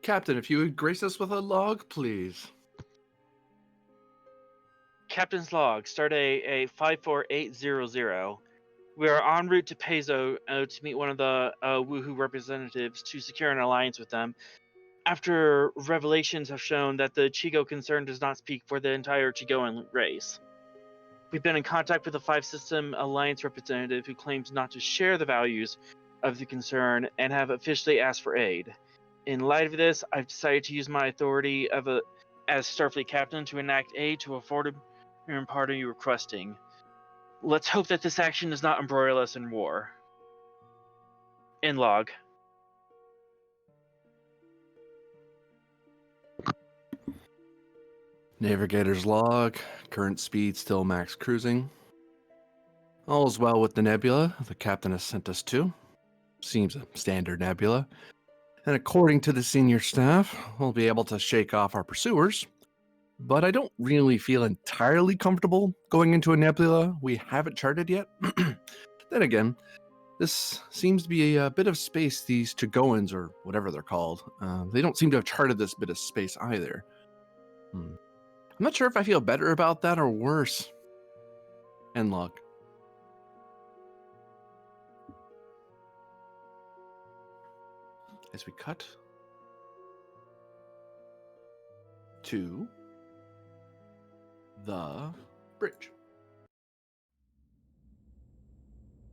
Captain, if you would grace us with a log, please. Captain's log, start a 54800. We are en route to Peizo to meet one of the Woohoo representatives to secure an alliance with them. After revelations have shown that the Chigo concern does not speak for the entire Chigoan race. We've been in contact with a 5-system alliance representative who claims not to share the values of the concern and have officially asked for aid. In light of this, I've decided to use my authority as Starfleet captain to enact aid to afford and pardon you requesting. Let's hope that this action does not embroil us in war. In log. Navigator's log. Current speed still max cruising. All is well with the nebula the captain has sent us to. Seems a standard nebula. And according to the senior staff, we'll be able to shake off our pursuers. But I don't really feel entirely comfortable going into a nebula we haven't charted yet. Then again, this seems to be a bit of space these Chigoans, or whatever they're called, they don't seem to have charted this bit of space either. I'm not sure if I feel better about that or worse. End log. As we cut to the bridge.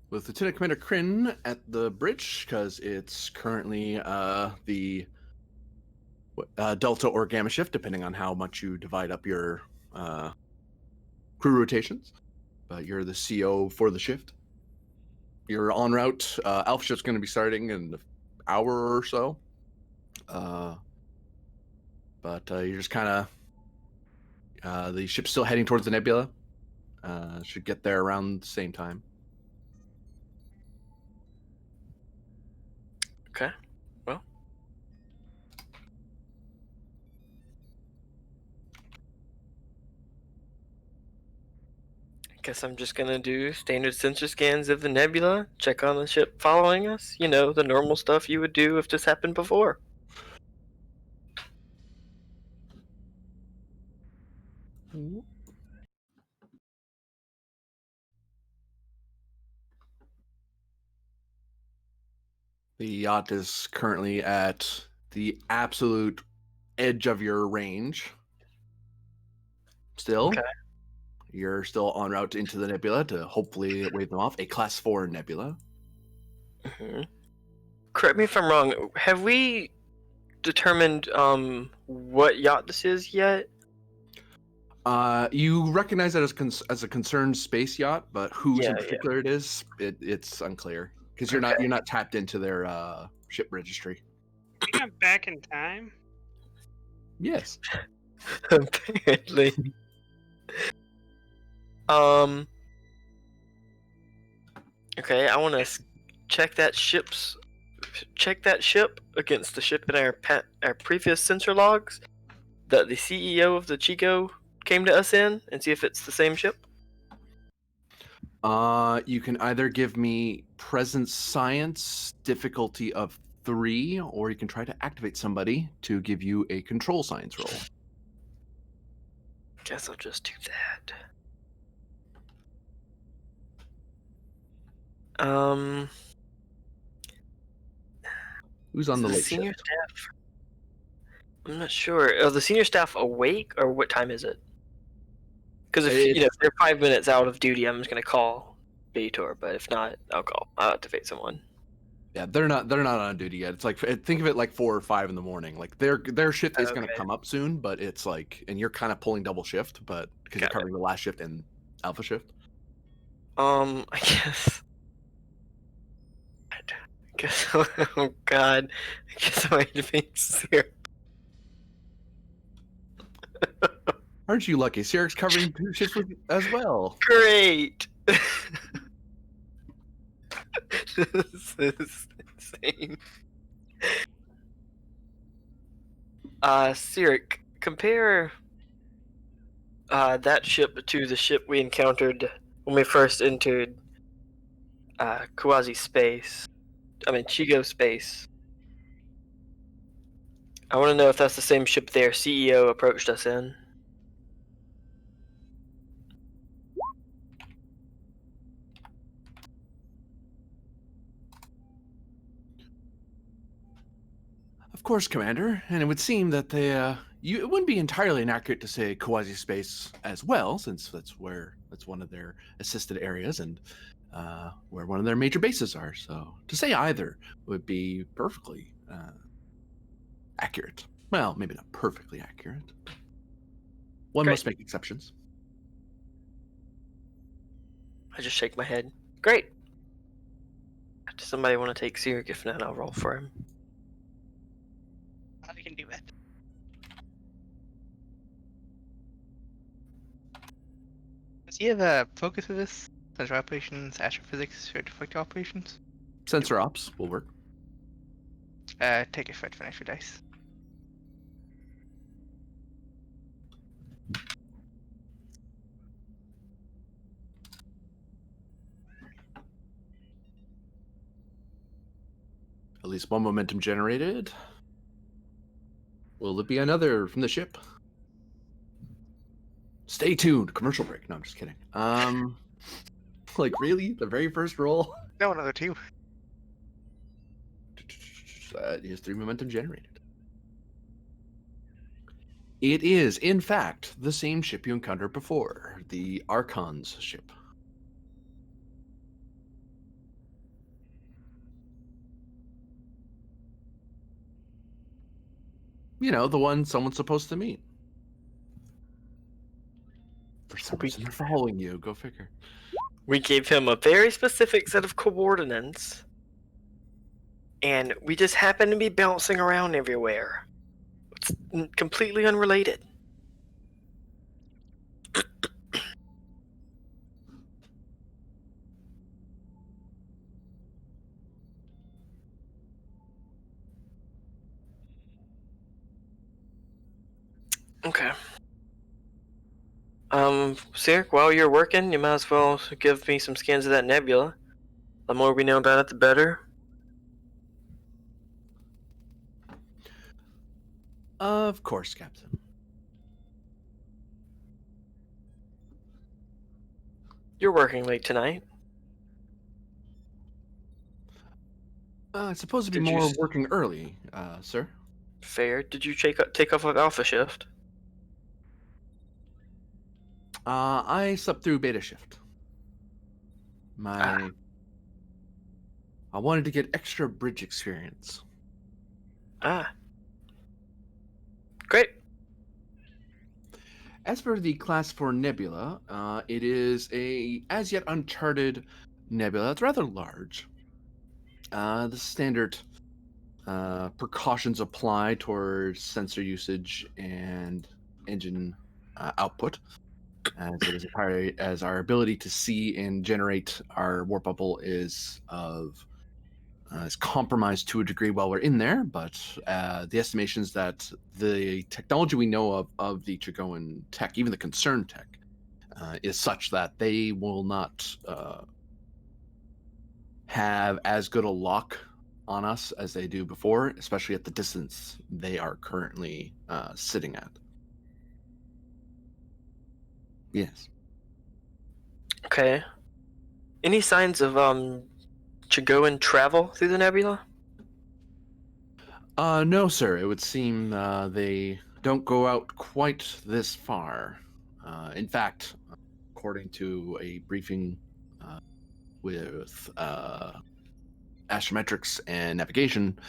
With Lieutenant Commander Kryn at the bridge, because it's currently the Delta or Gamma shift, depending on how much you divide up your crew rotations. But you're the CO for the shift. You're en route. Alpha shift's going to be starting in an hour or so. But you're just kind of... the ship's still heading towards the nebula. Should get there around the same time. Okay. Well. I guess I'm just gonna do standard sensor scans of the nebula, check on the ship following us. You know, the normal stuff you would do if this happened before. The yacht is currently at the absolute edge of your range. Still, Okay. You're still en route into the nebula to hopefully wave them off. A Class 4 nebula. Mm-hmm. Correct me if I'm wrong. Have we determined what yacht this is yet? You recognize it as a concerned space yacht, but whose Yeah, in particular it is, it's unclear because you're not tapped into their ship registry. You got back in time? Yes. Apparently. Okay, I want to check that ship against the ship in our previous sensor logs that the CEO of the Chico came to us in, and see if it's the same ship. You can either give me presence science difficulty of 3, or you can try to activate somebody to give you a control science roll. Guess I'll just do that. Who's on the late senior shift? staff? I'm not sure. Are the senior staff awake, or what time is it? Because if they're 5 minutes out of duty, I'm just gonna call Beator. But if not, I'll activate someone. Yeah, they're not on duty yet. It's like, think of it like 4 or 5 in the morning. Like their shift is going to come up soon, but it's like, and you're kind of pulling double shift, but because you're covering the last shift and alpha shift. I guess. Oh God, I guess I'm activating Syrup. Aren't you lucky? Syric's covering 2 shifts as well. Great. This is insane. Cyric, compare that ship to the ship we encountered when we first entered quasi space. Chigo Space. I want to know if that's the same ship their CEO approached us in. Of course, Commander, and it would seem that it wouldn't be entirely inaccurate to say quasi-space as well, since that's one of their assisted areas and where one of their major bases are. So to say either would be perfectly accurate. Well, maybe not perfectly accurate. One Great. must make exceptions. I just shake my head. Great. Does somebody want to take Zerg? If not, I'll roll for him. I can do it. Does he have a focus for this? Sensor operations, astrophysics, or deflector operations? Sensor ops will work. Take a foot for an extra dice. At least one momentum generated. Will it be another from the ship? Stay tuned. Commercial break. No, I'm just kidding. Like really? The very first roll? No, another two. That is 3 momentum generated. It is, in fact, the same ship you encountered before, the Archon's ship. You know, the one someone's supposed to meet. For some reason, they're following you. Go figure. We gave him a very specific set of coordinates, and we just happen to be bouncing around everywhere. It's completely unrelated. Okay. Sirk, while you're working, you might as well give me some scans of that nebula. The more we know about it, the better. Of course, Captain. You're working late tonight. It's supposed to be Did you more s- working early, sir. Fair. Did you take off of Alpha shift? I slept through beta shift. I wanted to get extra bridge experience. Great. As for the Class 4 nebula, it is a as yet uncharted nebula. It's rather large. The standard precautions apply towards sensor usage and engine output, as it is as our ability to see and generate our warp bubble is compromised to a degree while we're in there. But the estimations that the technology we know of the Chigoan tech, even the concerned tech, is such that they will not have as good a lock on us as they do before, especially at the distance they are currently sitting at. Yes. Okay. Any signs of Chigoan travel through the nebula? No, sir. It would seem they don't go out quite this far. In fact, according to a briefing with astrometrics and navigation,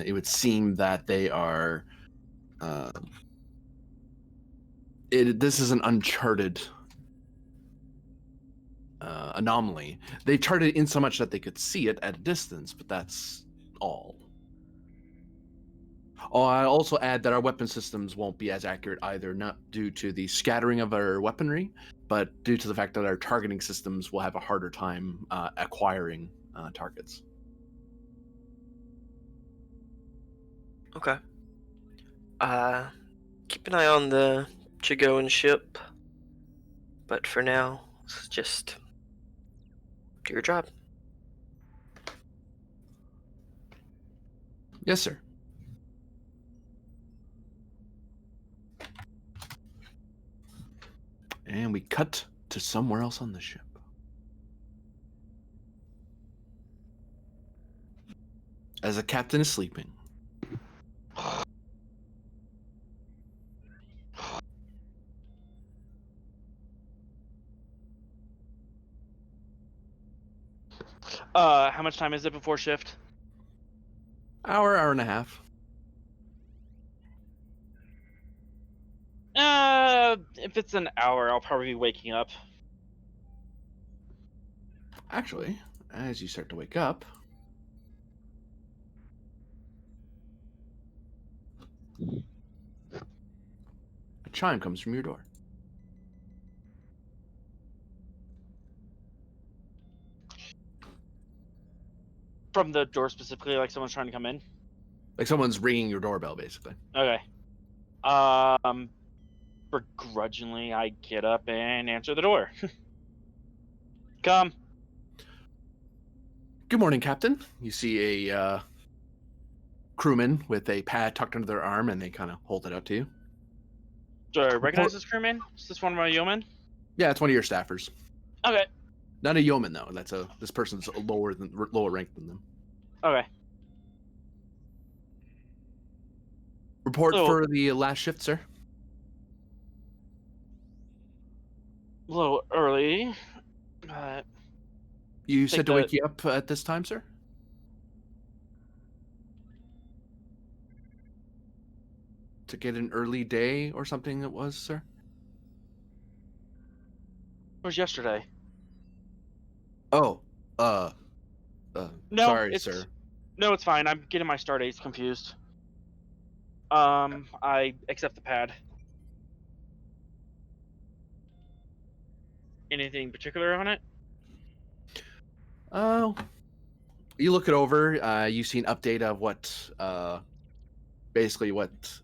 it would seem that they are. This is an uncharted anomaly. They charted in so much that they could see it at a distance, but that's all. Oh, I also add that our weapon systems won't be as accurate either, not due to the scattering of our weaponry, but due to the fact that our targeting systems will have a harder time acquiring targets. Okay. Keep an eye on the Chigoan ship. But for now, just do your job. Yes, sir. And we cut to somewhere else on the ship. As the captain is sleeping. How much time is it before shift? Hour and a half. If it's an hour, I'll probably be waking up. Actually, as you start to wake up, a chime comes from your door. From the door specifically, like someone's trying to come in? Like someone's ringing your doorbell, basically. Okay. Begrudgingly, I get up and answer the door. Come. Good morning, Captain. You see a crewman with a pad tucked under their arm, and they kind of hold it out to you. Do I recognize this crewman? Is this one of my yeomen? Yeah, it's one of your staffers. Okay. Not a yeoman though. This person's lower rank than them. Okay. Report So- for the last shift, sir. A little early. You said to that- wake you up at this time, sir? To get an early day or something it was, sir? It was yesterday. Oh, No, sorry, it's sir. no, it's fine. I'm getting my start dates confused. I accept the pad. Anything particular on it? Oh, you look it over. You see an update of what, basically what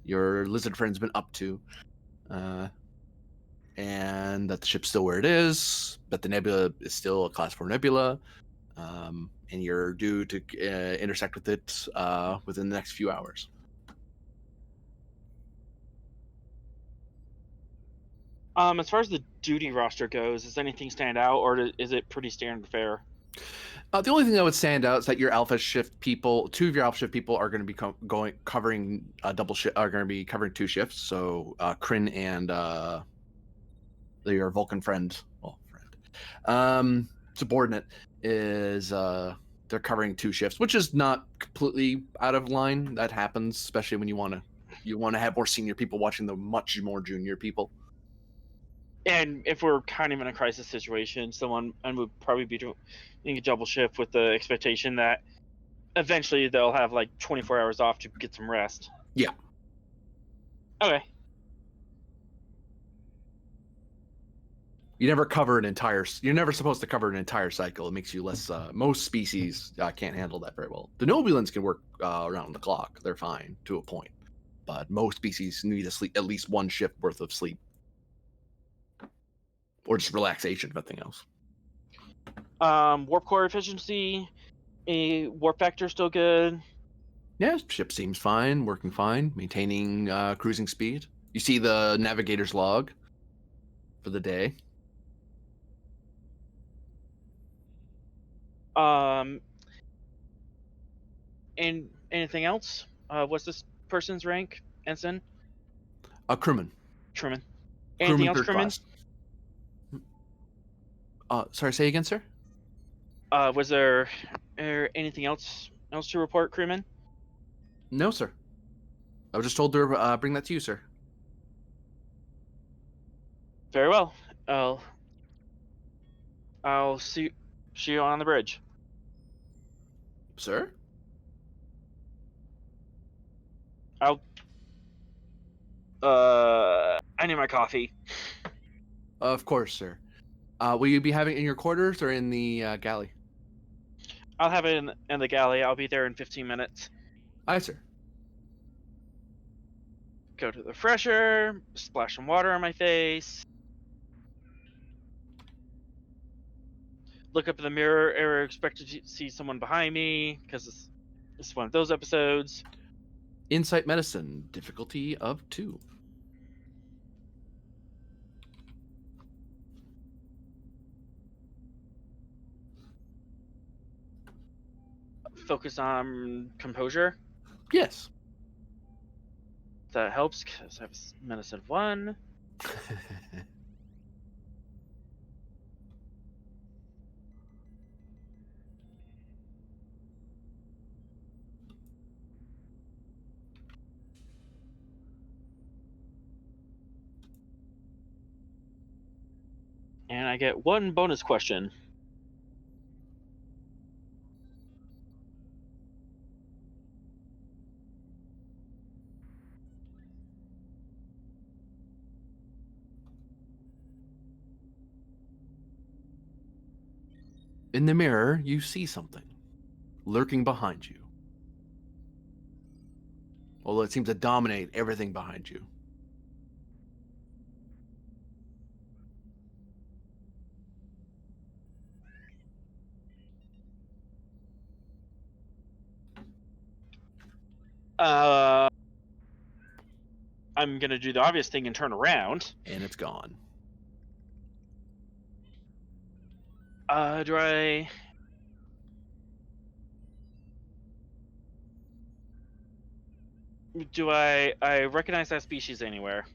your lizard friend's been up to, and that the ship's still where it is, but the nebula is still a Class 4 nebula, and you're due to intersect with it within the next few hours. As far as the duty roster goes, does anything stand out, or is it pretty standard fare? The only thing that would stand out is that your Alpha Shift people, two of your Alpha Shift people, are going to be covering a double shift. Are going to be covering two shifts. So Kryn and your Vulcan friend, subordinate is they're covering two shifts, which is not completely out of line. That happens, especially when you want to have more senior people watching the much more junior people. And if we're kind of in a crisis situation, someone would probably be doing a double shift with the expectation that eventually they'll have like 24 hours off to get some rest. Yeah. Okay. You're never supposed to cover an entire cycle. It makes you less. Most species can't handle that very well. The Nobulans can work around the clock. They're fine to a point, but most species need to sleep at least one shift worth of sleep, or just relaxation, if nothing else. Warp core efficiency, warp factor still good. Yeah, ship seems fine, working fine, maintaining cruising speed. You see the navigator's log for the day. And anything else? What's this person's rank? Ensign? Crewman. Crewman. Anything else, third crewman? Class. Sorry, say again, sir? Was there anything else to report, crewman? No, sir. I was just told to bring that to you, sir. Very well. I'll see you on the bridge. Sir? I need my coffee. Of course, sir. Will you be having it in your quarters or in the galley? I'll have it in the galley. I'll be there in 15 minutes. Aye, sir. Go to the fresher, splash some water on my face. Look up in the mirror, expect to see someone behind me, because This is one of those episodes. Insight medicine, difficulty of 2. Focus on composure. Yes. That helps because I have medicine 1. And I get 1 bonus question. In the mirror, you see something lurking behind you. Although it seems to dominate everything behind you. I'm gonna do the obvious thing and turn around. And it's gone. Do I recognize that species anywhere?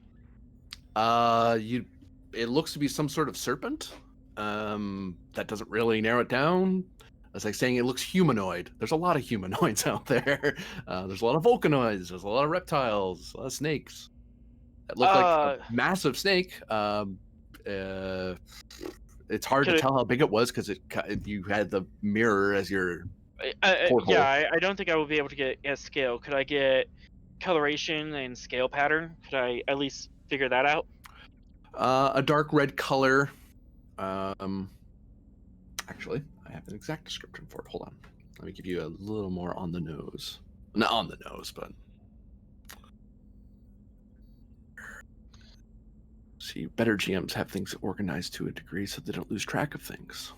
It looks to be some sort of serpent. That doesn't really narrow it down. It's like saying it looks humanoid. There's a lot of humanoids out there. There's a lot of volcanoids. There's a lot of reptiles. A lot of snakes. That look like a massive snake. It's hard to tell how big it was because you had the mirror as your porthole. Yeah, I don't think I will be able to get a scale. Could I get coloration and scale pattern? Could I at least figure that out? A dark red color. Actually, I have an exact description for it. Hold on. Let me give you a little more on the nose. Not on the nose, but... See, better GMs have things organized to a degree so they don't lose track of things.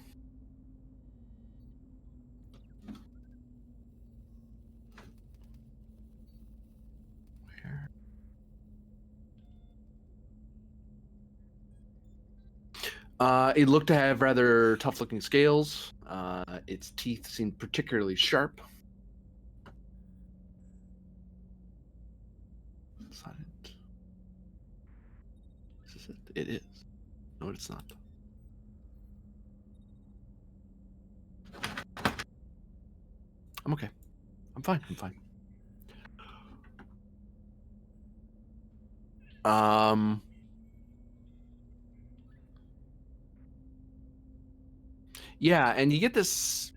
It looked to have rather tough-looking scales. Its teeth seemed particularly sharp. Is that it? Is this it? It is. No, it's not. I'm okay. I'm fine. I'm fine. Yeah, and you get this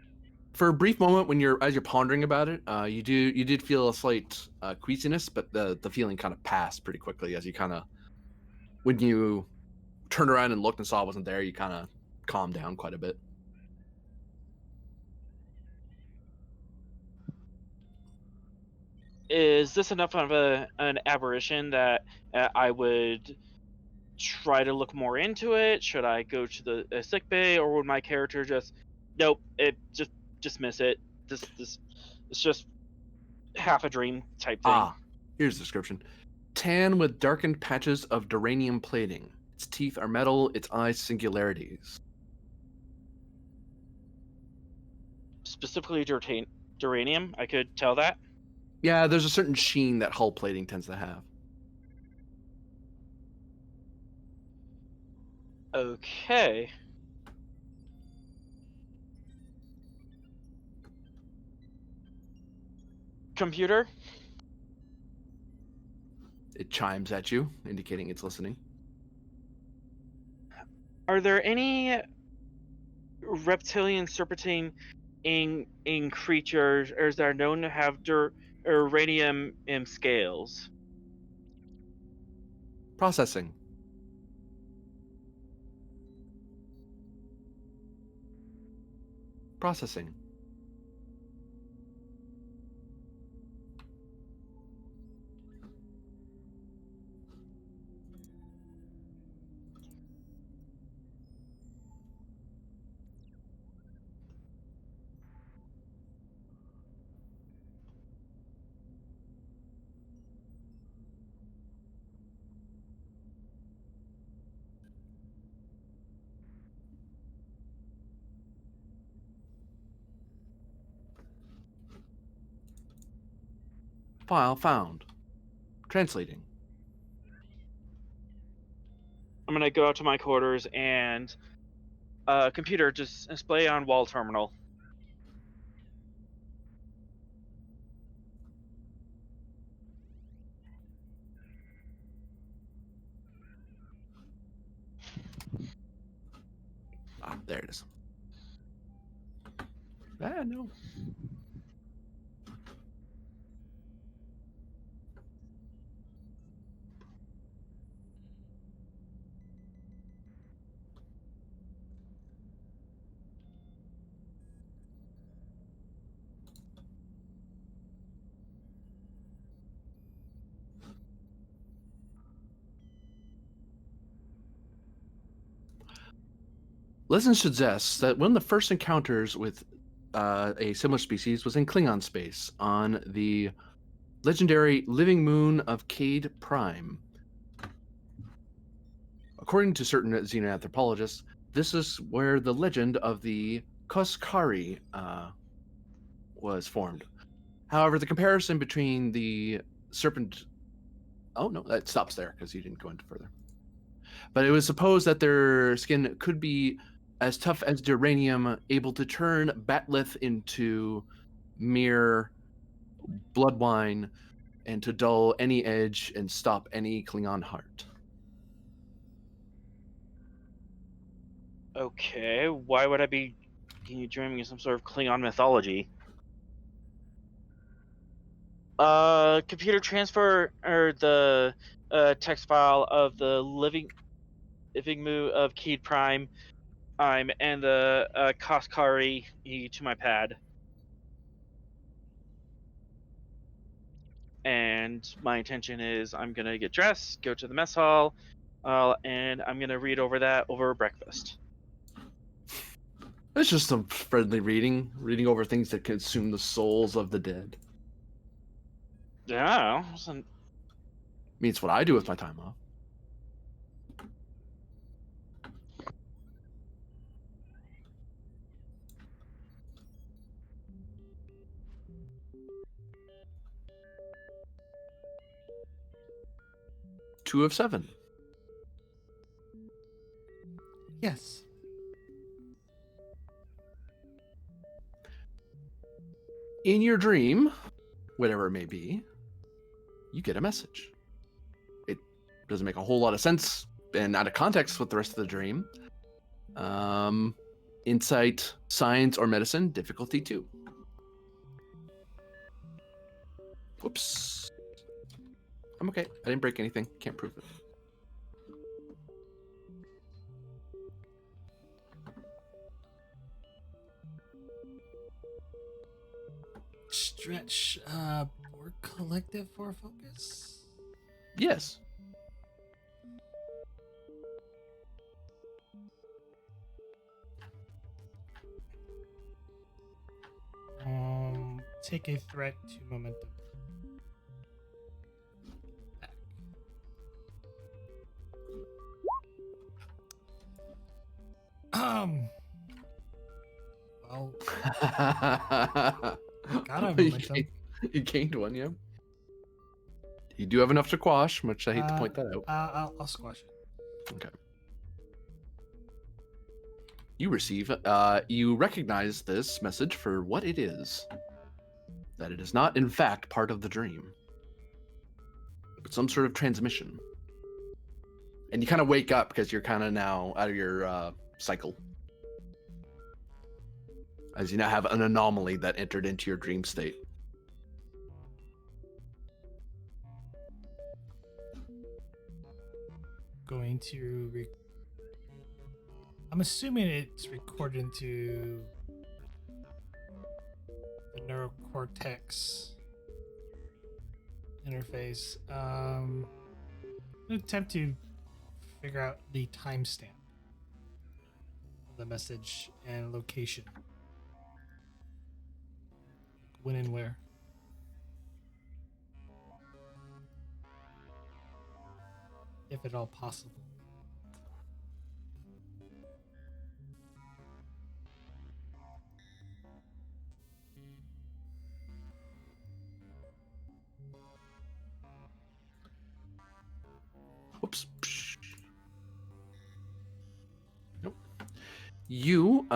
for a brief moment when as you're pondering about it. You did feel a slight queasiness, but the feeling kind of passed pretty quickly as you kind of, when you turned around and looked and saw it wasn't there, you kind of calmed down quite a bit. Is this enough of an aberration that I would try to look more into it? Should I go to the sick bay, or would my character just, nope, just dismiss it? This it's just half a dream type thing. Here's the description. Tan with darkened patches of duranium plating. Its teeth are metal, its eyes singularities. Specifically duranium, I could tell that. Yeah, there's a certain sheen that hull plating tends to have. Okay. Computer? It chimes at you, indicating it's listening. Are there any reptilian serpentine in creatures, or is there known to have uranium in scales? Processing. Processing. File found. Translating. I'm gonna go out to my quarters and computer just display on wall terminal. Ah, there it is. Ah, no. Legend suggests that one of the first encounters with a similar species was in Klingon space on the legendary living moon of Cade Prime. According to certain xenoanthropologists, this is where the legend of the Koskari was formed. However, the comparison between the serpent... Oh, no, that stops there because you didn't go into further. But it was supposed that their skin could be as tough as duranium, able to turn batlith into mere blood wine, and to dull any edge and stop any Klingon heart. Okay, why would I be dreaming of some sort of Klingon mythology? Computer transfer or the text file of the living moo of Keed Prime, and the Koskari to my pad. And my intention is I'm gonna get dressed, go to the mess hall, and I'm gonna read over that over breakfast. It's just some friendly reading over things that consume the souls of the dead. Yeah, I mean, it's what I do with my time off. Two of 7. Yes. In your dream, whatever it may be, you get a message. It doesn't make a whole lot of sense and out of context with the rest of the dream. Insight, science, or medicine, difficulty 2. Whoops. I'm okay. I didn't break anything. Can't prove it. Stretch or collective for focus. Yes. Take a threat to momentum. Back. Well, got a momentum. You gained one, yeah. You do have enough to quash, much I hate to point that out. I'll squash it. Okay. You receive, you recognize this message for what it is. That it is not, in fact, part of the dream, but some sort of transmission. And you kind of wake up because you're kind of now out of your cycle. As you now have an anomaly that entered into your dream state. Going to I'm assuming it's recorded into the neurocortex interface. I'm gonna attempt to figure out the timestamp of the message and location. When and where. If at all possible. You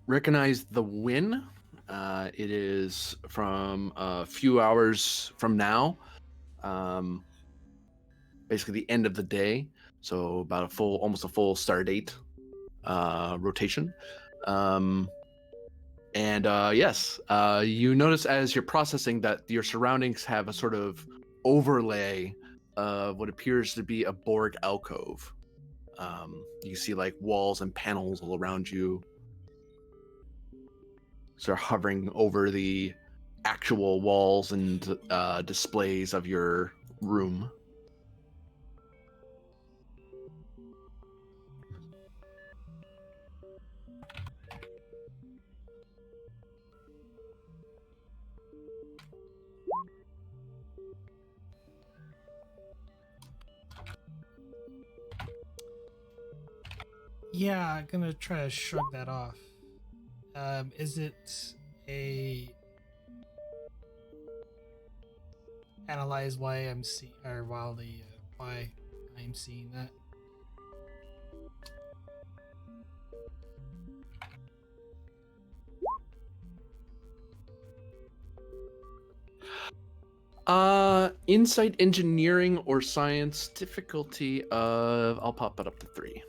recognize the win. It is from a few hours from now. Basically the end of the day. So about almost a full Stardate rotation. Yes, you notice as you're processing that your surroundings have a sort of overlay of what appears to be a Borg alcove. You see like walls and panels all around you, sort of hovering over the actual walls and displays of your room. Yeah, I'm gonna try to shrug that off. Is it a analyze why I'm seeing, or while the why I'm seeing that? Insight, engineering, or science difficulty of I'll pop it up to 3.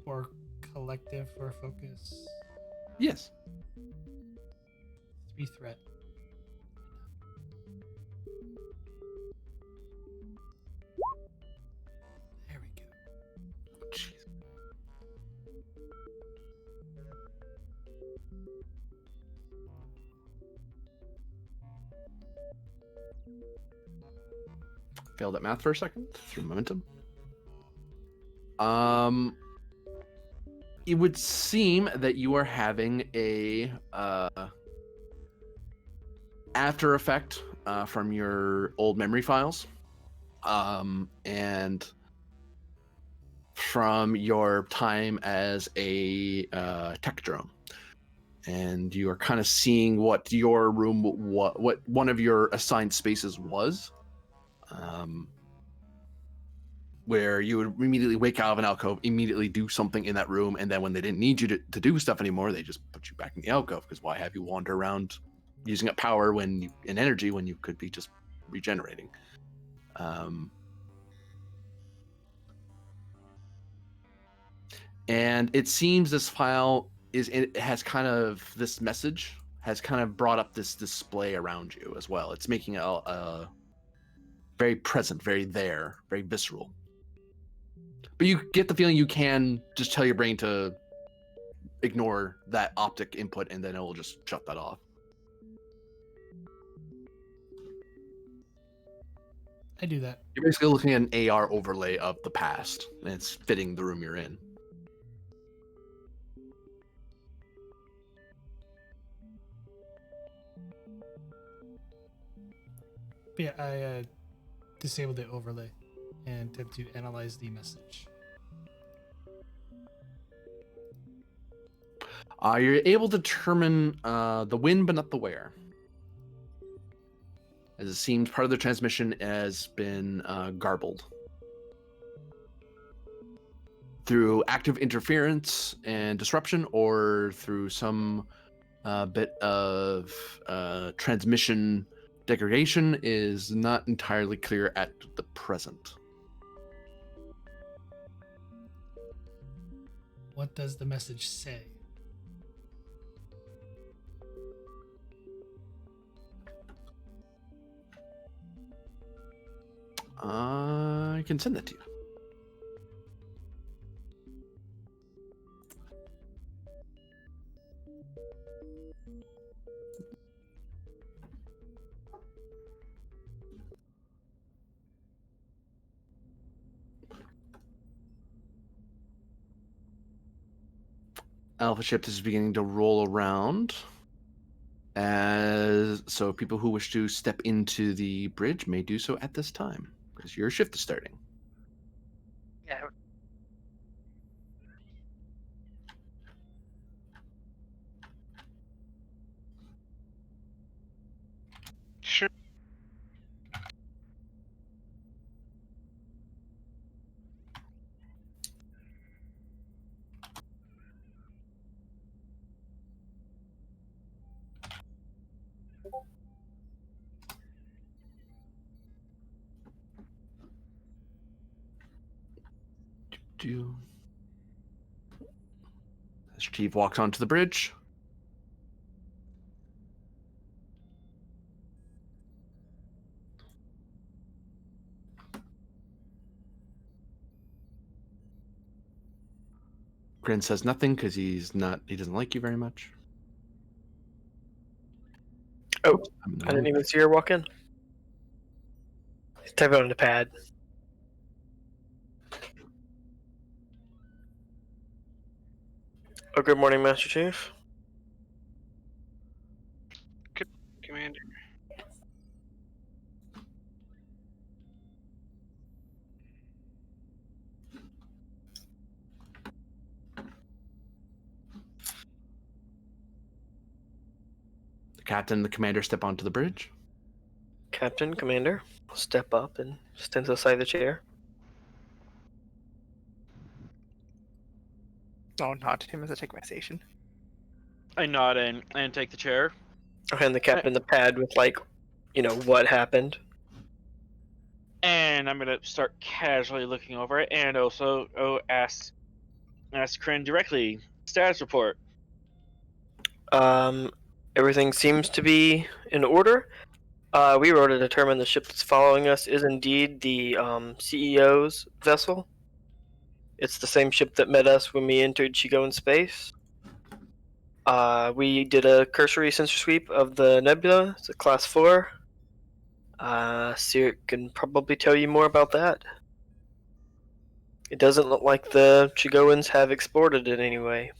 Or collective or focus? Yes. 3 threat. There we go. Jeez. Failed at math for a second through momentum. It would seem that you are having a after effect from your old memory files, and from your time as a tech drone. And you are kind of seeing what your room, what one of your assigned spaces was, where you would immediately wake out of an alcove, immediately do something in that room, and then when they didn't need you to do stuff anymore, they just put you back in the alcove, because why have you wander around using up power and energy when you could be just regenerating? And it seems this file has kind of this message has kind of brought up this display around you as well. It's making a very present, very there, very visceral. But you get the feeling you can just tell your brain to ignore that optic input, and then it will just shut that off. I do that. You're basically looking at an AR overlay of the past, and it's fitting the room you're in. But yeah, I disable the overlay and attempt to analyze the message. You're able to determine the when, but not the where. As it seems part of the transmission has been garbled through active interference and disruption, or through some bit of transmission degradation is not entirely clear at the present. What does the message say? I can send that to you. Alpha ship is beginning to roll around. So people who wish to step into the bridge may do so at this time, because your shift is starting. Yeah. Sure. Do as Chief walks onto the bridge. Grin says nothing because he doesn't like you very much. Oh, Oops, I'm in the I didn't wrong even place. see her walk in. Type it on the pad. Oh, good morning, Master Chief. Commander. The captain and the commander step onto the bridge. Captain, Commander, step up and stand to the side of the chair. I'll nod to him as I take my station. I nod and take the chair. I'll hand the captain the pad with, like, what happened. And I'm gonna start casually looking over it, and also ask Kryn directly. Status report. Everything seems to be in order. We were to determine the ship that's following us is indeed the CEO's vessel. It's the same ship that met us when we entered Chigo in space. We did a cursory sensor sweep of the nebula. It's a class 4. Sirik can probably tell you more about that. It doesn't look like the Chigoans have explored it in any way.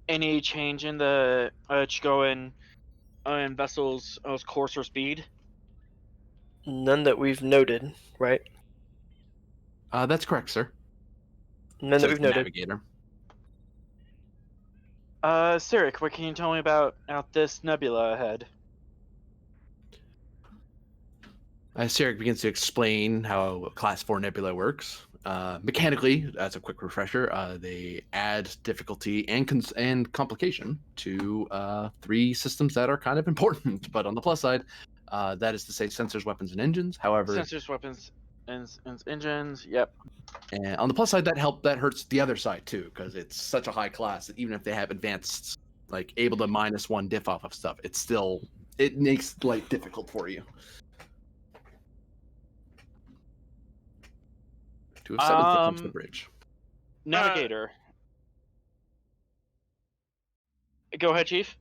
Any change in the Chigoan vessel's course or speed? None that we've noted, right? That's correct, sir. None that Says we've the noted. navigator. Sirik, what can you tell me about this nebula ahead? Sarek begins to explain how a Class 4 nebula works. Mechanically, as a quick refresher, they add difficulty and complication to 3 systems that are kind of important. But on the plus side, that is to say sensors, weapons, and engines. However, Sensors, weapons, and engines. Yep. and on the plus side, that hurts the other side too, because it's such a high class that even if they have advanced, like able to -1 diff off of stuff, it makes life difficult for you. To have 7 step onto the bridge. Navigator. Go ahead, Chief.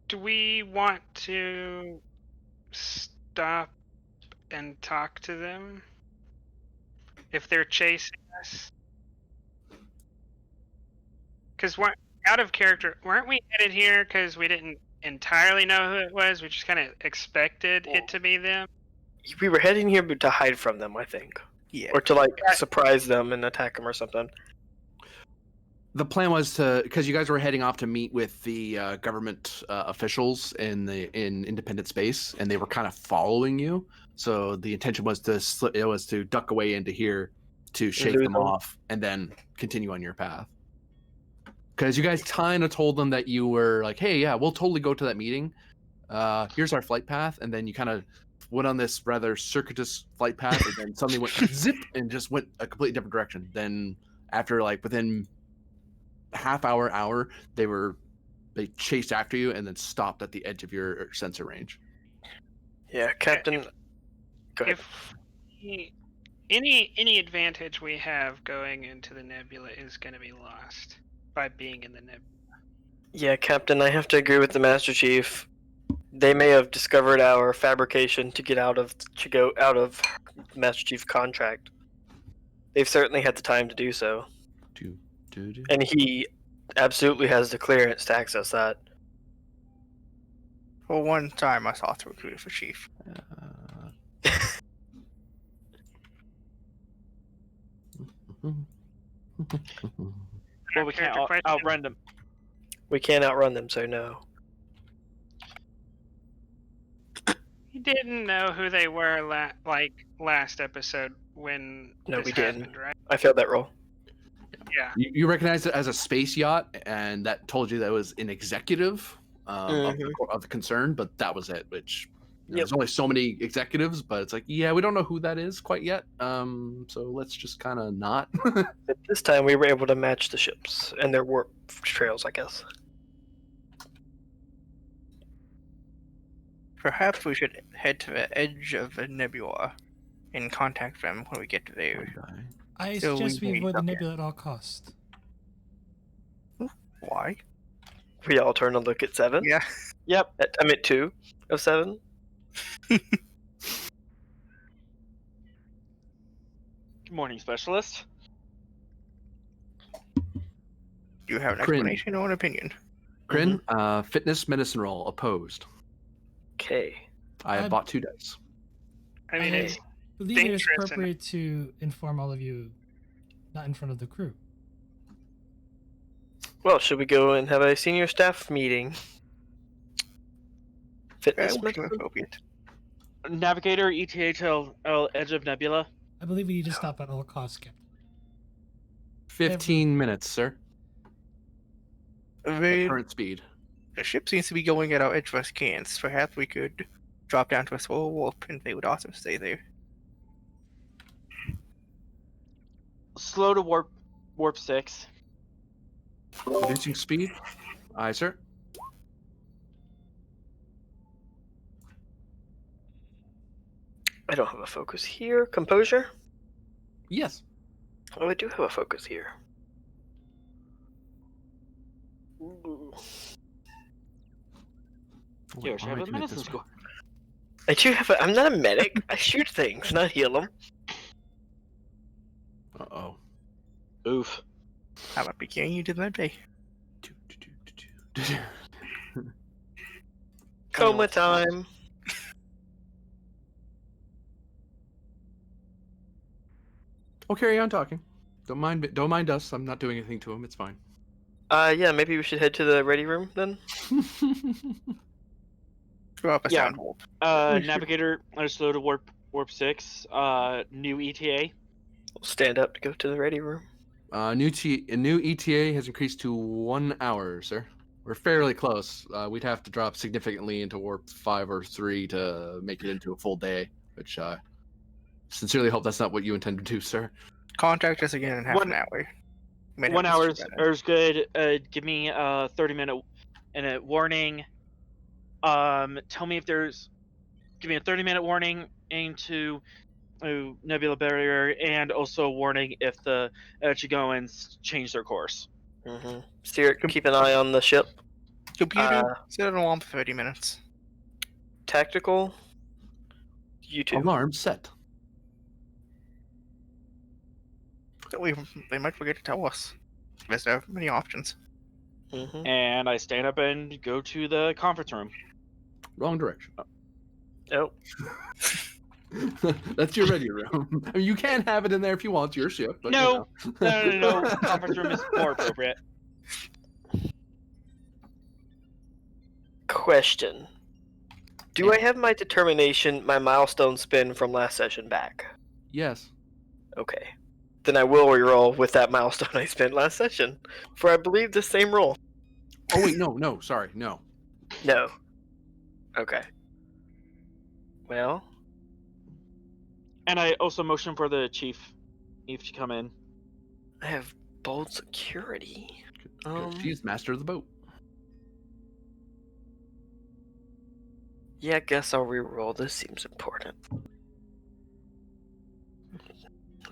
Do we want to stop and talk to them if they're chasing us? Because out of character, weren't we headed here because we didn't entirely know who it was? We just kind of expected it to be them. We were heading here to hide from them, I think. Yeah. Or to, surprise them and attack them or something. The plan was because you guys were heading off to meet with the government officials in independent space, and they were kind of following you. So the intention was to duck away into here to shake them off and then continue on your path. Because you guys kind of told them that you were like, hey, yeah, we'll totally go to that meeting. Here's our flight path. And then you kind of went on this rather circuitous flight path and then suddenly went zip and just went a completely different direction. Then after within half hour, they chased after you and then stopped at the edge of your sensor range. Yeah, Captain. Go ahead. If any advantage we have going into the nebula is going to be lost by being in the nebula. Yeah, Captain, I have to agree with the Master Chief. They may have discovered our fabrication to get out of Master Chief's contract. They've certainly had the time to do so. And he absolutely has the clearance to access that. Well, one time I saw through recruited for Chief. Well, we can't outrun them. We can't outrun them, so no. We didn't know who they were last episode when No, this we happened, didn't. right? I failed that roll. Yeah. You recognized it as a space yacht, and that told you that it was an executive of the concern, but that was it. Which there's only so many executives, but it's like, yeah, we don't know who that is quite yet. So let's just kind of not. But this time we were able to match the ships and their warp trails, I guess. Perhaps we should head to the edge of the nebula and contact them when we get to there. I So suggest we we avoid the okay. nebula at all costs. Why? We all turn to look at 7. Yeah. Yep. I'm at 2 of 7. Good morning, specialist. Do you have an Crin. explanation or an opinion? Crin, fitness medicine roll opposed. Okay. I have I- bought 2 dice. I mean, it's believe it is dangerous and- appropriate to inform all of you, not in front of the crew. Well, should we go and have a senior staff meeting? Fitness Would seem medicine? appropriate. Navigator, ETA till Edge of Nebula. I believe we need to stop at all costs, Captain. 15 minutes, sir. At The current speed. ship seems to be going at our edge of cans. Perhaps we could drop down to a slower warp and they would also stay there. Slow to warp 6. Reducing speed. Aye, sir. I don't have a focus here. Composure? Yes. Oh, I do have a focus here. Ooh. Yo, should I have a medicine score? I do have I'm not a medic. I shoot things, not heal them. Uh-oh. Oof. I might be carrying you to that day. Coma time. Oh, carry on talking. Don't mind us. I'm not doing anything to him. It's fine. Yeah, maybe we should head to the ready room then. Throw up a Yeah. sound warp. Navigator, slow to warp 6. New E ETA. We'll stand up to go to the ready room. New ETA has increased to 1 hour, sir. We're fairly close. We'd have to drop significantly into warp 5 or 3 to make it into a full day, which sincerely hope that's not what you intend to do, sir. Contact us again in half an hour. You might have 1 to hour stretch that is good. Give me a 30-minute warning. Tell me if there's. Give me a 30-minute warning into Nebula Barrier, and also a warning if the Chigoans change their course. Mm-hmm. Steer, keep an eye on the ship. Computer, set an alarm for 30 minutes. Tactical. You two. Alarm set. That way they might forget to tell us. There's so many options. Mm-hmm. And I stand up and go to the conference room. Wrong direction. Oh. That's your ready room. I mean, you can have it in there if you want. It's your ship. But, No. you know. No. Conference room is more appropriate. Question. Do I have my determination, my milestone spin from last session back? Yes. Okay. Then I will reroll with that milestone I spent last session. For I believe the same roll. Oh wait, no. Sorry, no. No. Okay. Well, And I also motion for the chief to come in. I have bold security. 'Cause she's master of the boat. Yeah, I guess I'll reroll. This seems important.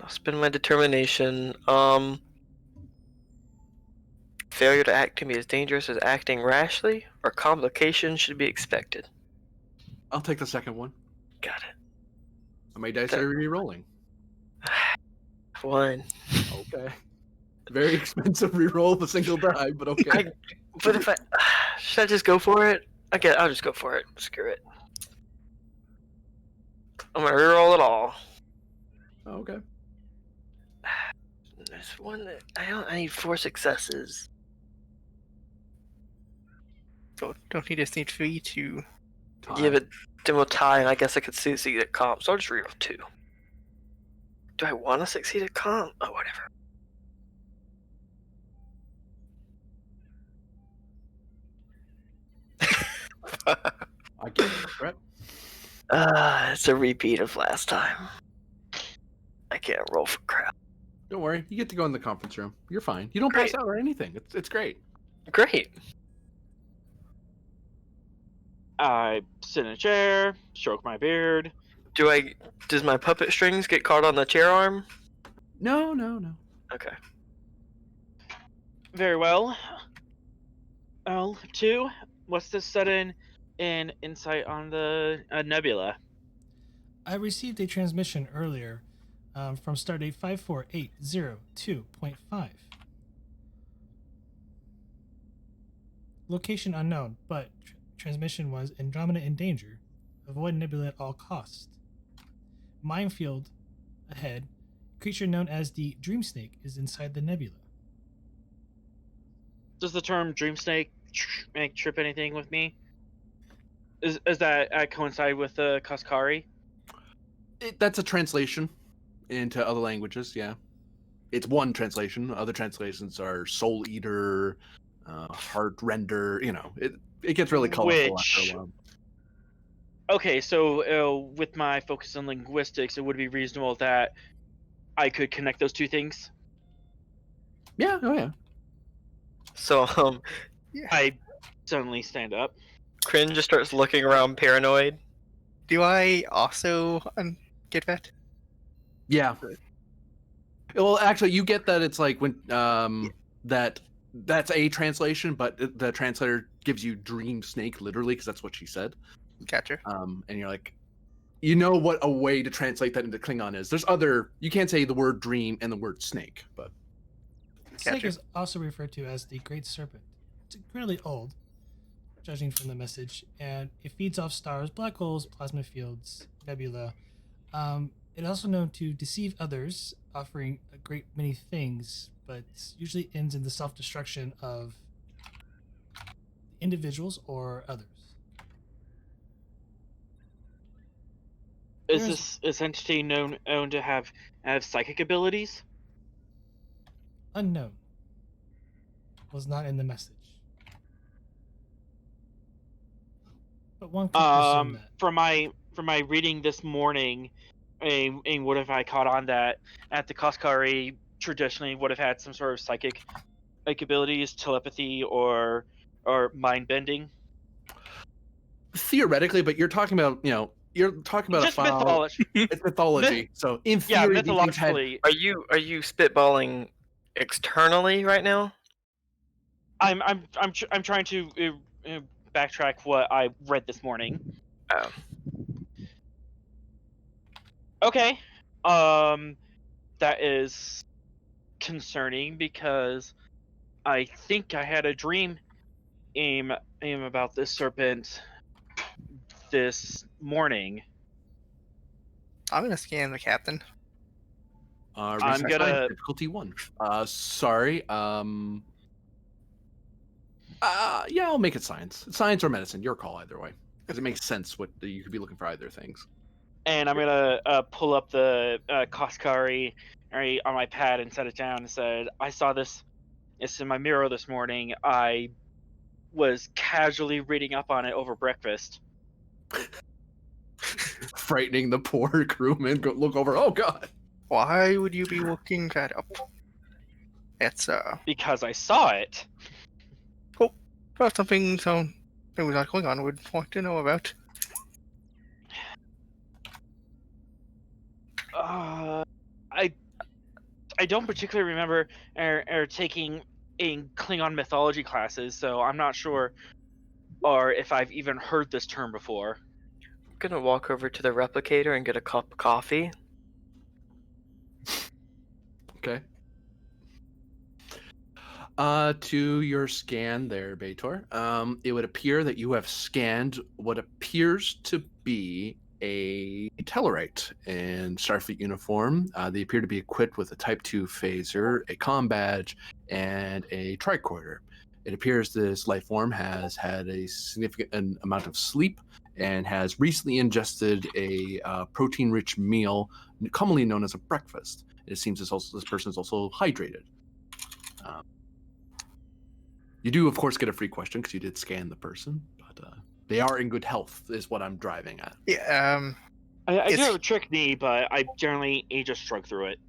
I'll spend my determination. Failure to act can be as dangerous as acting rashly, or complications should be expected. I'll take the second one. Got it. How many dice are you re-rolling? 1. Okay. Very expensive re-roll of a single die, but okay. But if should I just go for it? Okay, I'll just go for it. Screw it. I'm gonna reroll it all. Oh, okay. There's one that I need 4 successes. So don't need a sneak 3 to. Yeah, but then we'll tie, and I guess I could succeed at comp, so I'll just reroll 2. Do I want to succeed at comp? Oh, whatever. I get it, Brett. It's a repeat of last time. I can't roll for crap. Don't worry, you get to go in the conference room. You're fine. You don't Great. pass out or anything. It's great. Great. I sit in a chair, stroke my beard. Does my puppet strings get caught on the chair arm? No. Okay. Very well. L2, what's the sudden insight on the nebula? I received a transmission earlier from Stardate 54802.5. Location unknown, but transmission was Andromeda in danger. Avoid nebula at all costs. Minefield ahead. Creature known as the Dream Snake is inside the nebula. Does the term dream snake make trip anything with me? Is that coincide with the Kaskari? That's a translation into other languages. Yeah, it's one translation. Other translations are Soul Eater, Heart Render. You know, it gets really colorful after a while. Okay, so with my focus on linguistics, it would be reasonable that I could connect those two things. Yeah. Oh yeah. So, I suddenly stand up. Kryn just starts looking around paranoid. Do I also get that? Yeah. Well, actually, you get that it's like when that's a translation, but the translator gives you dream snake literally because that's what she said. Gotcha. And you're like, you know what a way to translate that into Klingon is. There's other. You can't say the word dream and the word snake, but Snake Gotcha. is also referred to as the Great Serpent. It's incredibly old, judging from the message, and it feeds off stars, black holes, plasma fields, nebula. It is also known to deceive others, offering a great many things, but usually ends in the self-destruction of individuals or others. Is this entity known to have psychic abilities? Unknown. Was not in the message. But one could presume that. From my reading this morning, and what if I caught on that at the Kaskari traditionally would have had some sort of psychic abilities, telepathy, or mind bending? theoretically, but you're talking about you're talking about Just a file. mythology. It's mythology, so in Yeah, theory, these things had. mythologically, Are you spitballing externally right now? I'm trying to backtrack what I read this morning. Oh. Okay, that is concerning because I think I had a dream aim about this serpent this morning. I'm gonna scan the captain. I'm Research gonna- science difficulty 1. Sorry. Yeah, I'll make it science. Science or medicine, your call either way, because it makes sense. What you could be looking for either things. And I'm gonna pull up the Kaskari on my pad and set it down and said, I saw this. It's in my mirror this morning. I was casually reading up on it over breakfast. Frightening the poor crewman. Go look over. Oh god. Why would you be looking that up? It's Because I saw it. well, something maybe not going on would want to know about. I don't particularly remember taking in Klingon mythology classes, so I'm not sure or if I've even heard this term before. I'm gonna walk over to the replicator and get a cup of coffee. Okay. To your scan there, Baitor, it would appear that you have scanned what appears to be a Tellarite in Starfleet uniform. They appear to be equipped with a Type 2 phaser, a comm badge, and a tricorder. It appears this life form has had a significant amount of sleep and has recently ingested a protein-rich meal, commonly known as a breakfast. It seems this person is also hydrated. You do, of course, get a free question because you did scan the person, but they are in good health, is what I'm driving at. Yeah. I do Is- have a trick knee, but I generally just shrug through it.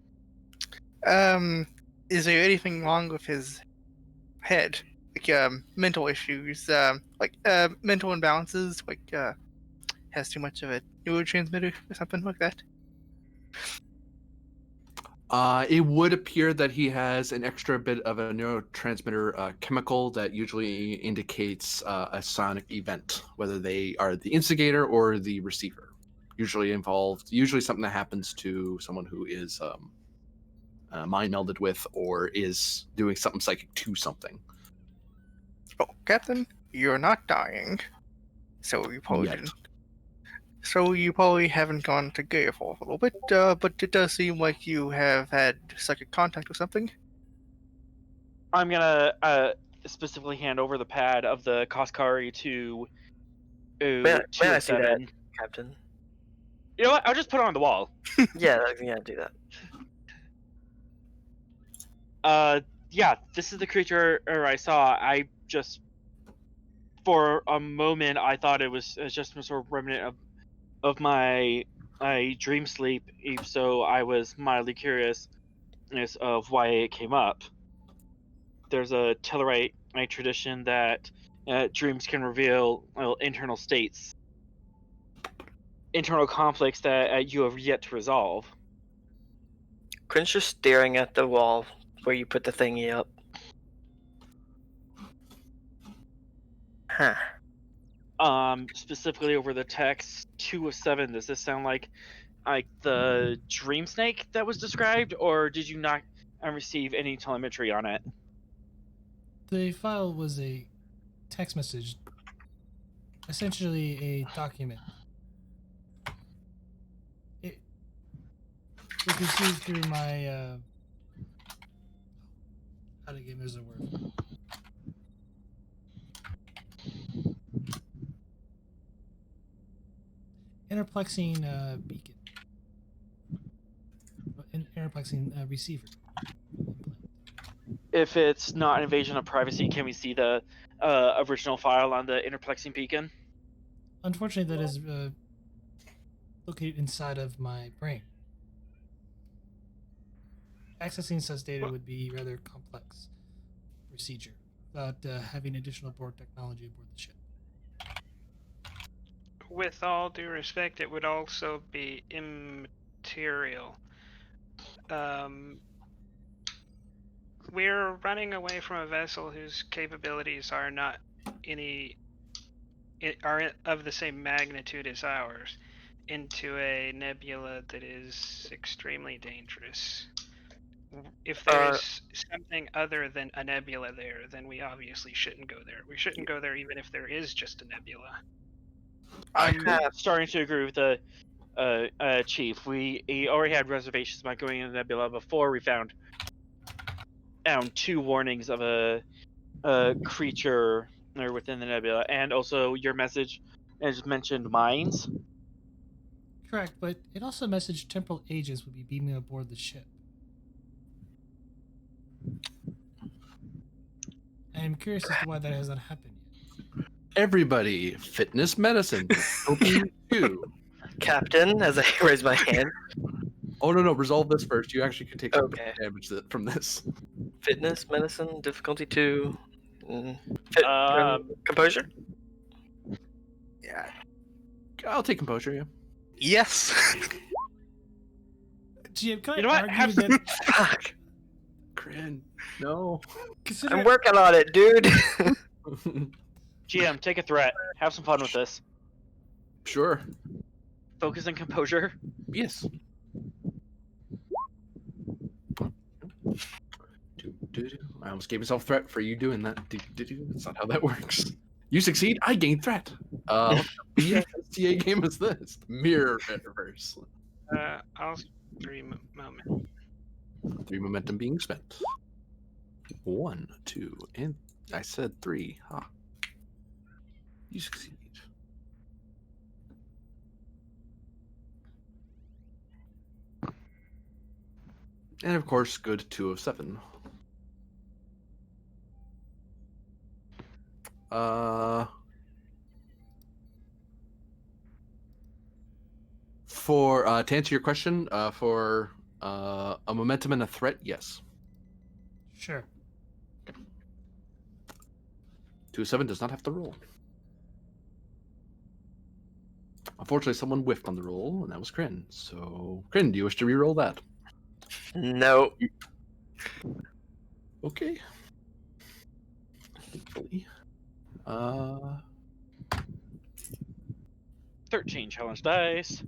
Is there anything wrong with his head? Like mental issues, mental imbalances, has too much of a neurotransmitter or something like that? It would appear that he has an extra bit of a neurotransmitter chemical that usually indicates a sonic event, whether they are the instigator or the receiver. Usually something that happens to someone who is mind melded with or is doing something psychic to something. Oh, Captain, you're not dying, so you probably Yet. didn't. So you probably haven't gone to Gaia for a little bit, but it does seem like you have had psychic contact or something. I'm gonna specifically hand over the pad of the Koskari to May I see that, 207. Captain? You know what? I'll just put it on the wall. Yeah, do that. Yeah, this is the creature I saw. I just, for a moment, I thought it was just some sort of remnant of my dream sleep. So I was mildly curious of why it came up. There's a Tellarite tradition that dreams can reveal internal states, internal conflicts that you have yet to resolve. Quinn's just staring at the wall where you put the thingy up. Huh. Specifically over the text 2 of 7, does this sound like the dream snake that was described, or did you not receive any telemetry on it? The file was a text message, essentially a document. It was received through my how to give there's a word. Interplexing beacon. An interplexing receiver. If it's not an invasion of privacy, can we see the original file on the interplexing beacon? Unfortunately, that is located inside of my brain. Accessing such data would be rather complex procedure without having additional board technology aboard the ship. With all due respect, it would also be immaterial. We're running away from a vessel whose capabilities are not are of the same magnitude as ours into a nebula that is extremely dangerous. If there's something other than a nebula there, then we obviously shouldn't go there. We shouldn't go there even if there is just a nebula. I'm starting to agree with the chief. We already had reservations about going into the nebula before we found 2 warnings of a creature within the nebula, and also your message has mentioned mines. Correct, but it also messaged temporal agents would be beaming aboard the ship. I am curious as to why that has not happened yet. Everybody, fitness medicine. Open 2. Captain, as I raise my hand. Oh, no, resolve this first. You actually can take some Okay. damage from this. Fitness, medicine, difficulty 2. Composure? Yeah. I'll take composure, yeah. Yes. GM, can You know I what? argue Have that Fuck. Crin. No. consider I'm working on it, dude. GM, take a threat. Have some fun with this. Sure. Focus on composure. Yes. I almost gave myself threat for you doing that. That's not how that works. You succeed, I gain threat. BS TA game is this? Mirror universe. I'll 3 moment. 3 momentum being spent. 1, 2, and I said 3. Huh. You succeed. And of course, good 2 of 7. For to answer your question, for a momentum and a threat, yes. Sure. 2 of 7 does not have to roll. Unfortunately, someone whiffed on the roll, and that was Kryn. So, Kryn, do you wish to re-roll that? No. Okay. Thankfully. 13 challenge dice.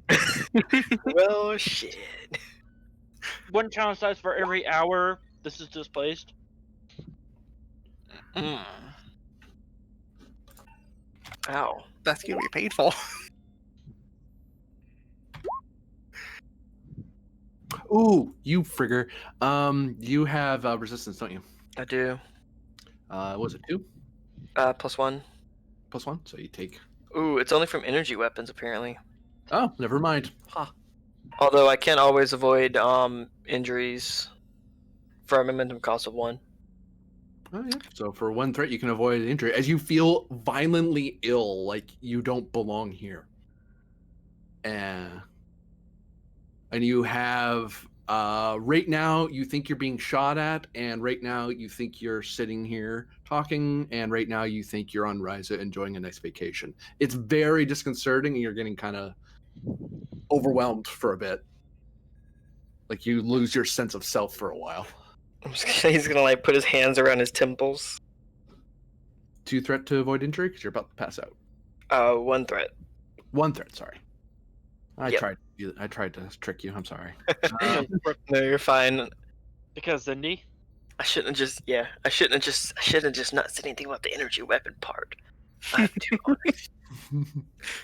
Well, shit. 1 challenge dice for every hour this is displaced. Mm. Ow. That's gonna be painful. Ooh, you frigger. You have resistance, don't you? I do. Was it 2? +1. +1, so you take... Ooh, it's only from energy weapons, apparently. Oh, never mind. Ha. Although I can always avoid injuries for a momentum cost of 1. Oh, yeah. So for 1 threat, you can avoid injury as you feel violently ill, like you don't belong here. And you have right now you think you're being shot at, and right now you think you're sitting here talking, and right now you think you're on Ryza enjoying a nice vacation. It's very disconcerting, and you're getting kind of overwhelmed for a bit. Like you lose your sense of self for a while. He's gonna like put his hands around his temples. 2 threat to avoid injury because you're about to pass out. 1 threat. 1 threat, sorry. I Yep. tried to trick you. I'm sorry. No, you're fine. Because Cindy? I shouldn't have just not said anything about the energy weapon part. I'm too honest.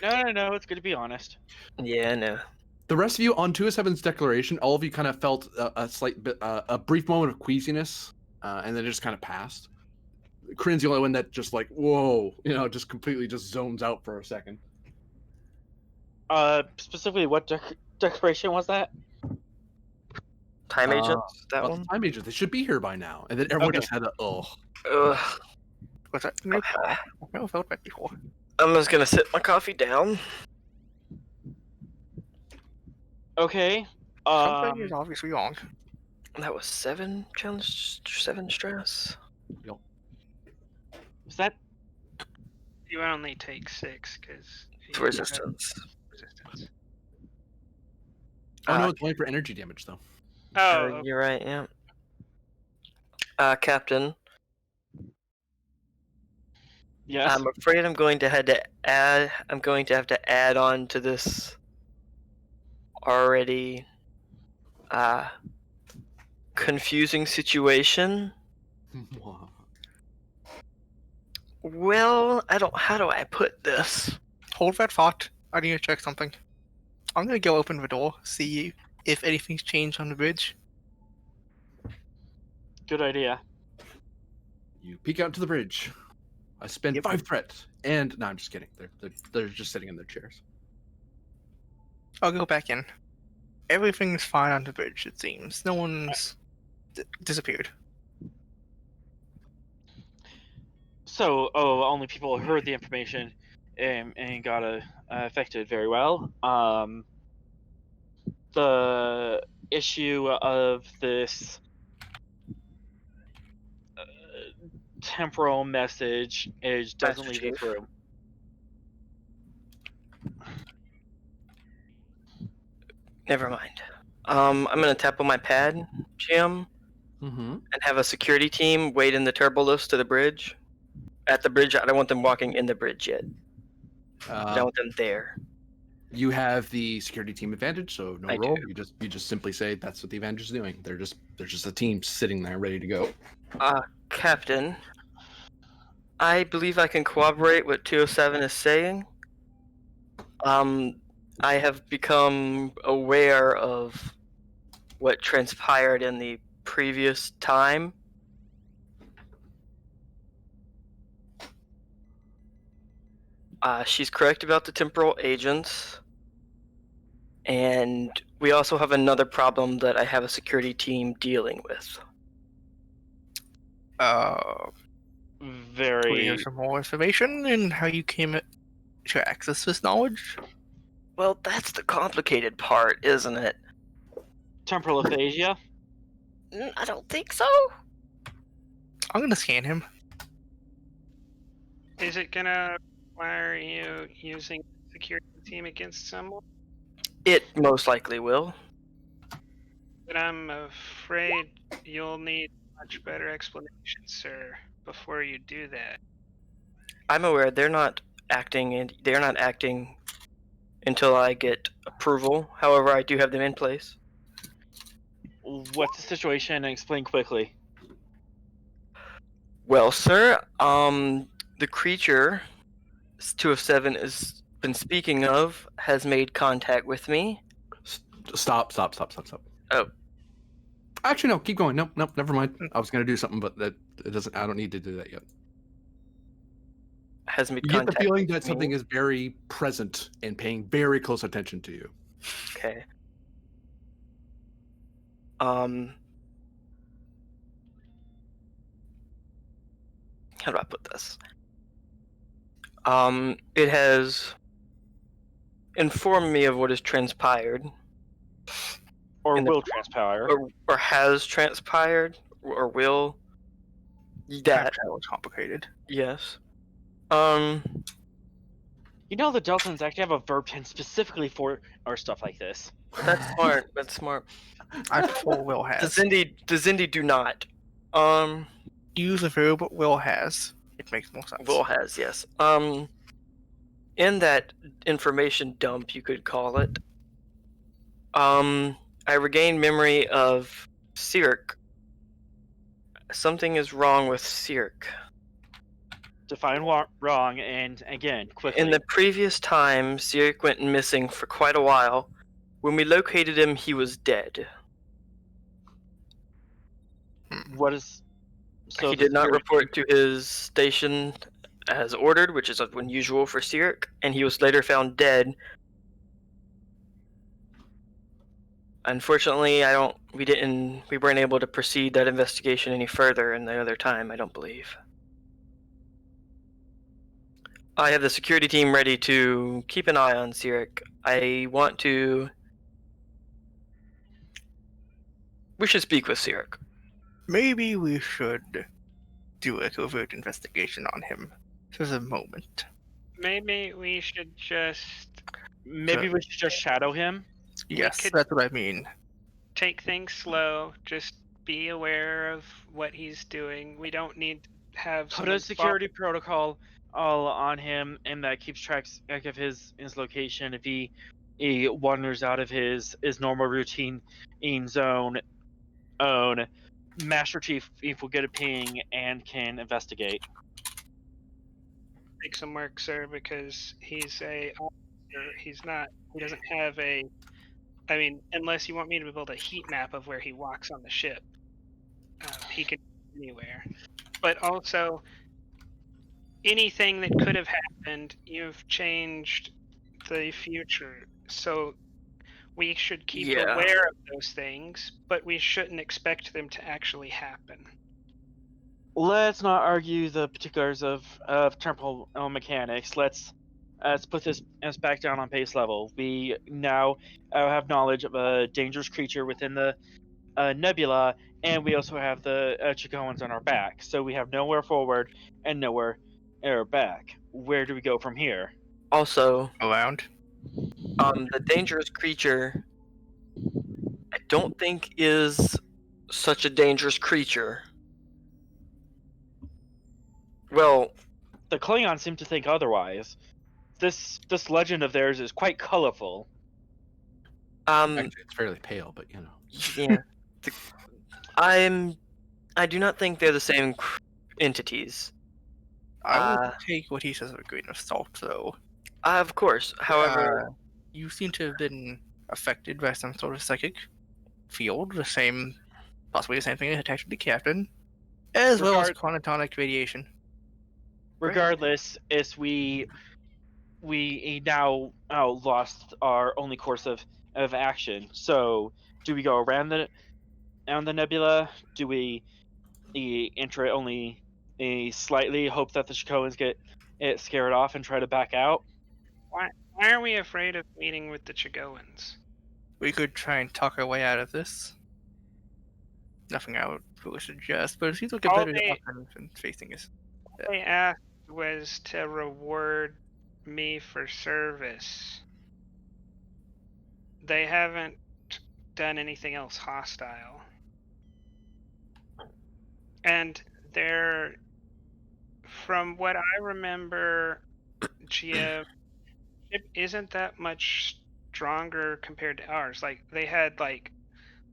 No, it's good to be honest. Yeah, I know. The rest of you on 2 of 7's declaration, all of you kind of felt a slight bit, a brief moment of queasiness, and then it just kind of passed. Kryn's the only one that just like, whoa, just completely just zones out for a second. Specifically, what declaration was that? Time agents, that About one? the time agents, they should be here by now. And then everyone Okay. just had a, Ugh. What's that? No, never felt that before. I'm just gonna sit my coffee down. Okay. Something is obviously wrong. That was 7 challenge, 7 stress. Was that? You only take 6 because It's resistance. resistance. oh no, it's only for energy damage though. Oh, You're right. Yeah. Captain, Yes. I'm afraid I'm going to have to add on to this already confusing situation. Well, how do I put this? Hold that thought. I need to check something. I'm gonna go open the door, see if anything's changed on the bridge. Good idea. You peek out to the bridge. I spend Yep. 5 threat, and no, I'm just kidding. They're just sitting in their chairs. I'll go back in. Everything's fine on the bridge, it seems. No one's disappeared. So, only people who heard the information and got affected very well. The issue of this temporal message doesn't Master leave Chief. this room. Never mind. I'm gonna tap on my pad, Jim, Mm-hmm. and have a security team wait in the turbo lifts to the bridge. At the bridge, I don't want them walking in the bridge yet. I don't want them there. You have the security team advantage, so no I roll. do. You just simply say that's what the advantage is doing. They're just a team sitting there ready to go. Captain, I believe I can corroborate what 207 is saying. I have become aware of what transpired in the previous time. She's correct about the temporal agents. And we also have another problem that I have a security team dealing with. Can we Very hear some more information and how you came to access this knowledge? Well, that's the complicated part, isn't it? temporal aphasia. I don't think so. I'm gonna scan him. Is it gonna require you using the security team against someone? It most likely will. But I'm afraid you'll need much better explanation, sir, before you do that. I'm aware they're not acting, and they're not acting until I get approval. However, I do have them in place. What's the situation? And explain quickly. Well, sir, the creature 207 has been speaking of has made contact with me. Stop. Oh. Actually, no. Keep going. Nope. Never mind. I was gonna do something, but that it doesn't. I don't need to do that yet. Has made You get the contact feeling with that something me. is very present and paying very close attention to you. Okay. How do I put this? It has informed me of what has transpired, Or In the- will transpire. or has transpired, or will. Time That, travel is complicated. yes. You know the Deltons actually have a verb tense specifically for or stuff like this. That's smart. That's smart. I full Will The has. Zindi do not. Use a verb Will has. It makes more sense. Will has, yes. In that information dump, you could call it, I regained memory of Cirque. Something is wrong with Cirque. Define wrong and again quickly. In the previous time, Cirque went missing for quite a while. When we located him, he was dead. What is? So He the did not security- report to his station as ordered, which is unusual for Cirque, and he was later found dead. Unfortunately, we weren't able to proceed that investigation any further in the other time, I don't believe. I have the security team ready to keep an eye on Cirque. We should speak with Cirque. Maybe we should do a covert investigation on him for the moment. Maybe we should just Maybe we should just shadow him. Yes, could- that's what I mean. take things slow. Just be aware of what he's doing. We don't need to have Put someone a security protocol all on him, and that keeps track of his location. If he wanders out of his normal routine in zone, Master Chief will get a ping and can investigate. make some work, sir, because he's a officer. He doesn't have a. I mean, unless you want me to build a heat map of where he walks on the ship, he can go anywhere. But also, anything that could have happened, you've changed the future. So we should keep Yeah. aware of those things, but we shouldn't expect them to actually happen. Let's not argue the particulars of temporal mechanics. Let's put this back down on base level. We now have knowledge of a dangerous creature within the nebula, and we also have the Chicoans on our back. So we have nowhere forward and nowhere back. Where do we go from here? Also, Around. the dangerous creature, I don't think is such a dangerous creature. Well, The Klingons seem to think otherwise. This legend of theirs is quite colorful. Actually, it's fairly pale, but you know. yeah. I do not think they're the same entities. I would take what he says with a grain of salt, though. Of course. However, You seem to have been affected by some sort of psychic field, possibly the same thing that attacked the captain, as well as chronotonic radiation. Regardless, is we now lost our only course of action. So do we go around the nebula? Do we enter it only slightly, hope that the Shakoans get it scared off and try to back out? Why are we afraid of meeting with the Chigoans? We could try and talk our way out of this. Nothing I would really suggest, but it seems like a All better they- option than facing us. All they asked was to reward me for service. They haven't done anything else hostile. And they're, from what I remember, GM isn't that much stronger compared to ours. Like they had like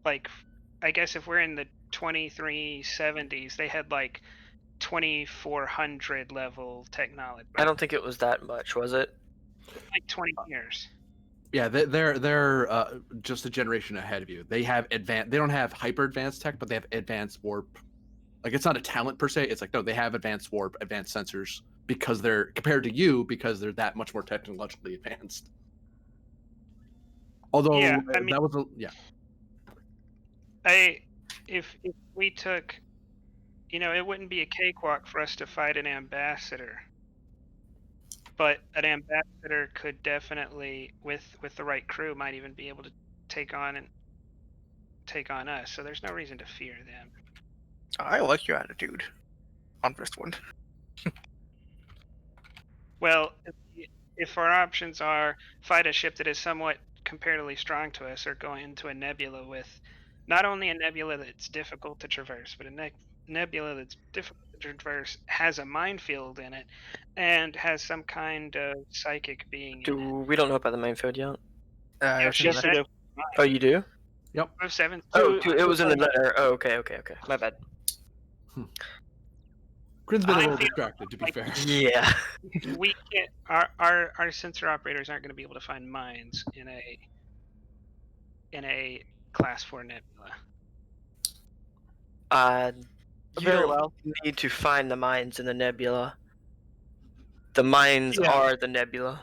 I guess if we're in the 2370s, they had like 2400 level technology. I don't think it was that much, was it? Like 20 years. Yeah, they're just a generation ahead of you. They have advanced. They don't have hyper advanced tech, but they have advanced warp. Like it's not a talent per se. It's like no, they have advanced warp, advanced sensors because they're compared to you because they're that much more technologically advanced. Although Yeah, I mean- that was yeah. If we took, it wouldn't be a cakewalk for us to fight an ambassador. But an ambassador could definitely, with the right crew, might even be able to take on us. So there's no reason to fear them. I like your attitude on this one. Well, if our options are fight a ship that is somewhat comparatively strong to us, or go into a nebula with not only a nebula that's difficult to traverse, but a nebula that's difficult to traverse, has a minefield in it, and has some kind of psychic being in it. We don't know about the minefield yet. Yeah, It's she in the- said Oh, you do? Yep. 7. Oh, it was in the letter. Oh, okay. My bad. Grin's been a I little feel distracted, to be like- fair. Yeah. We can't. Our sensor operators aren't going to be able to find mines in a class 4 nebula. You Very don't well. need to find the mines in the nebula. The mines Yeah. are the nebula.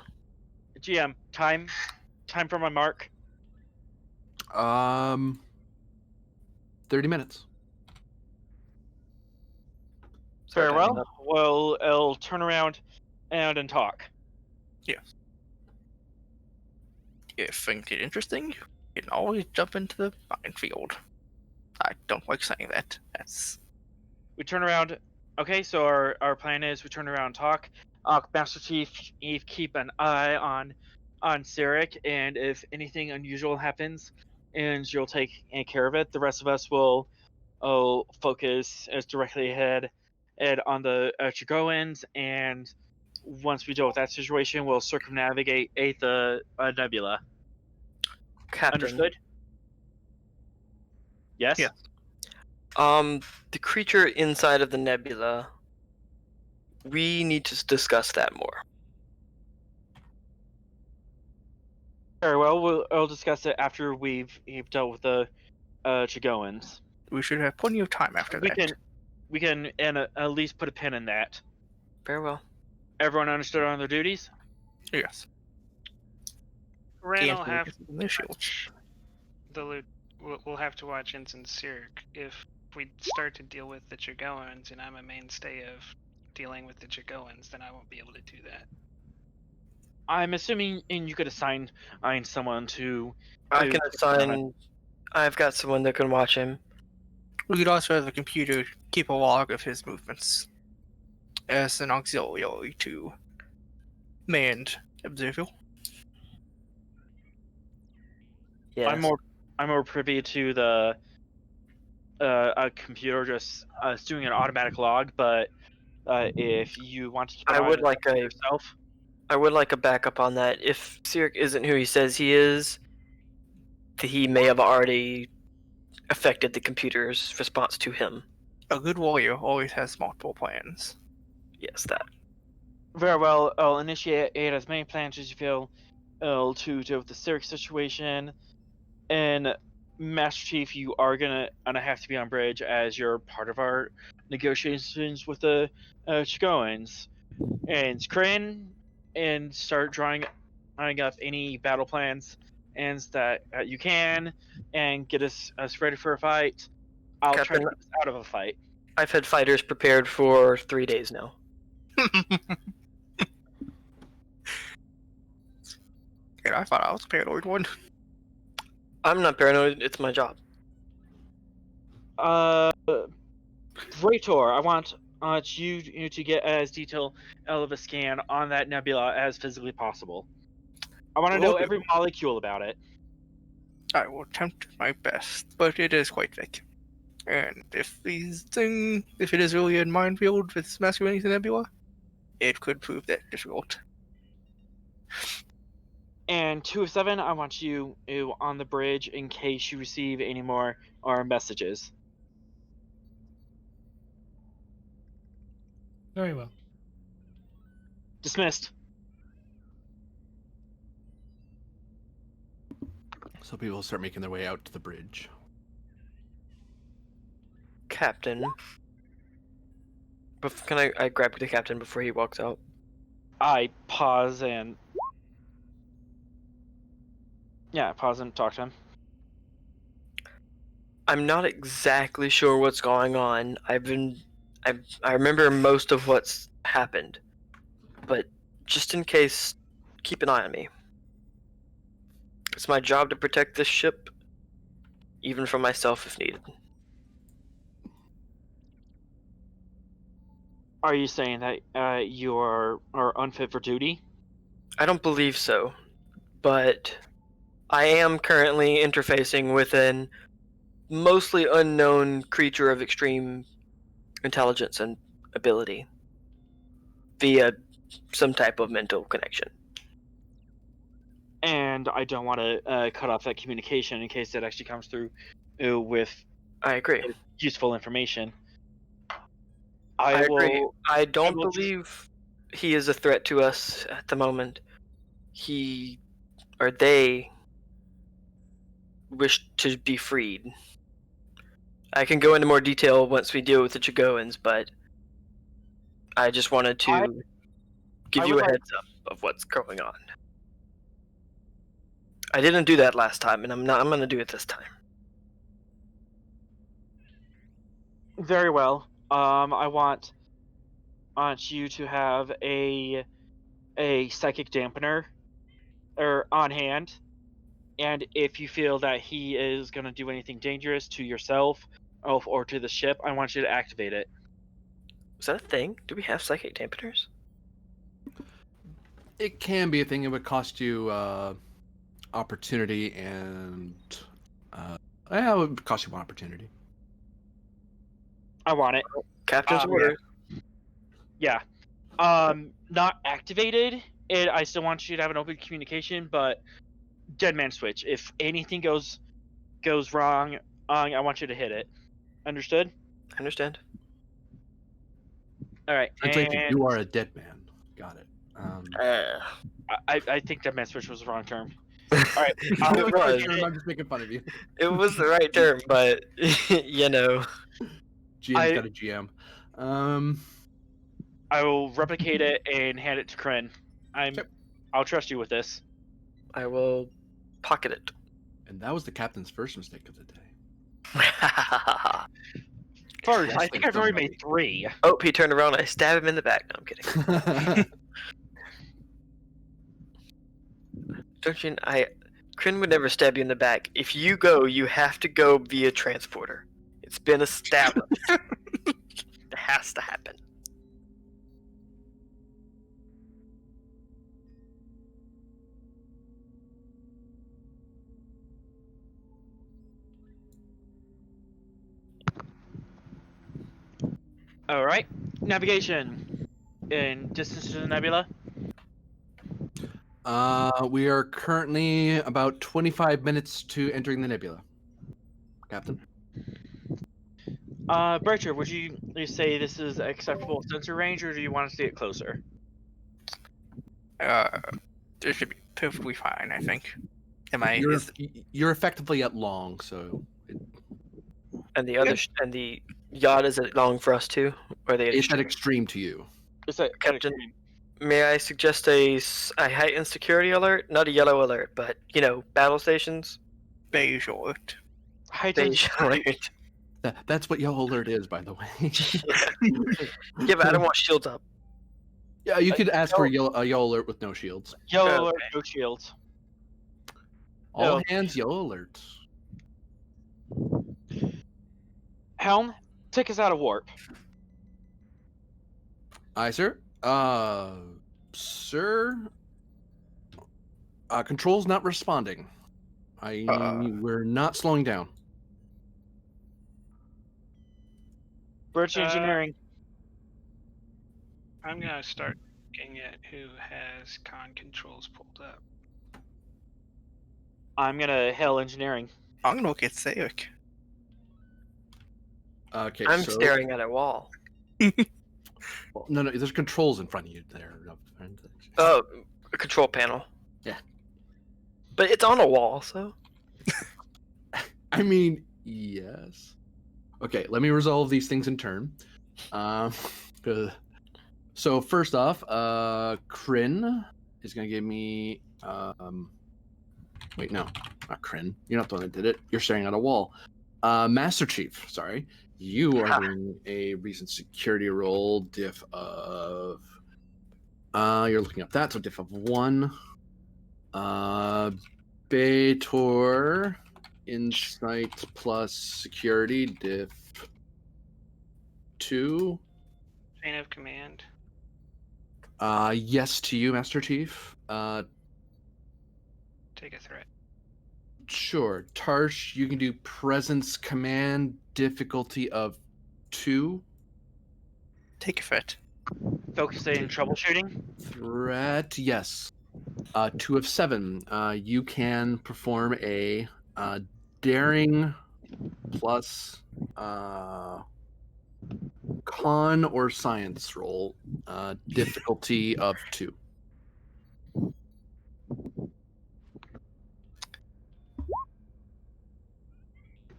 GM, time for my mark. 30 minutes. Start Very timing well. up. Well, I'll turn around and talk. Yes. If things get interesting, you can always jump into the minefield. I don't like saying that. That's We turn around. Okay, so our plan is we turn around and talk. Master Chief, Eve, keep an eye on Sirik, and if anything unusual happens, and you'll take care of it. The rest of us will focus as directly ahead on the Chigoans, and once we deal with that situation, we'll circumnavigate the nebula. Captain. Understood? Yes? Yeah. The creature inside of the nebula. We need to discuss that more. Very well. I'll discuss it after we've dealt with the Chigoans. we should have plenty of time after that. We can at least put a pin in that. Very well. Everyone understood on their duties? Yes. Ren will Can't have focus on the shields. we'll have to watch Ensign Sirik if we start to deal with the Chigoans, and I'm a mainstay of dealing with the Chigoans, then I won't be able to do that. I'm assuming you could assign someone to. I to can keep an eye on- assign. I've got someone that can watch him. We could also have the computer keep a log of his movements as an auxiliary to manned observer. Yes. I'm more privy to the a computer just doing an automatic log, but if you want to keep an I eye would on like it a- yourself. I would like a backup on that. If Sirik isn't who he says he is, he may have already affected the computer's response to him. A good warrior always has multiple plans. Yes, that. Very well. I'll initiate as many plans as you feel to deal with the Syric situation. And Master Chief, you are gonna have to be on bridge as you're part of our negotiations with the Chigoans. And Kryn, and start drawing up any battle plans and that you can, and get us ready for a fight. I'll try to Captain, keep us out of a fight. I've had fighters prepared for 3 days now. And I thought I was a paranoid one. I'm not paranoid. It's my job. Raytor, I want you to get as detailed of a scan on that nebula as physically possible. I want to Will know do. every molecule about it. I will attempt my best, but it is quite thick. And if it is really a minefield with masculinity nebula, it could prove that difficult. And 2 of 7, I want you on the bridge in case you receive any more messages. Very well. Dismissed. So people start making their way out to the bridge. Captain. Can I grab the captain before he walks out? I pause and talk to him. I'm not exactly sure what's going on. I remember most of what's happened, but just in case, keep an eye on me. It's my job to protect this ship, even from myself if needed. Are you saying that you are unfit for duty? I don't believe so, but I am currently interfacing with an mostly unknown creature of extreme intelligence and ability via some type of mental connection. And I don't want to cut off that communication in case it actually comes through with I agree. useful information. I agree. will. I don't will believe he is a threat to us at the moment. He or they wish to be freed. I can go into more detail once we deal with the Chigoans, but I just wanted to give you a heads up of what's going on. I didn't do that last time, and I'm going to do it this time. Very well. I want you to have a psychic dampener on hand, and if you feel that he is going to do anything dangerous to yourself or to the ship, I want you to activate it. Is that a thing? Do we have psychic dampeners? It can be a thing. It would cost you opportunity, and it would cost you 1 opportunity. I want it. Captain's order. Yeah. Not activated. I still want you to have an open communication, but dead man switch. If anything goes wrong, I want you to hit it. Understood? I understand. All right. Translation, And you are a dead man. Got it. I think dead man switch was the wrong term. All right. It was. I'm just making fun of you. It was the right term, but you know. GM's got a GM. I will replicate it and hand it to Kryn. I'll trust you with this. I will pocket it. And that was the captain's first mistake of the day. First, I think I've already made 3. Oh, he turned around and I stab him in the back. No, I'm kidding. Don't you? Kryn would never stab you in the back. If you go, you have to go via transporter. It's been established. It has to happen. All right. Navigation. In distance to the nebula. We are currently about 25 minutes to entering the nebula. Captain? Brecher, would you say this is acceptable sensor range, or do you want us to get closer? This should be perfectly fine, I think. Am I? You're effectively at long, so And the other and the yacht is it long for us too, or are they it's at extreme? extreme to you. It's that Captain, may I suggest a heightened security alert? Not a yellow alert, but battle stations. beige alert? heightened Beige security. alert. That's what yellow alert is, by the way. Yeah, but I don't want shields up. Yeah, you could ask for no. a yellow alert with no shields. Yellow Okay. alert, no shields. All No. hands yellow alert. Helm, take us out of warp. Aye, sir. Sir. Control's not responding. We're not slowing down. Bridge engineering. I'm gonna start looking at who has con controls pulled up. I'm gonna hail engineering. I'm gonna look at Sayek. Okay, I'm so staring at a wall. well, no, there's controls in front of you there. Oh, a control panel. Yeah. But it's on a wall, so. I mean, yes. Okay, let me resolve these things in turn. So first off, Kryn is gonna give me. Wait, no, not Kryn. You're not the one that did it. You're staring at a wall. Master Chief, sorry, you are doing a recent security roll. Diff of. You're looking up that, so diff of 1. Bator, insight plus security, diff 2. Chain of command. Yes to you, Master Chief. Take a threat. Sure. Tarsh, you can do presence command, difficulty of 2. Take a threat. Focusing troubleshooting. Threat, yes. 2 of 7. You can perform a daring plus con or science roll, difficulty of 2.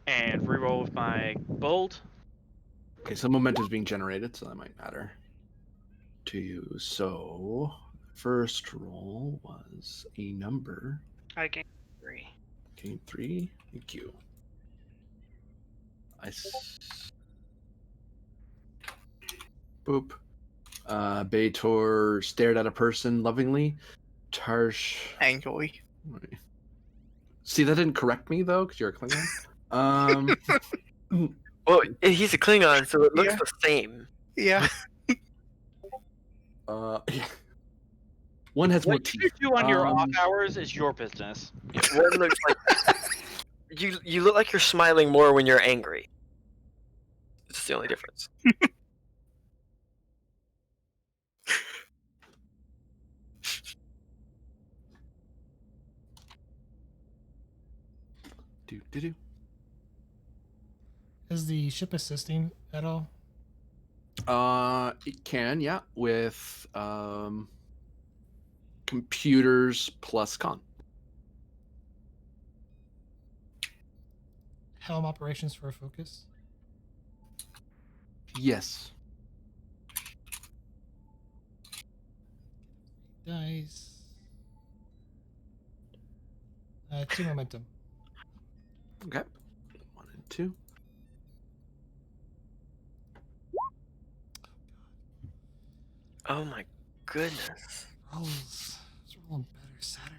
And reroll with my bold. Okay, so momentum is being generated, so that might matter to you. So, first roll was a number. I gain 3. Game 3. Thank you. Boop. Bator stared at a person lovingly. Tarsh. Angrily. See, that didn't correct me though, because you're a Klingon. Well, he's a Klingon, so it looks Yeah. the same. Yeah. One has more What teeth. you do on your off hours is your business. One looks like you look like you're smiling more when you're angry. It's the only difference. Do. Is the ship assisting at all? It can, yeah, with computers plus con. Helm operations for a focus? Yes. Dice. 2 momentum. Okay. 1 and 2. Oh my goodness. Rolls. It's rolling better Saturday.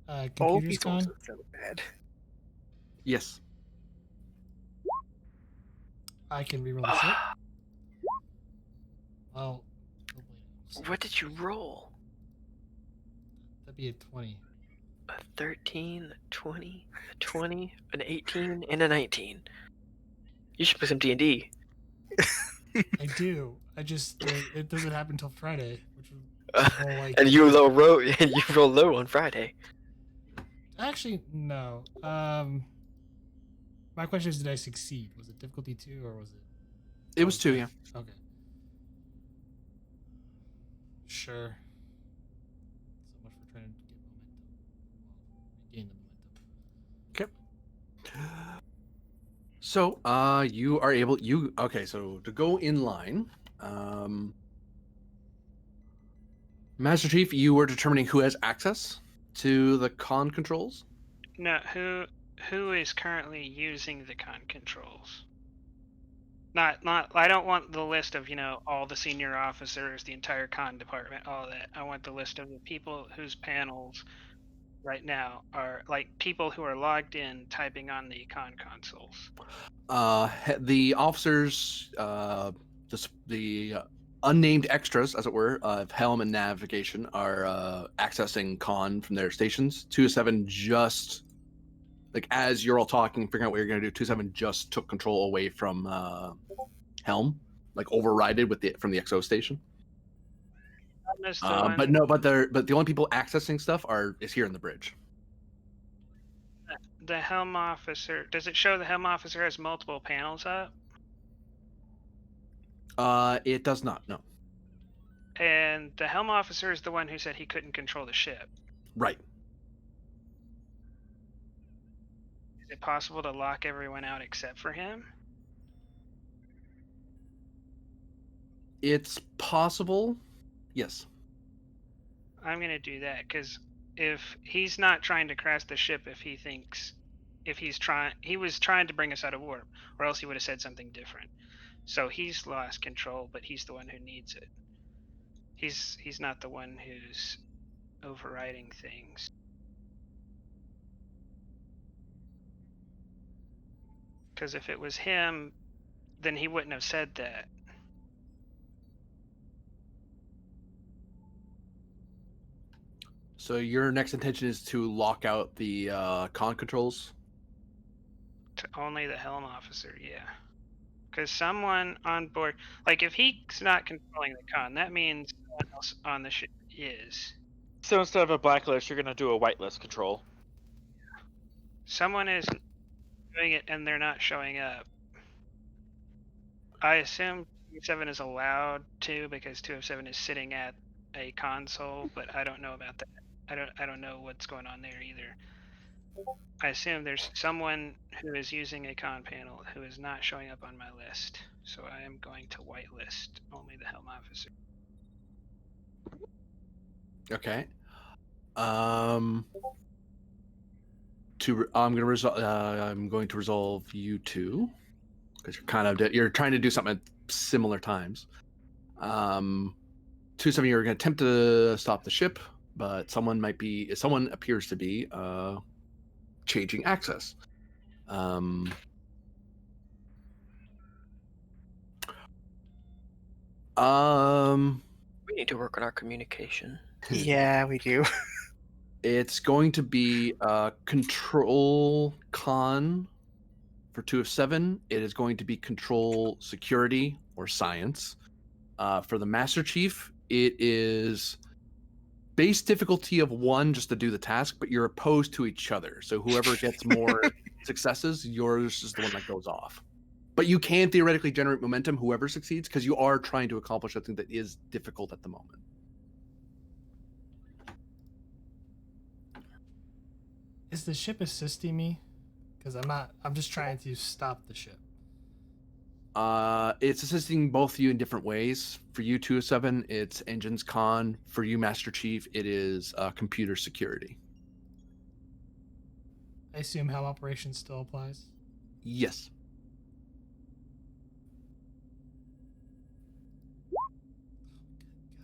All Computers these con? rolls are so bad. Yes. I can reroll the ship. Well, What did you roll? that'd be a 20. A 13, a 20, a 20, an 18, and a 19. You should play some D&D. I do. I just it doesn't happen until Friday, which is more like. And you roll low on Friday. Actually, no. My question is, did I succeed? Was it difficulty 2 or was it? It was 2, yeah. Okay. Sure. sure. So much for trying to get momentum. Well, regain the momentum. Okay. So, you are able. Okay? So to go in line, Master Chief, you were determining who has access to the con controls. No, who is currently using the con controls? Not I don't want the list of, all the senior officers, the entire con department, all that. I want the list of the people whose panels right now are like people who are logged in typing on the con consoles. The officers, the unnamed extras, as it were, of helm and navigation are accessing con from their stations. 207 just like as you're all talking, figuring out what you're going to do. 207 just took control away from helm, like overrided with from the XO station. That's the one. But the only people accessing stuff is here in the bridge. The helm officer. Does it show the helm officer has multiple panels up? It does not. No. And the helm officer is the one who said he couldn't control the ship. Right. Is it possible to lock everyone out except for him? It's possible. Yes. I'm gonna do that because if he's not trying to crash the ship, he was trying to bring us out of warp, or else he would have said something different. So he's lost control, but he's the one who needs it. He's not the one who's overriding things. Because if it was him, then he wouldn't have said that. So your next intention is to lock out the con controls? To only the helm officer, yeah. Because someone on board, like if he's not controlling the con, that means someone else on the ship is. So instead of a blacklist, you're gonna do a whitelist control. Someone is doing it and they're not showing up. I assume 207 is allowed to because 207 is sitting at a console, but I don't know about that. I don't know what's going on there either. I assume there's someone who is using a con panel who is not showing up on my list. So I am going to whitelist only the helm officer. Okay. I'm going to resolve you two because you're trying to do something at similar times. 270, you're going to attempt to stop the ship, but someone appears to be changing access. We need to work on our communication. Yeah, we do. It's going to be control con for 2 of 7. It is going to be control security or science. For the Master Chief, it is base difficulty of 1 just to do the task, but you're opposed to each other. So whoever gets more successes, yours is the one that goes off. But you can theoretically generate momentum, whoever succeeds, because you are trying to accomplish something that is difficult at the moment. Is the ship assisting me? Because I'm just trying to stop the ship. It's assisting both of you in different ways. For you, 207, it's engines con. For you, Master Chief, it is computer security. I assume helm operation still applies. Yes.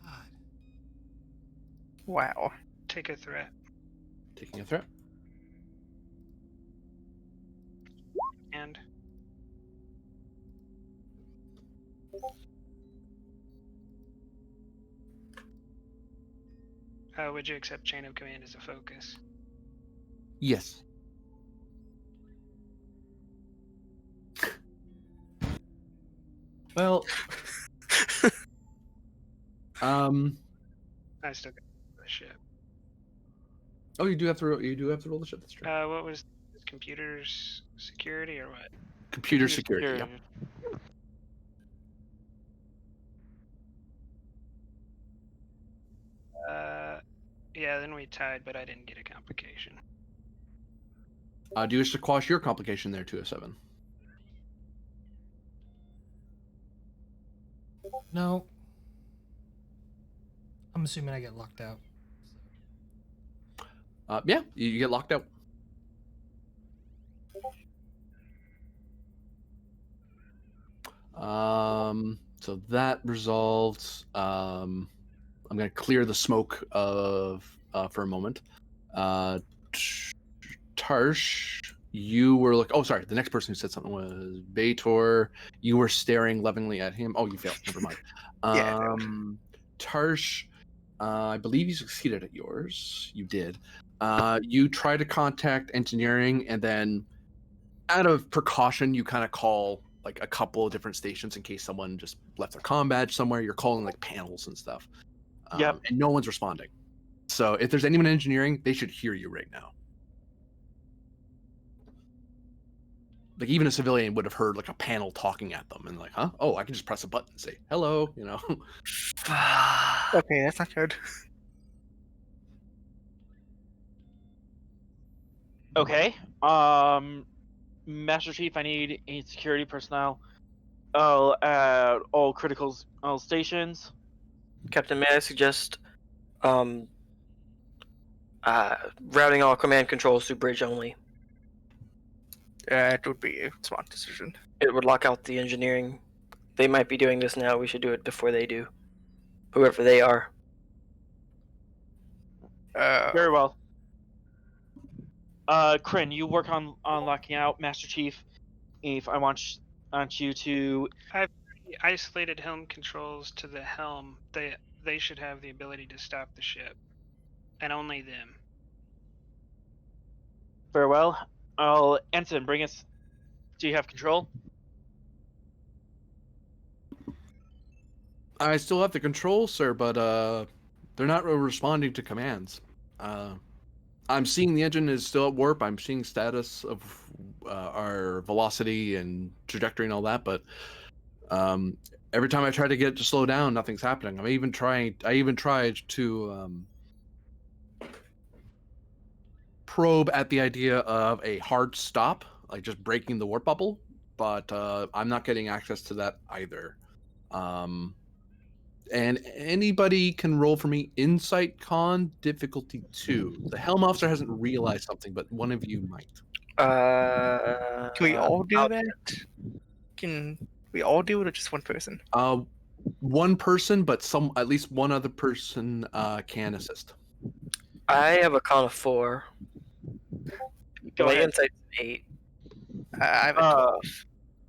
God. Wow. Take a threat. Taking a threat. And would you accept chain of command as a focus? Yes. Well, I still got the ship. Oh, you do have to roll the ship. That's true. What was computers security or what? Computer security. Yeah. Yeah, then we tied, but I didn't get a complication. Do you wish to quash your complication there, 207? No. I'm assuming I get locked out. Yeah, you get locked out. So that resolves. I'm going to clear the smoke of for a moment. Tarsh, you were like, oh, sorry. The next person who said something was Bator. You were staring lovingly at him. Oh, you failed. Never mind. Yeah, I failed. Tarsh, I believe you succeeded at yours. You did. You try to contact engineering, and then out of precaution, you kind of call like a couple of different stations in case someone just left their comm badge somewhere. You're calling like panels and stuff. Yep. And no one's responding. So if there's anyone in engineering, they should hear you right now. Like even a civilian would have heard like a panel talking at them and like, huh? Oh, I can just press a button and say hello, you know. Okay, that's not good. Okay. Master Chief, I need a security personnel. At all critical stations. Captain, may I suggest routing all command controls to bridge only? It would be a smart decision. It would lock out the engineering. They might be doing this now. We should do it before they do. Whoever they are. Very well. Kryn, you work on locking out Master Chief. If I want you to. The isolated helm controls to the helm. They should have the ability to stop the ship, and only them. Very well. Ensign, bring us. Do you have control? I still have the control, sir, but they're not really responding to commands. I'm seeing the engine is still at warp. I'm seeing status of our velocity and trajectory and all that, but every time I try to get it to slow down, nothing's happening. I even tried to probe at the idea of a hard stop, like just breaking the warp bubble, but I'm not getting access to that either. And anybody can roll for me insight con difficulty 2. The helm officer hasn't realized something, but one of you might. Can we all do that? Can we all do it, or just one person? One person, but at least one other person can assist. I have a con of 4. Go My ahead. insight's 8. I have a 12.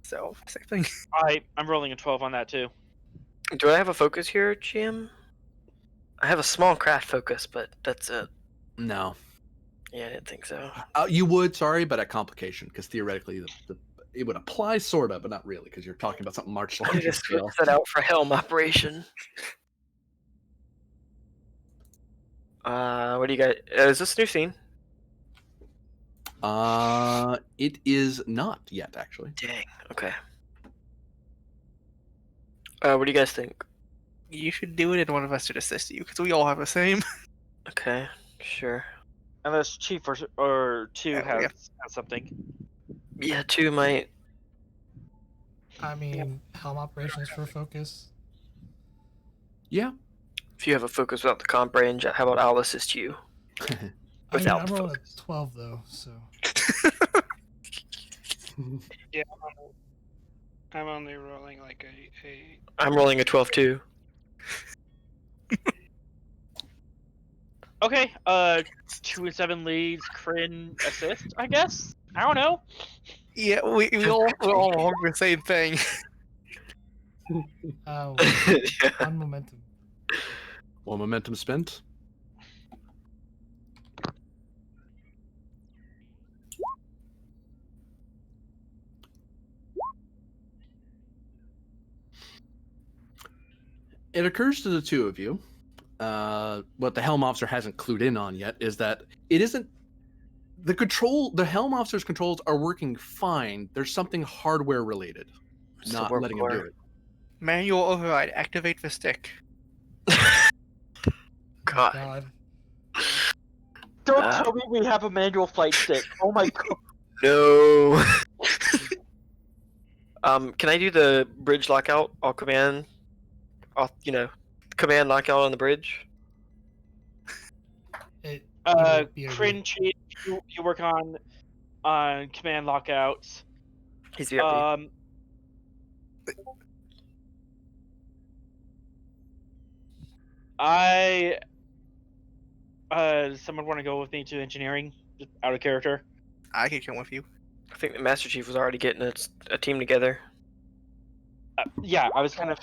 So, same thing. I'm rolling a 12 on that too. Do I have a focus here, GM? I have a small craft focus, but that's it. No. Yeah, I didn't think so. You would, sorry, but at complication, because theoretically it would apply, sorta, but not really, because you're talking about something much I larger just scale. set out for helm operation. What do you got? Is this a new scene? It is not yet, actually. Dang. Okay. What do you guys think? You should do it, and one of us should assist you, because we all have the same. Okay, sure. Unless Chief or 2 Yeah, has, yeah. has something. Yeah, 2 might. I mean, helm operations for focus. Yeah. If you have a focus without the comp range, how about I'll assist you? I mean, Without I'm the rolling focus. a 12 though, so Yeah, I'm only rolling like a I'm rolling a 12 too. Okay. 2 and 7 leads. Kryn assist. I guess. I don't know. Yeah, we're all on the same thing. Yeah. one momentum. One momentum spent. It occurs to the two of you, what the helm officer hasn't clued in on yet is that it isn't the helm officer's controls are working fine. There's something hardware related, It's the not warp letting him do core. it. Manual override. Activate the stick. God. God. Don't tell me we have a manual flight stick. Oh my god. No. Can I do the bridge lockout? I'll command. Command lockout on the bridge. He will BRB. Crin Chief, you work on command lockouts. He's BRB. Does someone want to go with me to engineering? Just out of character. I can come with you. I think the Master Chief was already getting a team together. Yeah, I was kind of.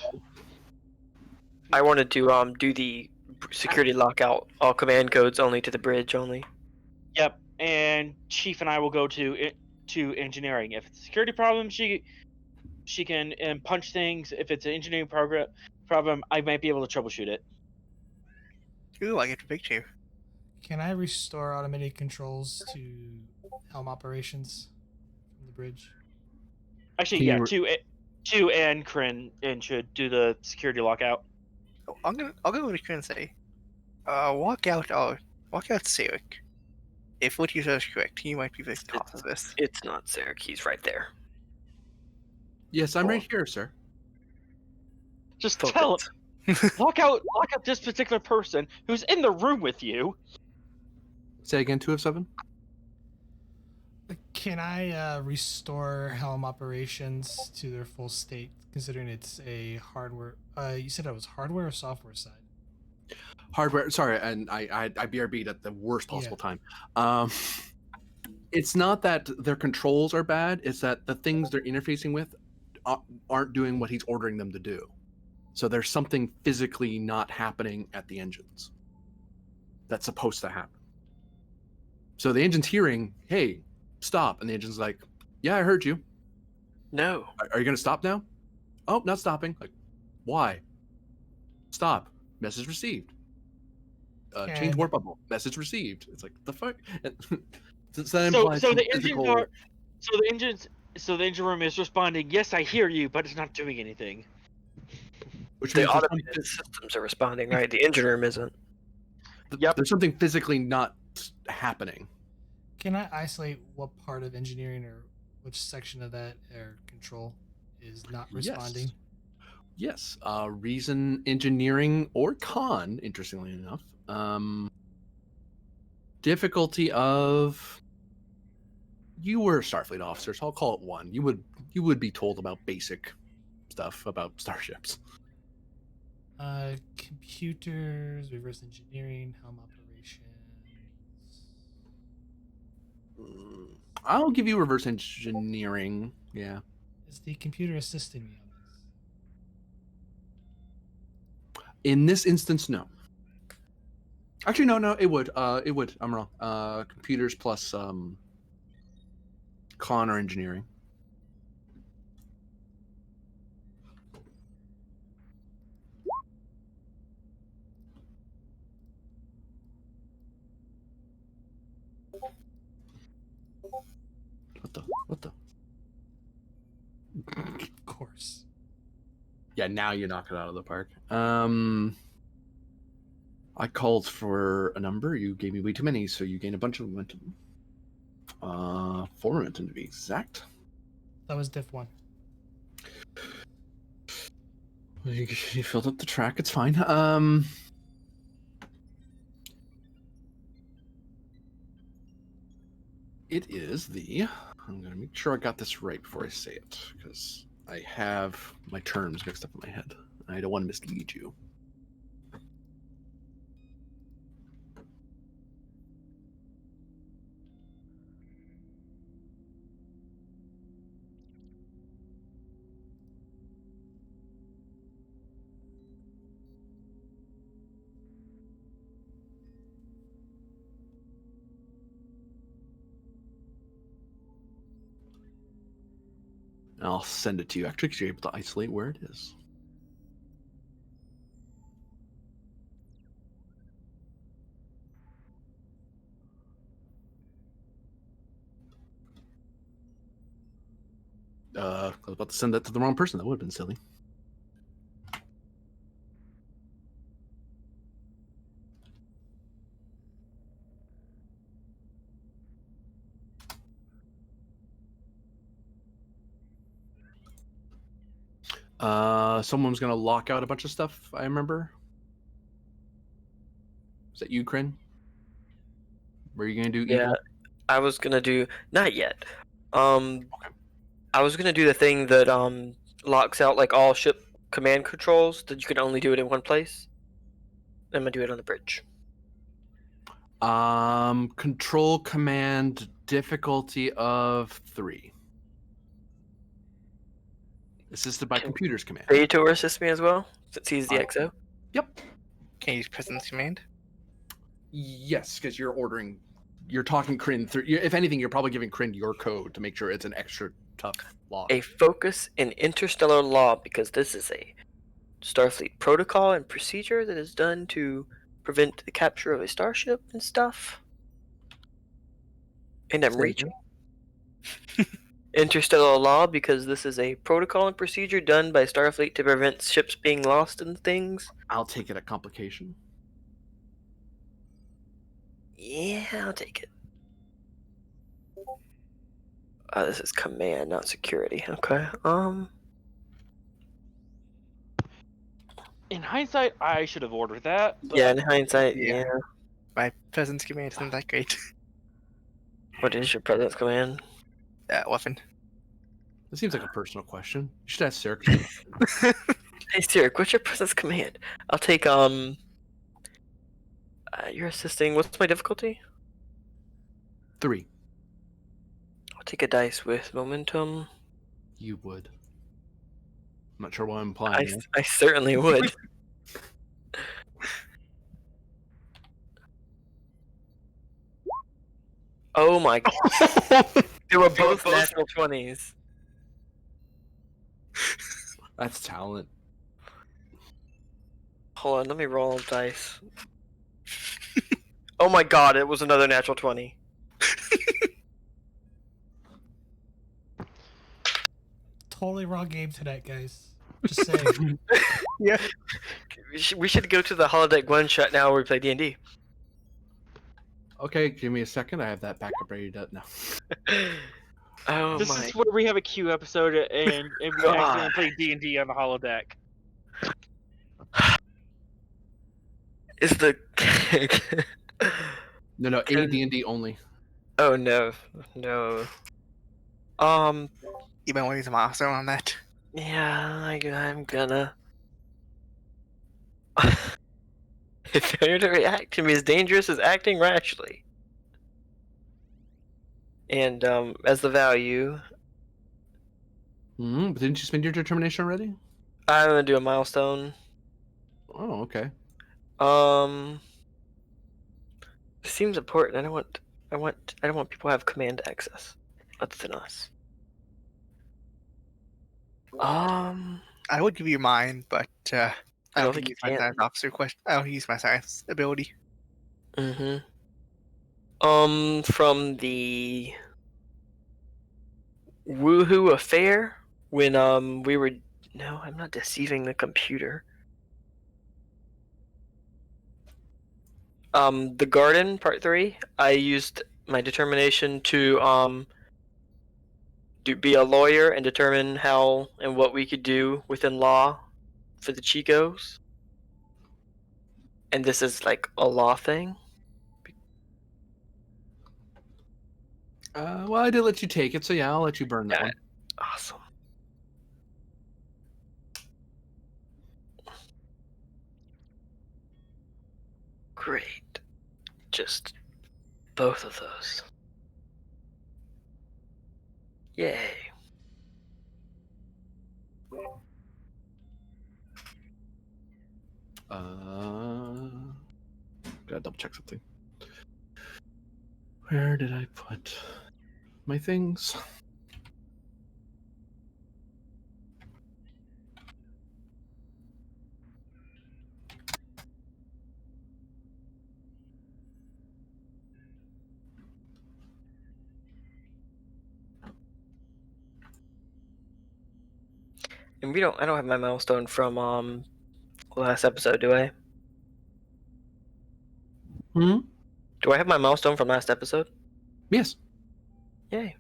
I wanted to do the security lockout. All command codes only to the bridge only. Yep, and Chief and I will go to engineering. If it's a security problem, she can punch things. If it's an engineering problem, I might be able to troubleshoot it. Ooh, I get to big chair. Can I restore automated controls to helm operations from the bridge? Actually, yeah, two and Crin and should do the security lockout. Oh, I'll go with you and say, walk out Sarek. If what you said is correct, he might be the cause of this. It's not Zarek. He's right there. Yes, I'm right here, sir. Just Focus. tell him. Lock out this particular person who's in the room with you. Say again, 2 of 7? Can I restore helm operations to their full state, considering it's a hardware? You said it was hardware or software side? Hardware. Sorry, and I BRB'd at the worst possible time. It's not that their controls are bad. It's that the things they're interfacing with aren't doing what he's ordering them to do. So there's something physically not happening at the engines that's supposed to happen. So the engine's hearing, hey, stop. And the engine's like, yeah, I heard you. No. Are you going to stop now? Oh, not stopping. Like, why? Stop. Message received. Change warp bubble. Message received. It's like, the fuck? So the engine room is responding, yes, I hear you, but it's not doing anything. Which The means automated systems are responding, right? The engine room isn't. Yep. There's something physically not happening. Can I isolate what part of engineering or which section of that air control is not responding? Yes. Reason, engineering, or con, interestingly enough. Difficulty of... You were a Starfleet officer, so I'll call it 1. You would be told about basic stuff about starships. Computers, reverse engineering, helm operations. I'll give you reverse engineering. Yeah. Is the computer assisting me on this? In this instance, no. Actually, no, it would. It would. I'm wrong. Computers plus con or engineering. What the? Of course. Yeah, now you knock it out of the park. I called for a number. You gave me way too many, so you gain a bunch of momentum. 4 momentum to be exact. That was diff 1. You filled up the track. It's fine. It is the... I'm going to make sure I got this right before I say it, because I have my terms mixed up in my head. I don't want to mislead you. I'll send it to you, actually, because you're able to isolate where it is. I was about to send that to the wrong person. That would have been silly. Someone's gonna lock out a bunch of stuff. I remember. Is that you, Kryn? Were you gonna do Yeah, evil? I was gonna do not yet. I was gonna do the thing that locks out like all ship command controls that you can only do it in one place. I'm gonna do it on the bridge. Control command difficulty of 3. Assisted by Can computers command. Beator assist me as well, since he's the Uh, XO. Yep. Can you use presence command? Yes, because you're ordering. You're talking Kryn through. If anything, you're probably giving Kryn your code to make sure it's an extra tough lock. A focus in interstellar law, because this is a Starfleet protocol and procedure that is done to prevent the capture of a starship and stuff. And I'm Say reaching. Interstellar law, because this is a protocol and procedure done by Starfleet to prevent ships being lost and things. I'll take it at complication. Yeah, I'll take it. This is command, not security. Okay. In hindsight, I should have ordered that. But Yeah, in hindsight, Yeah. yeah. My presence command isn't that great. What is your presence command? Weapon. This seems like a personal question. You should ask Sarah. Hey, Sirik, what's your presence command? I'll take you're assisting. What's my difficulty? 3. I'll take a dice with momentum. You would. I'm not sure why I'm implying it. I certainly would. Oh my god. They were both natural 20s. That's talent. Hold on, let me roll dice. Oh my god, it was another natural 20. Totally wrong game tonight, guys. Just saying. Yeah. We should go to the holodeck one shot now where we play D&D. Okay, give me a second. I have that backup ready to now. Oh this my is where we have a Q episode and we God. accidentally play D&D on the holodeck. Is the No, Can- AD&D only. Oh no. No. You might want to use a milestone on that. Yeah, I'm gonna. Failure to react can be as dangerous as acting rashly. And as the value, But didn't you spend your determination already? I'm gonna do a milestone. Oh, okay. Seems important. I don't want people to have command access other than us. I would give you mine, but I don't don't think think you use my can. science officer question. I don't use my science ability. Mm-hmm. From the Woohoo affair when we were. No, I'm not deceiving the computer. The Garden Part 3. I used my determination to be a lawyer and determine how and what we could do within law for the Chicos. And this is like a law thing. Well, I did let you take it, so yeah, I'll let you burn that Yeah. one. Awesome. Great. Just both of those. Yay. Gotta double check something. Where did I put my things? And I don't have my milestone from last episode, do I? Do I have my milestone from last episode? Yes. Yay.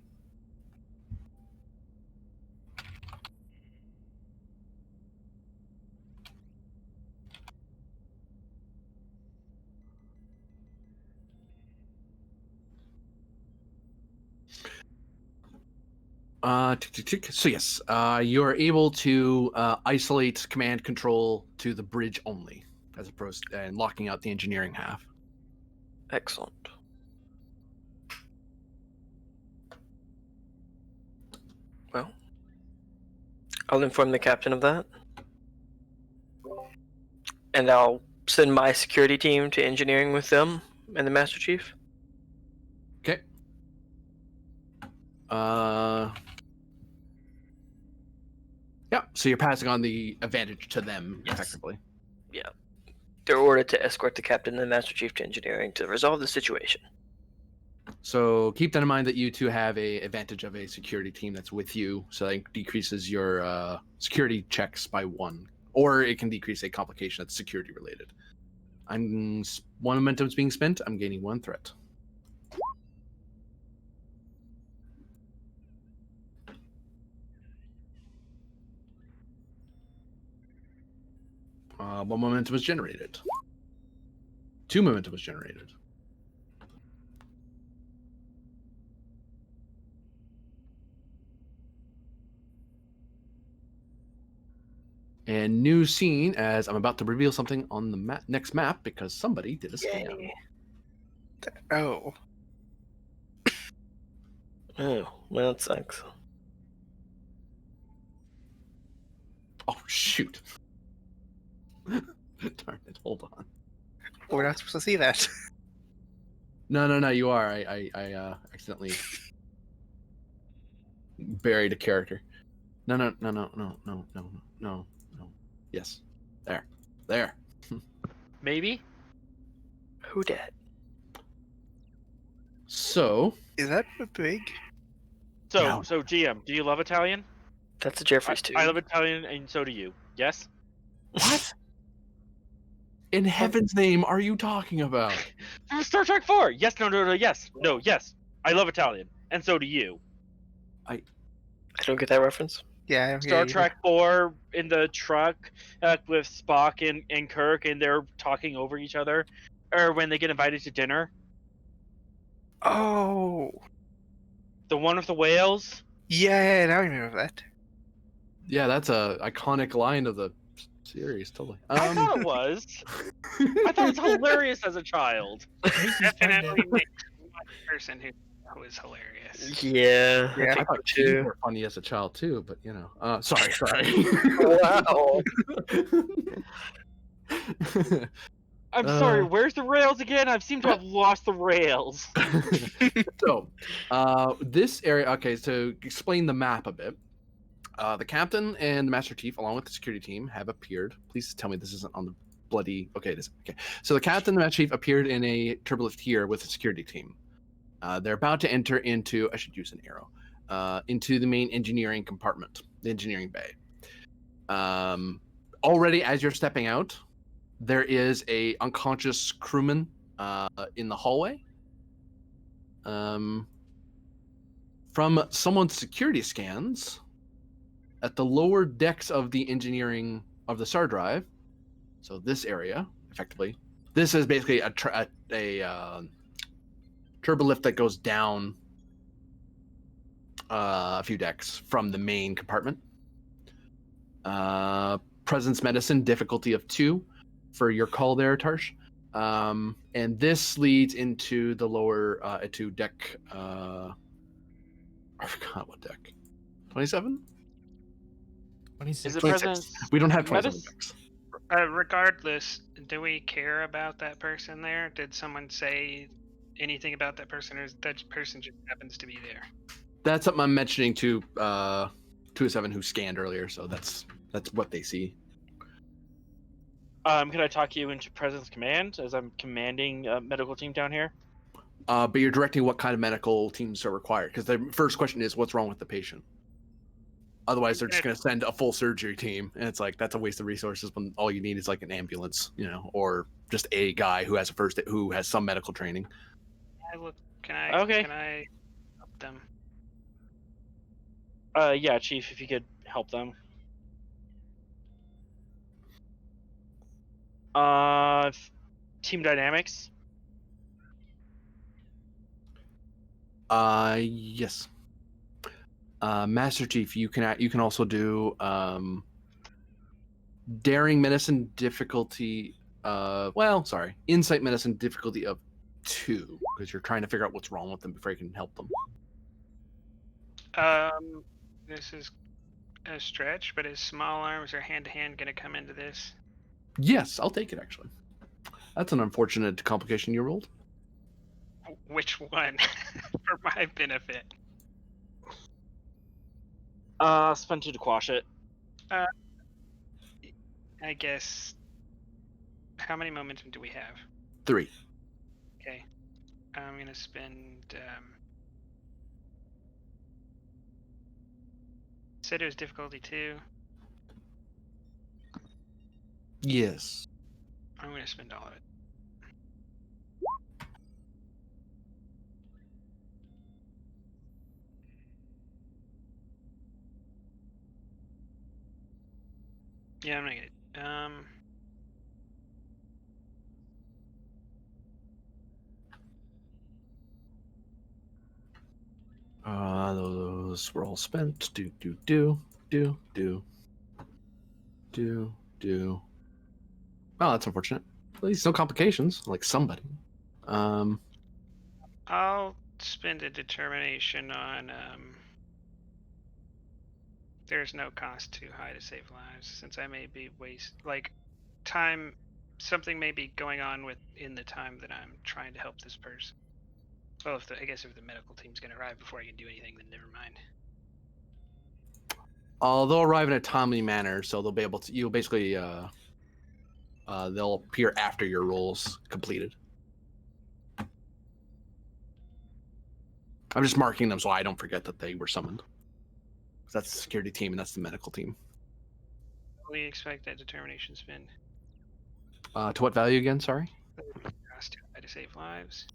So yes, you are able to isolate command control to the bridge only, as opposed and locking out the engineering half. Excellent. Well, I'll inform the captain of that. And I'll send my security team to engineering with them and the Master Chief. Okay. Yeah. So you're passing on the advantage to them, Yes. effectively. Yeah. They're ordered to escort the captain and the Master Chief to engineering to resolve the situation. So keep that in mind that you two have a advantage of a security team that's with you, so that decreases your security checks by 1, or it can decrease a complication that's security related. One momentum is being spent. I'm gaining 1 threat. One momentum was generated. 2 momentum was generated. And new scene as I'm about to reveal something on the next map because somebody did a scan. Yay. Oh. Oh, well, that sucks. Oh shoot! Darn it! Hold on. We're not supposed to see that. No. You are. I accidentally buried a character. No. Yes. There. Maybe. Who dat? So. Is that big? So, No. so GM, do you love Italian? That's a Jeffries too. I love Italian, and so do you. Yes. What? In heaven's name, are you talking about? From Star Trek 4. Yes. No. Yes. No. Yes. I love Italian, and so do you. I don't get that reference. Yeah, I don't get Star it either. Trek 4 in the truck with Spock and Kirk, and they're talking over each other, or when they get invited to dinner. Oh. The one with the whales. Yeah, now I remember that. Yeah, that's a iconic line of the series. Totally. I thought it was. I thought it was hilarious as a child. Definitely makes one person who is hilarious. Yeah, Yeah. I I think thought so you too. were funny as a child too, but you know. Sorry. Wow. I'm sorry. Uh, Where's the rails again? I seem to have lost the rails. So, this area. Okay, so explain the map a bit. The captain and the Master Chief, along with the security team, have appeared. Please tell me this isn't on the bloody. Okay, it is. Okay, so the captain and the Master Chief appeared in a turbolift here with the security team. They're about to enter into. I should use an arrow. Into the main engineering compartment, the engineering bay. Already, as you're stepping out, there is a unconscious crewman in the hallway. From someone's security scans, at the lower decks of the engineering of the star drive, so this area, effectively, this is basically a turbolift that goes down a few decks from the main compartment. Presence medicine, difficulty of 2 for your call there, Tarsh. And this leads into the lower to deck. I forgot what deck. 27? 26. Is it 26. presence? We don't have 27 Medis- decks. Regardless, do we care about that person there? Did someone say anything about that person, or is that person just happens to be there? That's something I'm mentioning to 207 who scanned earlier, so that's what they see. Can I talk you into presence command as I'm commanding a medical team down here? But you're directing what kind of medical teams are required, because the first question is what's wrong with the patient. Otherwise, they're just going to send a full surgery team, and it's like that's a waste of resources when all you need is like an ambulance, or just a guy who has who has some medical training. Can I Okay. help them? Yeah, Chief, if you could help them. Team dynamics. Yes. Master Chief, you can also do daring medicine difficulty. Insight medicine difficulty of 2 because you're trying to figure out what's wrong with them before you can help them. This is a stretch, but is small arms or hand to hand going to come into this? Yes, I'll take it actually. That's an unfortunate complication you rolled. Which one? For my benefit. Spend 2 to quash it. I guess. How many momentum do we have? 3. Okay. I'm going to spend. Said it was difficulty 2. Yes. I'm going to spend all of it. Yeah, I'm going to get it. Those were all spent. Do. Oh, that's unfortunate. At least no complications, like somebody. I'll spend a determination on. There's no cost too high to save lives, since I may be time. Something may be going on in the time that I'm trying to help this person. Well, I guess if the medical team's going to arrive before I can do anything, then never mind. They'll arrive in a timely manner, so they'll be able to. You'll basically, they'll appear after your roll's completed. I'm just marking them so I don't forget that they were summoned. That's the security team and that's the medical team. We expect that determination spend. To what value again? Sorry. Cost too high to save lives.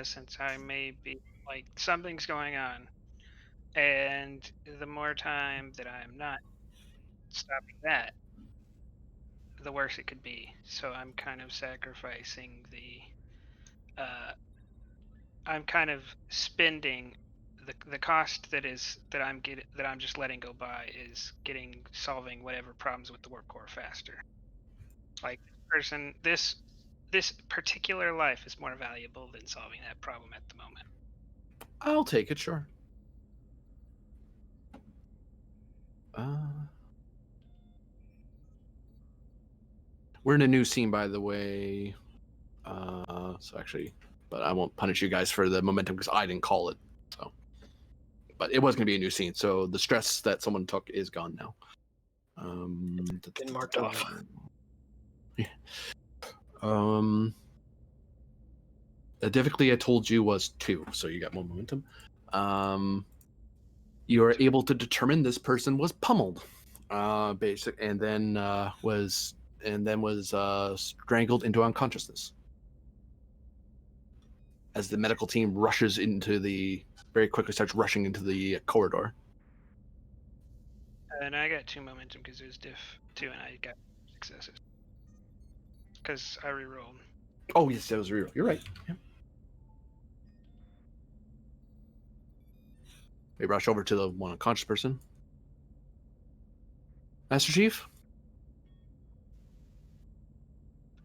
Since I may be something's going on, and the more time that I'm not stopping that, the worse it could be. So I'm kind of sacrificing I'm kind of spending the cost that I'm just letting go by is solving whatever problems with the work core faster. Like this particular life is more valuable than solving that problem at the moment. I'll take it, sure. We're in a new scene, by the way. So actually, but I won't punish you guys for the momentum because I didn't call it. So, but it was going to be a new scene, so the stress that someone took is gone now. Been marked off. Yeah. The difficulty I told you was 2, so you got more momentum. You are able to determine this person was pummeled, and then was strangled into unconsciousness. As the medical team very quickly starts rushing into the corridor. And I got 2 momentum because it was diff 2, and I got successes because I rerolled. Oh yes, that was real. You're right. Yeah. We rush over to the one unconscious person. Master Chief?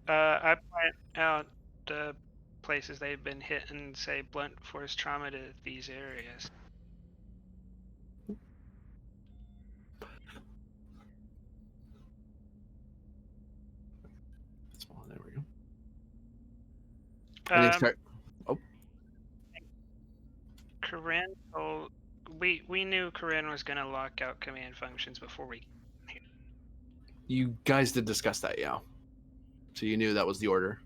I point out the places they've been hit and say blunt force trauma to these areas. There we go. And they start. Oh. Corinne told we knew Corinne was going to lock out command functions before we came here. You guys did discuss that, yeah. So you knew that was the order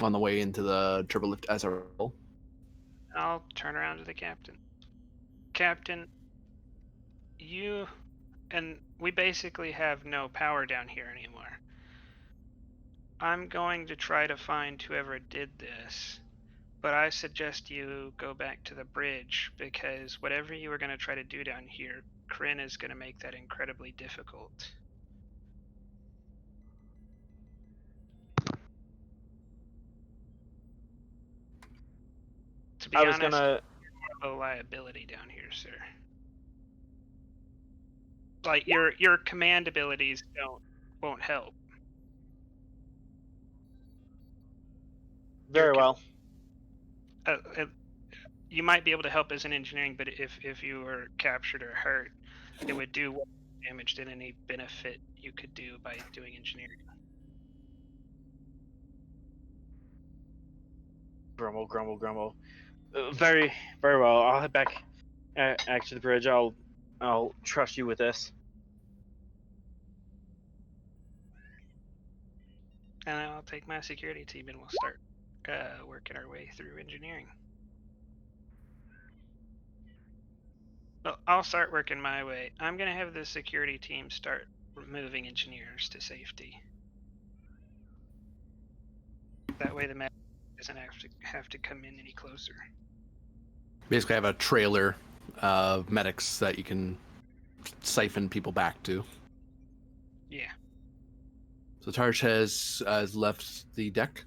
on the way into the turbo lift as a roll. I'll turn around to the captain. Captain, you and we basically have no power down here anymore. I'm going to try to find whoever did this, but I suggest you go back to the bridge because whatever you were going to try to do down here, Corinne is going to make that incredibly difficult. be I was honest, gonna. you're more of a liability down here, sir. Like your command abilities won't help. Very well. Uh, uh, you might be able to help as an engineering, but if you were captured or hurt, it would do what damage than any benefit you could do by doing engineering. Grumble, grumble, grumble. Very, very well. I'll head back to the bridge. I'll trust you with this. And I'll take my security team and we'll start working our way through engineering. Well, I'll start working my way. I'm gonna have the security team start moving engineers to safety. That way the map doesn't have to come in any closer. Basically, have a trailer of medics that you can siphon people back to. Yeah. So Tarsh has left the deck.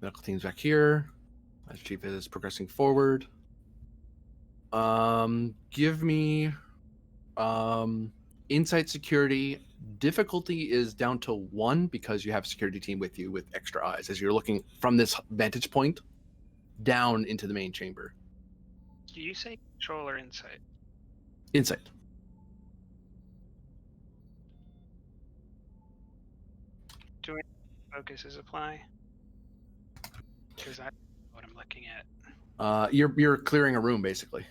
Medical team's back here. As Chief is progressing forward. Give me insight security. Difficulty is down to 1 because you have a security team with you with extra eyes as you're looking from this vantage point down into the main chamber. Do you say control or insight? Insight. Do any focuses apply? Because I don't know what I'm looking at. You're clearing a room basically.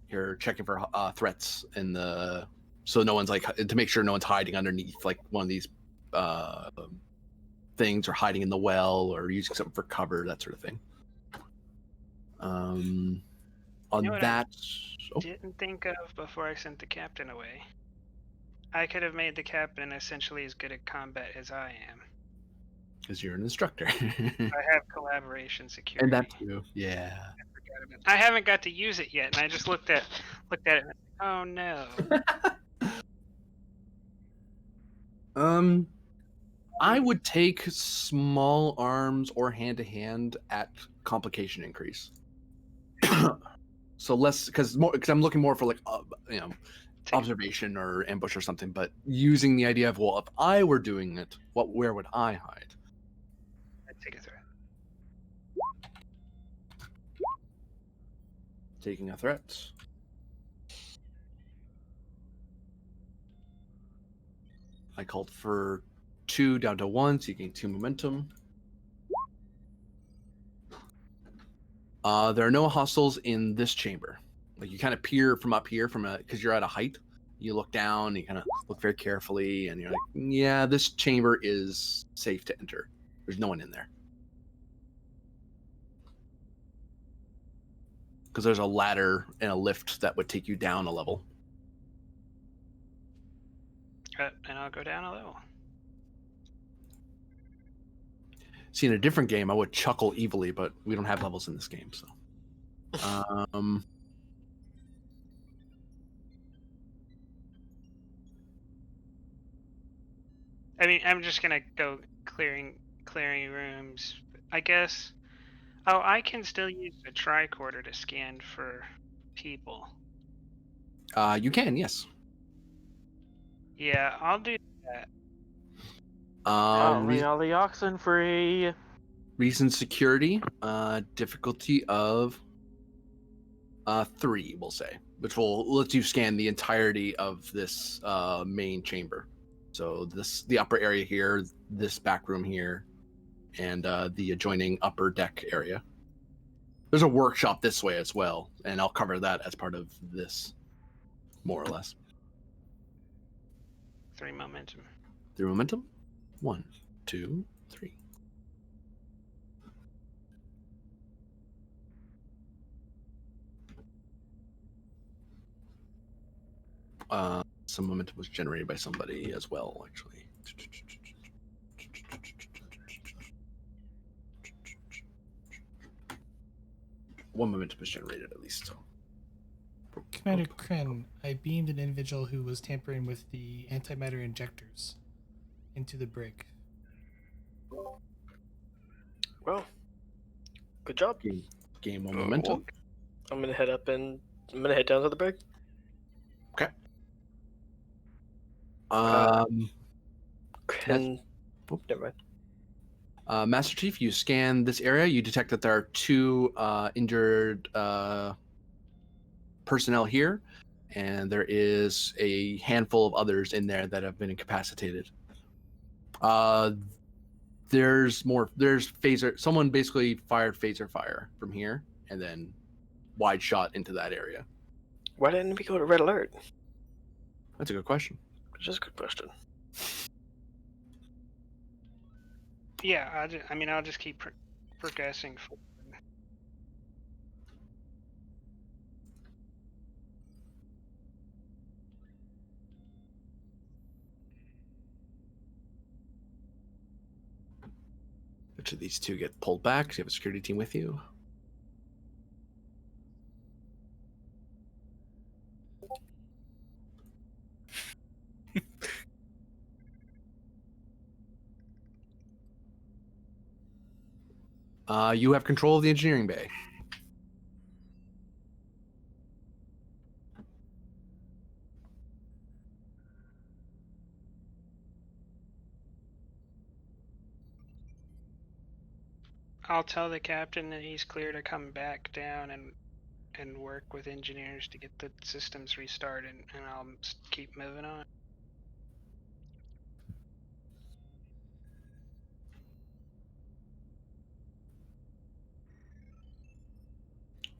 You're checking for threats in the so no one's like to make sure no one's hiding underneath like one of these things or hiding in the well or using something for cover, that sort of thing. On You know what that, Didn't think of before I sent the captain away. I could have made the captain essentially as good at combat as I am. because you're an instructor, I have collaboration security. and that too, yeah. I haven't got to use it yet, and I just looked at it. And oh no! I would take small arms or hand to hand at complication increase. So less because I'm looking more for like observation or ambush or something, but using the idea of well, if I were doing it, where would I hide? I'd take a threat. Taking a threat. I called for 2 down to 1, so you gain 2 momentum. There are no hostiles in this chamber. Like you kind of peer from up here because you're at a height. You look down, you kind of look very carefully, and you're like, yeah, this chamber is safe to enter. There's no one in there. Because there's a ladder and a lift that would take you down a level. And I'll go down a level. See, in a different game, I would chuckle evilly, but we don't have levels in this game, so. I mean, I'm just gonna go clearing rooms. I guess. Oh, I can still use the tricorder to scan for people. You can, yes. Yeah, I'll do that. The oxen free. Recent security, difficulty of 3, we'll say, which will let you scan the entirety of this main chamber. So the upper area here, this back room here, and the adjoining upper deck area. There's a workshop this way as well, and I'll cover that as part of this, more or less. 3 momentum. 3 momentum. 1, 2, 3. Some momentum was generated by somebody as well, actually. One momentum was generated at least. So. Commander Kren, I beamed an individual who was tampering with the antimatter injectors. into the brig. Well, good job. Gain more momentum. I'm gonna head down to the brig. Okay. And never mind. Master Chief, you scan this area. You detect that there are 2 injured personnel here, and there is a handful of others in there that have been incapacitated. There's phaser. Someone basically fired phaser fire from here, and then wide shot into that area. Why didn't we go to red alert? That's a good question. Which is a good question. Yeah, I'll just keep progressing forward. Which of these 2 get pulled back? So you have a security team with you. You have control of the engineering bay. I'll tell the captain that he's clear to come back down and work with engineers to get the systems restarted, and I'll keep moving on.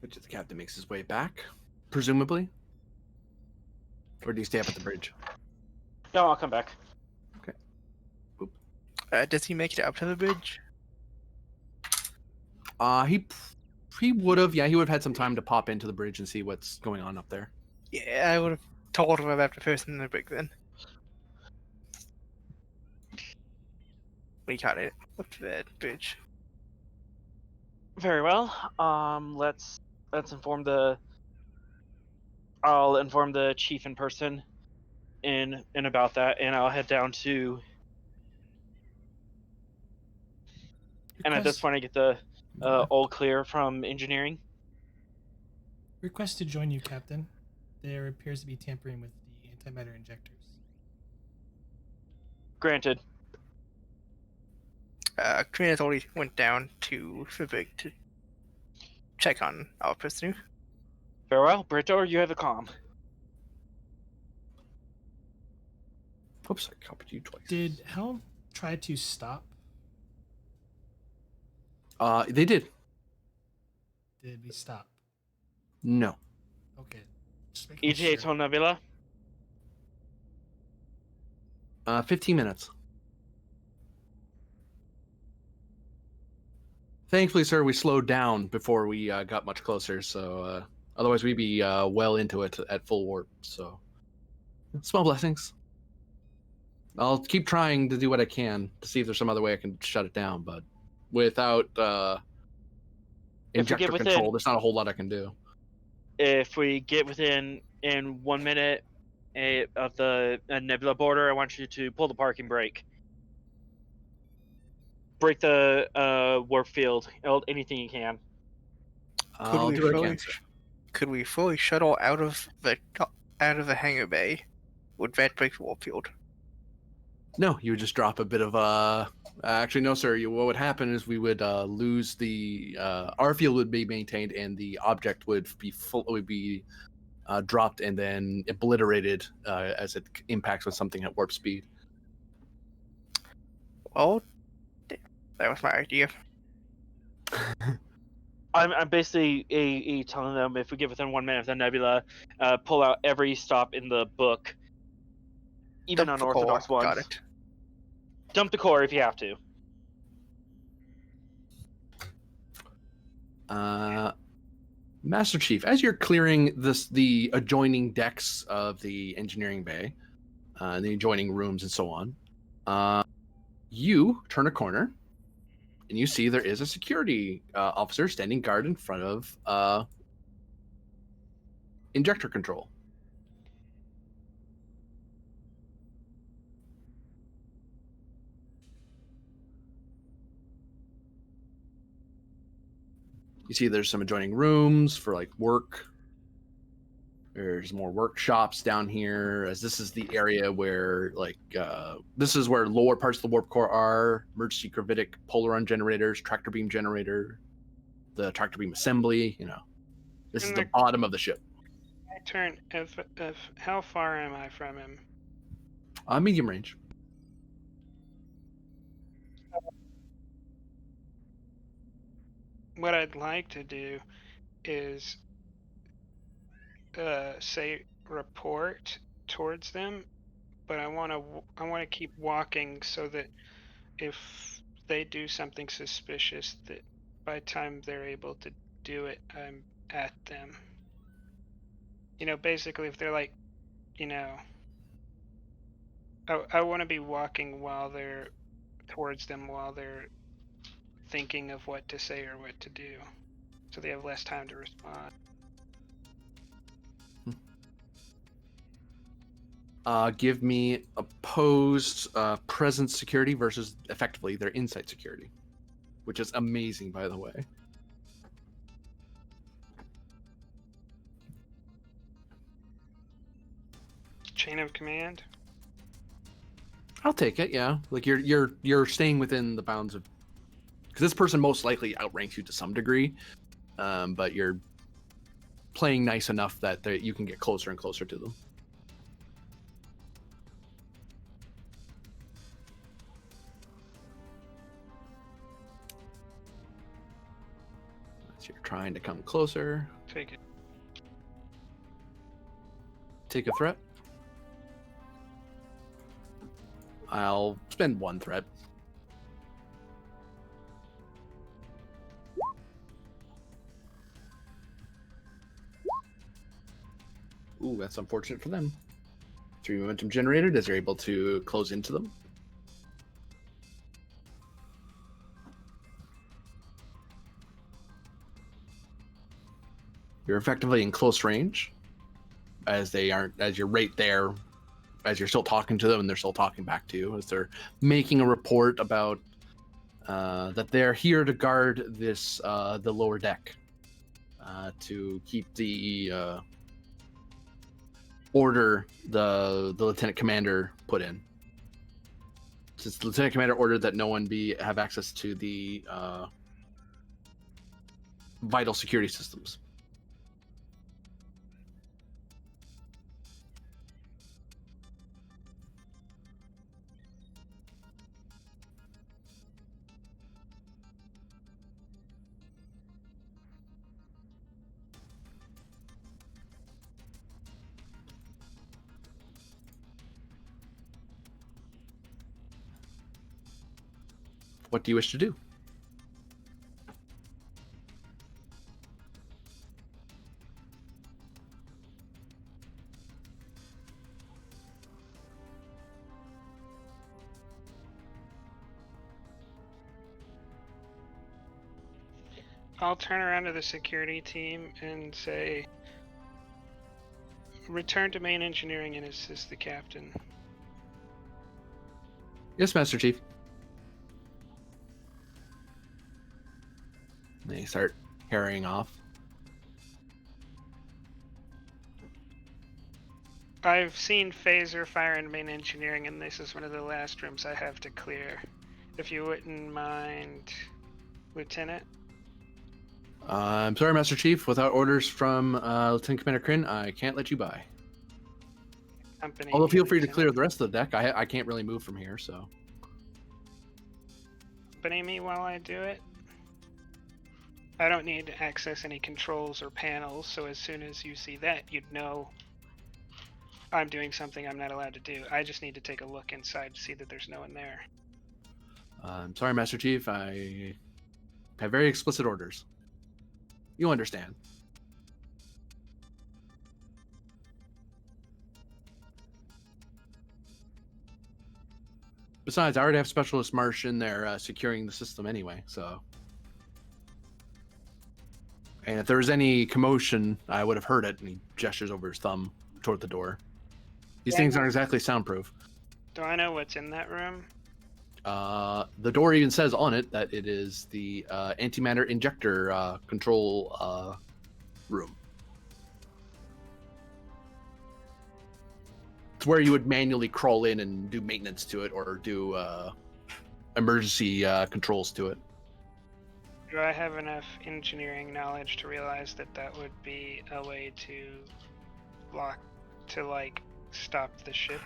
Which the captain makes his way back, presumably. Or do you stay up at the bridge? No, I'll come back. Does he make it up to the bridge? He would have. Yeah, he would have had some time to pop into the bridge and see what's going on up there. Yeah, I would have told him about the person in the brig then. We got it up to that bridge. Very well. Let's inform the. I'll inform the chief in person, in about that, and I'll head down to. And at this point, I get the all clear from engineering. Request to join you, Captain. There appears to be tampering with the antimatter injectors. Granted. Karina's already went down to the brig to check on our prisoner. Very well, Brito, you have the comm. Oops, I copied you twice. Did Helm try to stop? They did. Did we stop? No. Okay. Just making ETA sure. till Nebula. 15 minutes. Thankfully, sir, we slowed down before we got much closer, so otherwise we'd be well into it at full warp. So, small blessings. I'll keep trying to do what I can to see if there's some other way I can shut it down, but without injector control, there's not a whole lot I can do. If we get within in 1 minute of the Nebula border, I want you to pull the parking brake. Break the warp field. Anything you can. I'll do what I can, sir. Could we fully shuttle out of the hangar bay? Would that break the warp field? No, you would just drop a bit of actually, no, sir. What would happen is we would lose the our field would be maintained, and the object would be dropped and then obliterated as it impacts with something at warp speed. Well, that was my idea. I'm basically telling them if we get within 1 minute of the Nebula, pull out every stop in the book, even Dump the unorthodox core. ones. Got it. Dump the core if you have to. Master Chief, as you're clearing the adjoining decks of the engineering bay, the adjoining rooms and so on, you turn a corner, and you see there is a security officer standing guard in front of injector control. You see there's some adjoining rooms for like work. There's more workshops down here, as this is the area where this is where lower parts of the warp core are. Emergency gravitic polaron generators, tractor beam generator, the tractor beam assembly. This is the bottom of the ship. I turn. If how far am I from him? Medium range. What I'd like to do is say report towards them, but I want to keep walking so that if they do something suspicious, that by the time they're able to do it, I'm at them. Basically, if they're like, I want to be walking while they're towards them while they're thinking of what to say or what to do, so they have less time to respond. Give me opposed presence security versus effectively their insight security, which is amazing, by the way. Chain of command. I'll take it. Yeah, like you're staying within the bounds of, because this person most likely outranks you to some degree, but you're playing nice enough that you can get closer and closer to them. So you're trying to come closer. Take it. Take a threat. I'll spend one threat. Ooh, that's unfortunate for them. 3 momentum generated as you're able to close into them. You're effectively in close range, as you're right there, as you're still talking to them and they're still talking back to you, as they're making a report about that they're here to guard this the lower deck, to keep the order the lieutenant commander put in. Since the lieutenant commander ordered that no one have access to the vital security systems. What do you wish to do? I'll turn around to the security team and say, return to main engineering and assist the captain. Yes, Master Chief. They start carrying off. I've seen phaser fire in main engineering, and this is one of the last rooms I have to clear. If you wouldn't mind, Lieutenant. I'm sorry, Master Chief. Without orders from Lieutenant Commander Kryn, I can't let you by. Company. Although feel free to clear the rest of the deck. I can't really move from here, so. Accompany me while I do it. I don't need to access any controls or panels, so as soon as you see that, you'd know I'm doing something I'm not allowed to do. I just need to take a look inside to see that there's no one there. I'm sorry, Master Chief. I have very explicit orders. You understand. Besides, I already have Specialist Marsh in there securing the system anyway, so. And if there was any commotion, I would have heard it, and he gestures over his thumb toward the door. These things aren't exactly soundproof. Do I know what's in that room? The door even says on it that it is the antimatter injector control room. It's where you would manually crawl in and do maintenance to it or do emergency controls to it. Do I have enough engineering knowledge to realize that that would be a way to stop the ship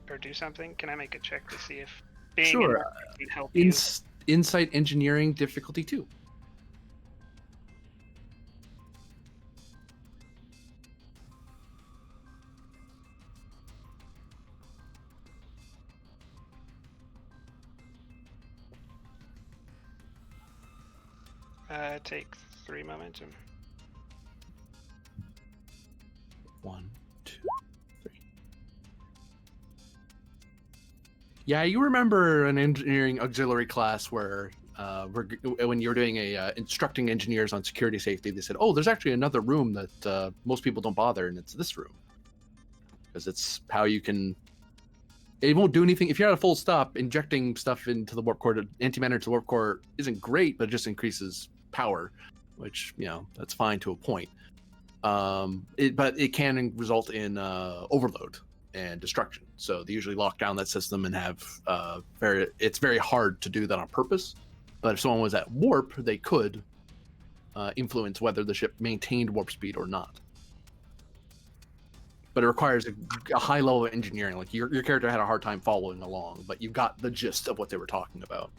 or do something? Can I make a check to see if being Sure. in warp can help you? Insight engineering difficulty 2. Take 3 momentum. 1, 2, 3. Yeah, you remember an engineering auxiliary class where when you were doing instructing engineers on security safety, they said, "Oh, there's actually another room that most people don't bother, and it's this room because it's how you can." It won't do anything if you're at a full stop. Injecting stuff into the warp core, antimatter to the warp core, isn't great, but it just increases power, which that's fine to a point. But it can result in overload and destruction. So they usually lock down that system and have it's very hard to do that on purpose. But if someone was at warp, they could influence whether the ship maintained warp speed or not. But it requires a high level of engineering. Like your character had a hard time following along, but you got the gist of what they were talking about.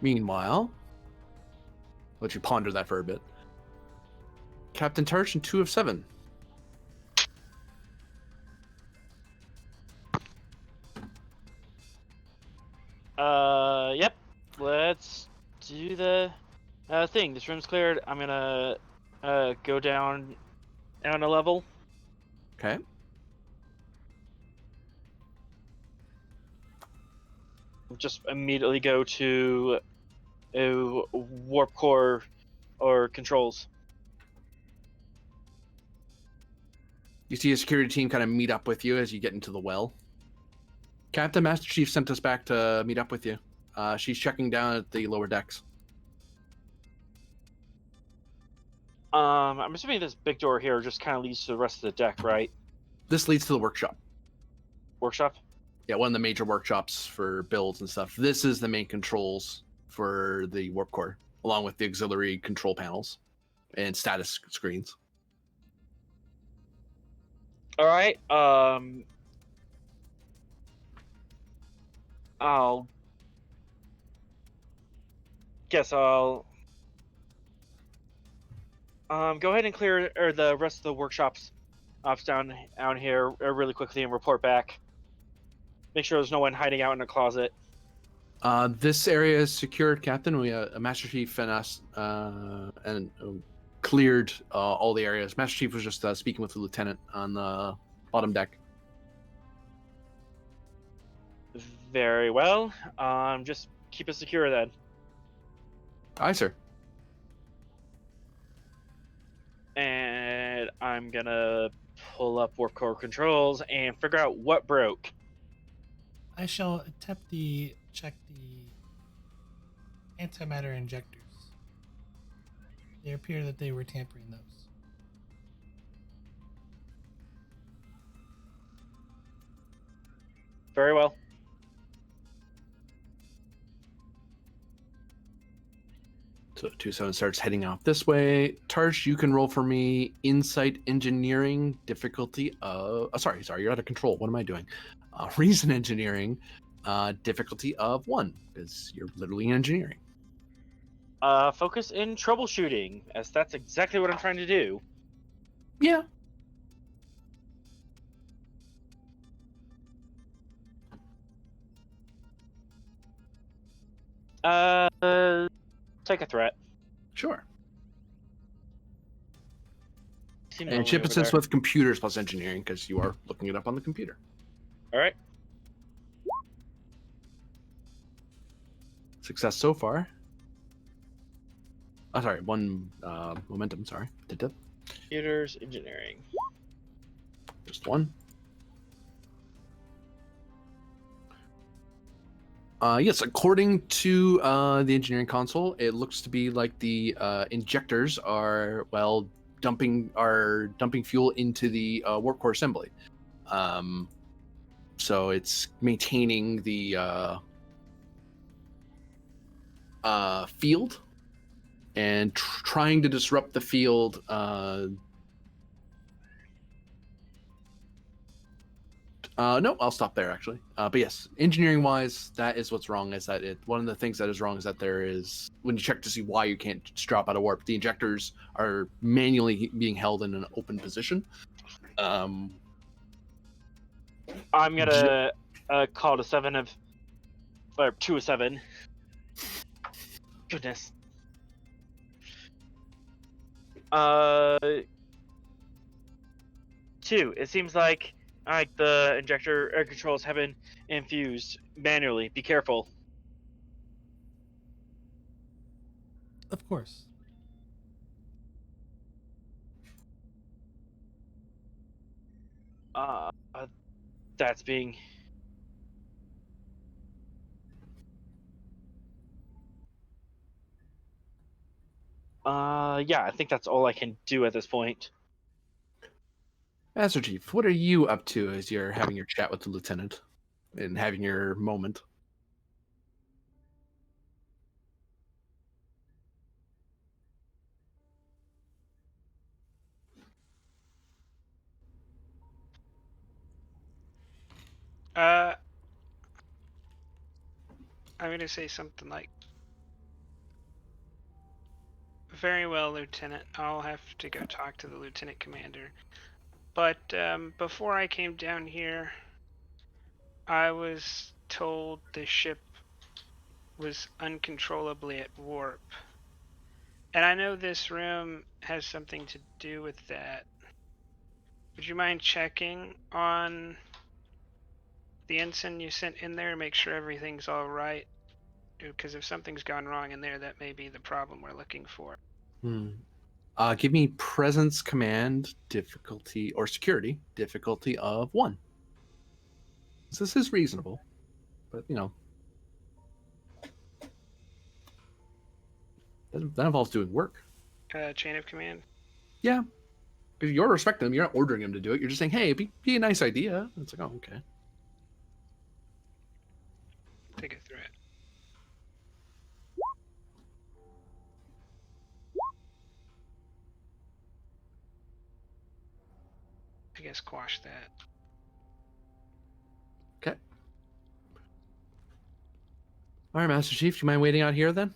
Meanwhile, I'll let you ponder that for a bit. Captain Tarch and 2 of 7. Yep. Let's do the thing. This room's cleared. I'm gonna go down a level. Okay. Just immediately go to warp core or controls. You see a security team kind of meet up with you as you get into the well. Captain Master Chief sent us back to meet up with you. She's checking down at the lower decks. I'm assuming this big door here just kind of leads to the rest of the deck, right? This leads to the workshop. Workshop? Yeah, one of the major workshops for builds and stuff. This is the main controls for the warp core, along with the auxiliary control panels and status screens. All right. I'll go ahead and clear the rest of the workshops off down here really quickly and report back. Make sure there's no one hiding out in a closet. This area is secured, Captain. We Master Chief and us cleared all the areas. Master Chief was just speaking with the lieutenant on the bottom deck. Very well. Just keep it secure then. Aye, sir. And I'm gonna pull up warp core controls and figure out what broke. I shall attempt check the antimatter injectors. They appear that they were tampering those. Very well. So 2-7 starts heading out this way. Tarsh, you can roll for me insight engineering difficulty of... sorry, you're out of control. What am I doing? Reason engineering difficulty of 1, because you're literally in engineering. Focus in troubleshooting, as that's exactly what I'm trying to do. Yeah. Take a threat. Sure. Seem And lonely chip over assist there. with computers plus engineering, because you are looking it up on the computer. All right. success so far. Oh, sorry, one momentum. Sorry, Computers engineering. just one. Yes, according to the engineering console, it looks to be like the injectors are dumping fuel into the warp core assembly. So it's maintaining the field and trying to disrupt the field. No, I'll stop there actually. But yes, engineering wise, that is what's wrong. Is that one of the things that is wrong is that there is, when you check to see why you can't just drop out of warp, the injectors are manually being held in an open position. I'm gonna call it a 7 of, or 2 of 7. Goodness. 2. It seems like the injector air controls have been infused manually. Be careful. Of course. That's being. Yeah, I think that's all I can do at this point. Master Chief, what are you up to as you're having your chat with the lieutenant and having your moment? I'm gonna say something like, "Very well, Lieutenant. I'll have to go talk to the Lieutenant Commander. But before I came down here, I was told the ship was uncontrollably at warp. And I know this room has something to do with that. Would you mind checking on the ensign you sent in there, make sure everything's all right? Because if something's gone wrong in there, that may be the problem we're looking for." Give me presence command difficulty or security difficulty of 1. This is reasonable, but that involves doing work. Chain of command. Yeah, if you're respecting them, you're not ordering them to do it. You're just saying, "Hey, be a nice idea." It's like, oh, okay. Take it through it. I guess quash that. Okay. All right, Master Chief, do you mind waiting out here then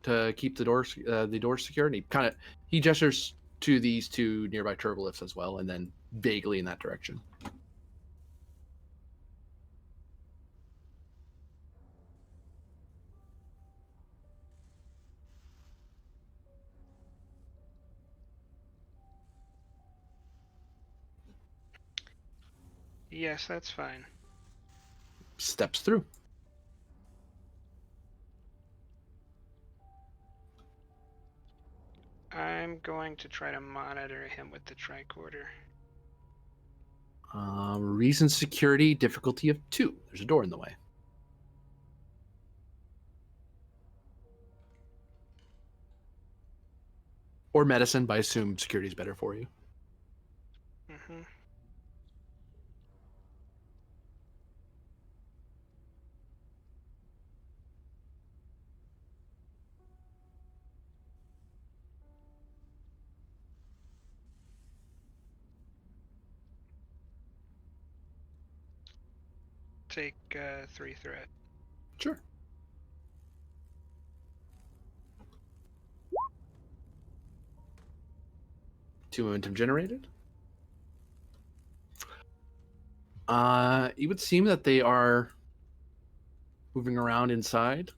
to keep the door secure? And he gestures to these 2 nearby turbolifts as well, and then vaguely in that direction. Yes, that's fine. Steps through. I'm going to try to monitor him with the tricorder. Reason security difficulty of 2. There's a door in the way. Or medicine, but I assume security is better for you. Mm-hmm. Take 3 threat. Sure. Two momentum generated. It would seem that they are moving around inside.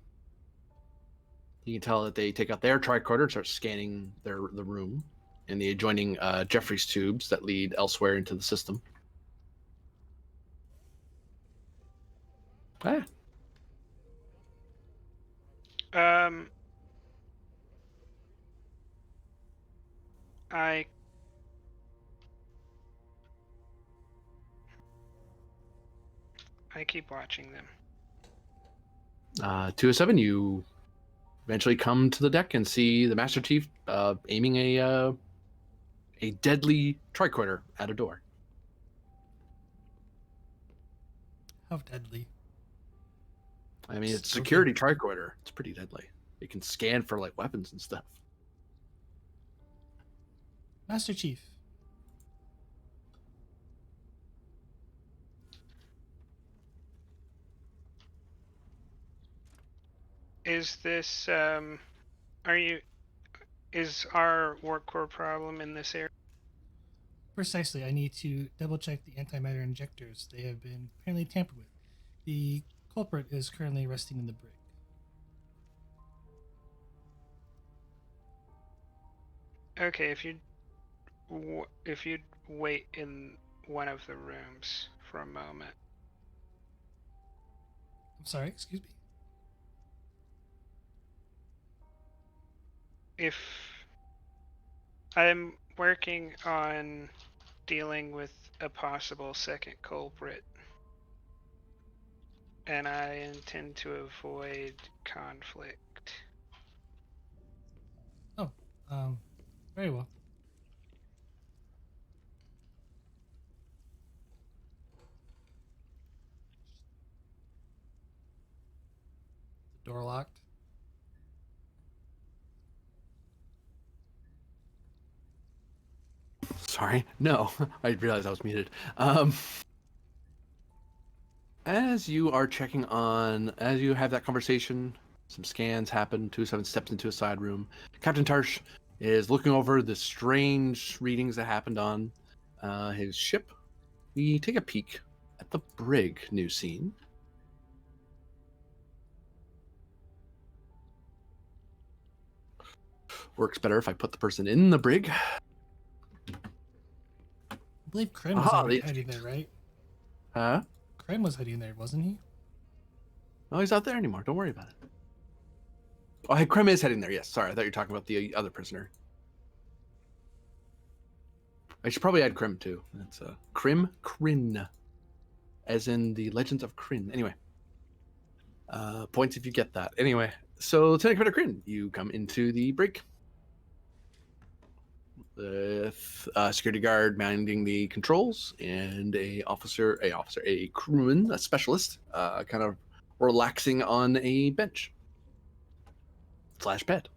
You can tell that they take out their tricorder and start scanning the room and the adjoining Jeffries tubes that lead elsewhere into the system. Ah. Um, I keep watching them. 207, you eventually come to the deck and see the Master Chief aiming a deadly tricorder at a door. How deadly. I mean, it's a Okay. security tricorder. It's pretty deadly. It can scan for like weapons and stuff. Master Chief. Is this is our warp core problem in this area? Precisely. I need to double check the antimatter injectors. They have been apparently tampered with. The culprit is currently resting in the brig. Okay, if you'd wait in one of the rooms for a moment. I'm sorry, excuse me. If I'm working on dealing with a possible second culprit, and I intend to avoid conflict. Oh, very well. The door locked. Sorry. No, I realized I was muted. As you are checking on, as you have that conversation, some scans happen. 207 steps into a side room. Captain Tarsh is looking over the strange readings that happened on his ship. We take a peek at the brig new scene. Works better if I put the person in the brig. I believe Krim was hiding there, right? Huh? Krim was hiding there, wasn't he? Oh, he's not there anymore. Don't worry about it. Oh, hey, Krim is heading there. Yes, sorry. I thought you were talking about the other prisoner. I should probably add Krim, too. That's Kryn. As in the Legends of Kryn. Anyway. Points if you get that. Anyway, so Lieutenant Commander Kryn, you come into the brig. With a security guard minding the controls and a crewman, a specialist, kind of relaxing on a bench / bed.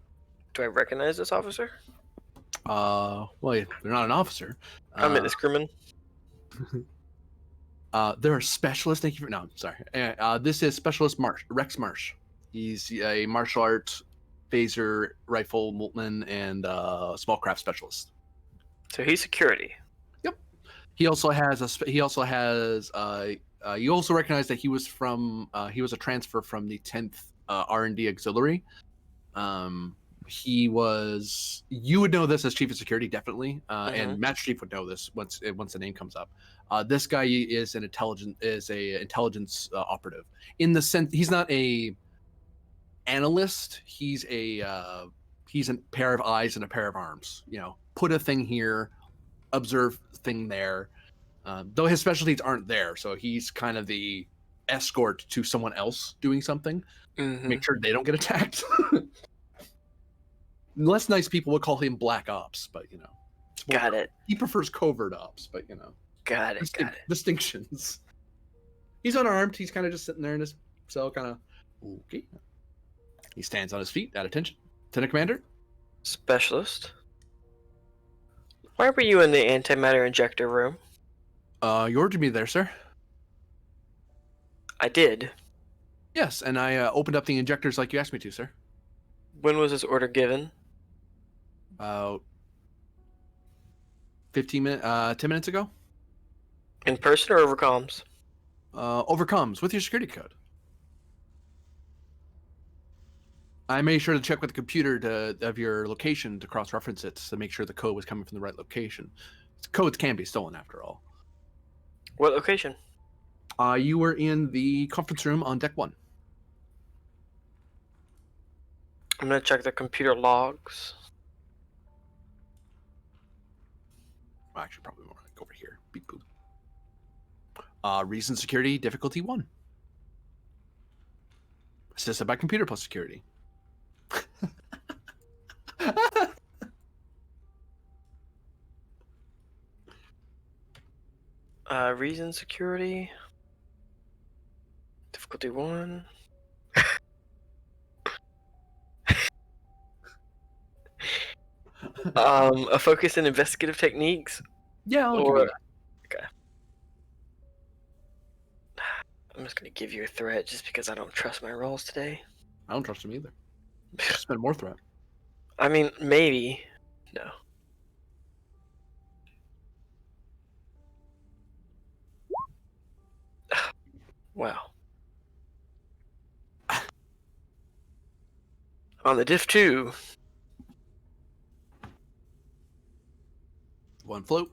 Do I recognize this officer? Well, they're not an officer. I meant this crewman. They're a specialist. Thank you for. No, I'm sorry. This is Specialist Rex Marsh. He's a martial arts, phaser, rifle, Moltmann, and small craft specialist. So he's security. Yep. He also has you also recognize that he was a transfer from the 10th R&D Auxiliary. You would know this as Chief of Security, definitely, and Master Chief would know this once the name comes up. This guy is an intelligence operative. In the sense, he's not a analyst. He's a pair of eyes and a pair of arms. You know, put a thing here, observe thing there. Though his specialties aren't there, so he's kind of the escort to someone else doing something. Make sure they don't get attacked. Less nice people would call him Black Ops, but you know. Got it. He prefers covert ops, but you know. Got it. Distinctions. He's unarmed. He's kind of just sitting there in his cell, kind of. Okay. He stands on his feet, at attention. Lieutenant Commander? Specialist. Why were you in the antimatter injector room? You ordered me there, sir. I did. Yes, and I opened up the injectors like you asked me to, sir. When was this order given? 10 minutes ago. In person or over comms? Overcomes with your security code. I made sure to check with the computer of your location to cross-reference it to make sure the code was coming from the right location. Codes can be stolen after all. What location? You were in the conference room on deck 1. I'm gonna check the computer logs. Well, actually, probably more like over here. Beep boop. Reason security difficulty 1. Assisted by computer plus security. Reason security. Difficulty 1. A focus in investigative techniques. Yeah, I'll give Or you that. okay. I'm just gonna give you a threat just because I don't trust my rolls today. I don't trust him either. Spend more threat. I mean, maybe. No. Wow. On the diff 2. 1 float.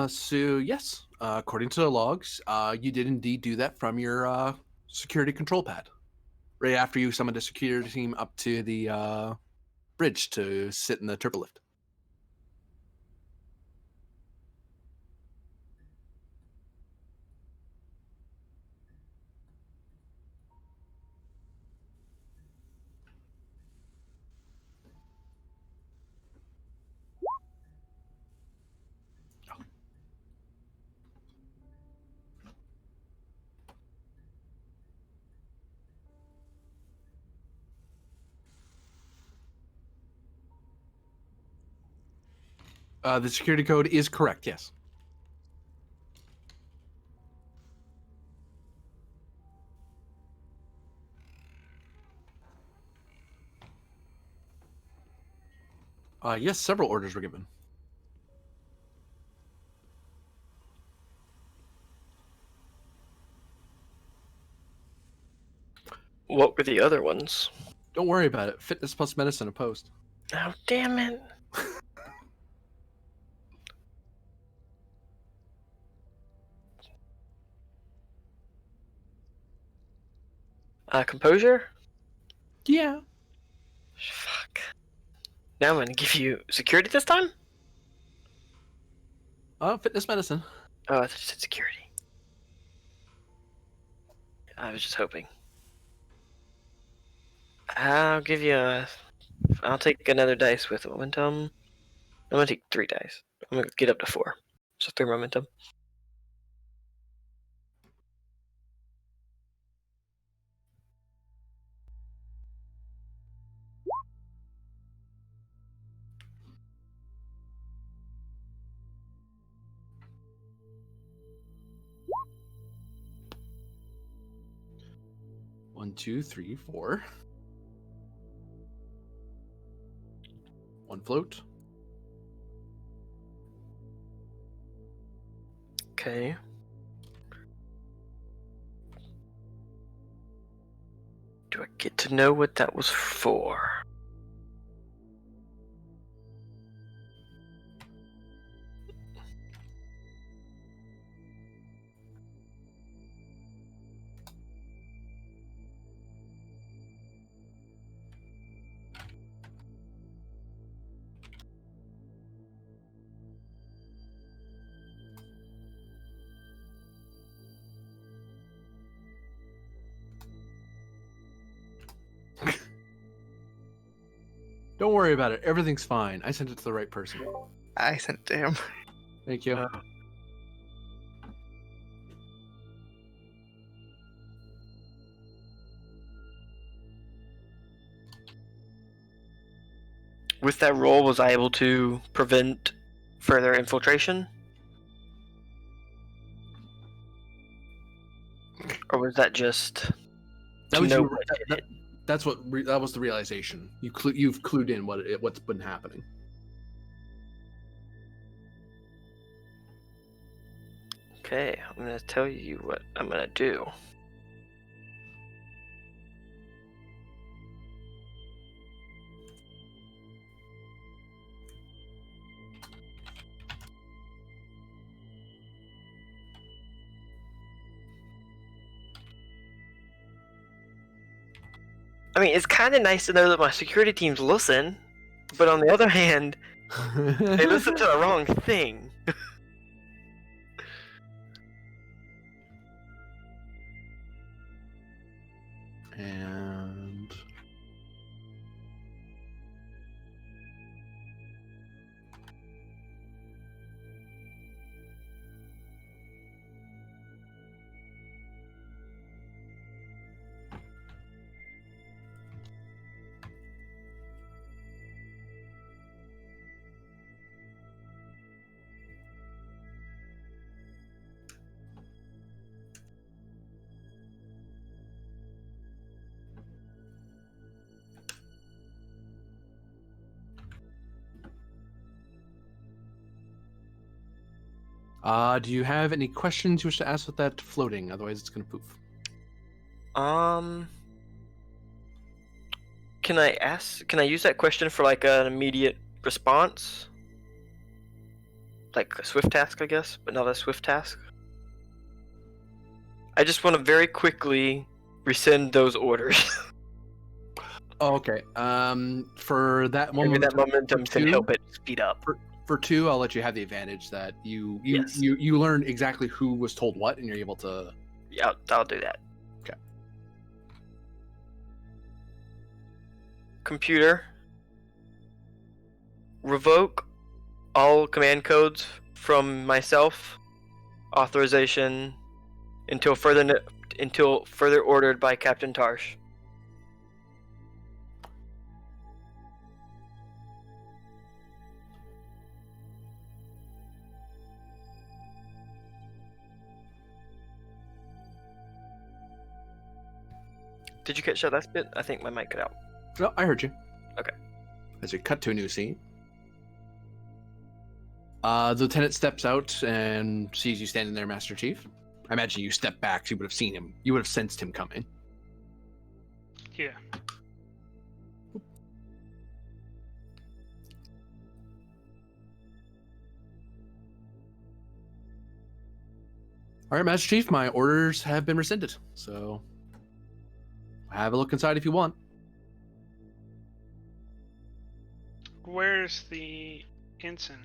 So yes, according to the logs, you did indeed do that from your security control pad. Right after you summoned a security team up to the bridge to sit in the turbolift. The security code is correct, yes. Yes, several orders were given. What were the other ones? Don't worry about it. Fitness plus medicine opposed. Oh, damn it. Composure? Yeah. Fuck. Now I'm gonna give you security this time? Fitness medicine. Oh, I thought you said security. I was just hoping. I'll give you a... I'll take another dice with momentum. I'm gonna take 3 dice. I'm gonna get up to 4. So 3 momentum. One, two, three, 4. 1 float. Okay. Do I get to know what that was for? Don't worry about it. Everything's fine. I sent it to the right person. I sent it to him. Thank you. With that roll, was I able to prevent further infiltration? Or was that just That to was know you. what did it? That's what. That was the realization. You've clued in what's been happening. Okay, I'm gonna tell you what I'm gonna do. I mean, it's kind of nice to know that my security teams listen, but on the other hand, they listen to the wrong thing. And do you have any questions you wish to ask with that floating? Otherwise, it's gonna poof. Can I use that question for like an immediate response? Like a swift task, I guess, but not a swift task. I just want to very quickly rescind those orders. Oh, okay. For that Maybe moment, that momentum can help it speed up. For 2, I'll let you have the advantage that you Yes. you learn exactly who was told what, and you're able to. Yeah, I'll do that. Okay. Computer, revoke all command codes from myself. Authorization until further ordered by Captain Tarsh. Did you catch that last bit? I think my mic cut out. No, I heard you. Okay. As we cut to a new scene, the lieutenant steps out and sees you standing there, Master Chief. I imagine you step back, so you would have seen him. You would have sensed him coming. Yeah. All right, Master Chief, my orders have been rescinded, so have a look inside if you want. Where's the ensign?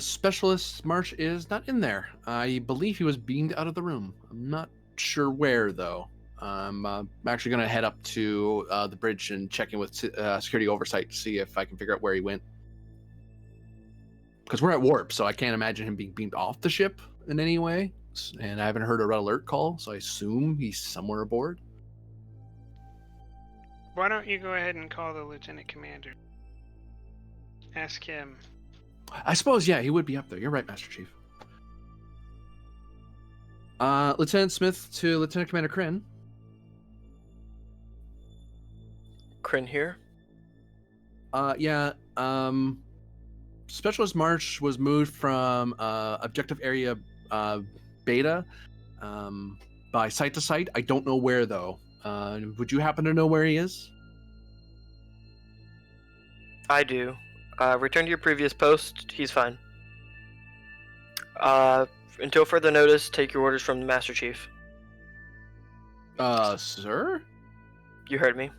Specialist Marsh is not in there. I believe he was beamed out of the room. I'm not sure where, though. I'm actually going to head up to the bridge and check in with security oversight to see if I can figure out where he went. Because we're at warp, so I can't imagine him being beamed off the ship in any way. And I haven't heard a red alert call, so I assume he's somewhere aboard. Why don't you go ahead and call the lieutenant commander? Ask him. I suppose, yeah, he would be up there. You're right, Master Chief. Lieutenant Smith to Lieutenant Commander Kryn. Kryn here. Yeah. Specialist March was moved from objective area beta by site to site. I don't know where, though. Would you happen to know where he is? I do. Return to your previous post. He's fine. Until further notice, take your orders from the Master Chief. Sir? You heard me.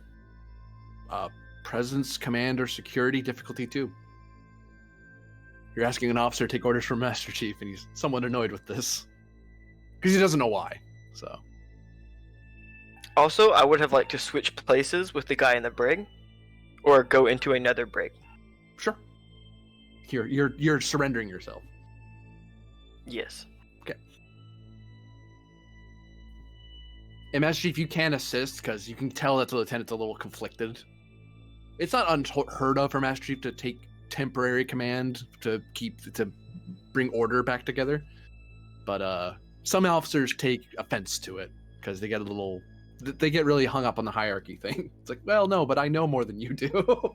Presence, commander, security, difficulty 2. You're asking an officer to take orders from Master Chief, and he's somewhat annoyed with this. Because he doesn't know why, so. Also, I would have liked to switch places with the guy in the brig, or go into another brig. Sure. You're surrendering yourself. Yes. Okay. And Master Chief, you can assist, because you can tell that the lieutenant's a little conflicted. It's not unheard of for Master Chief to take temporary command to bring order back together. But some officers take offense to it, because they get really hung up on the hierarchy thing. It's like, well, no, but I know more than you do.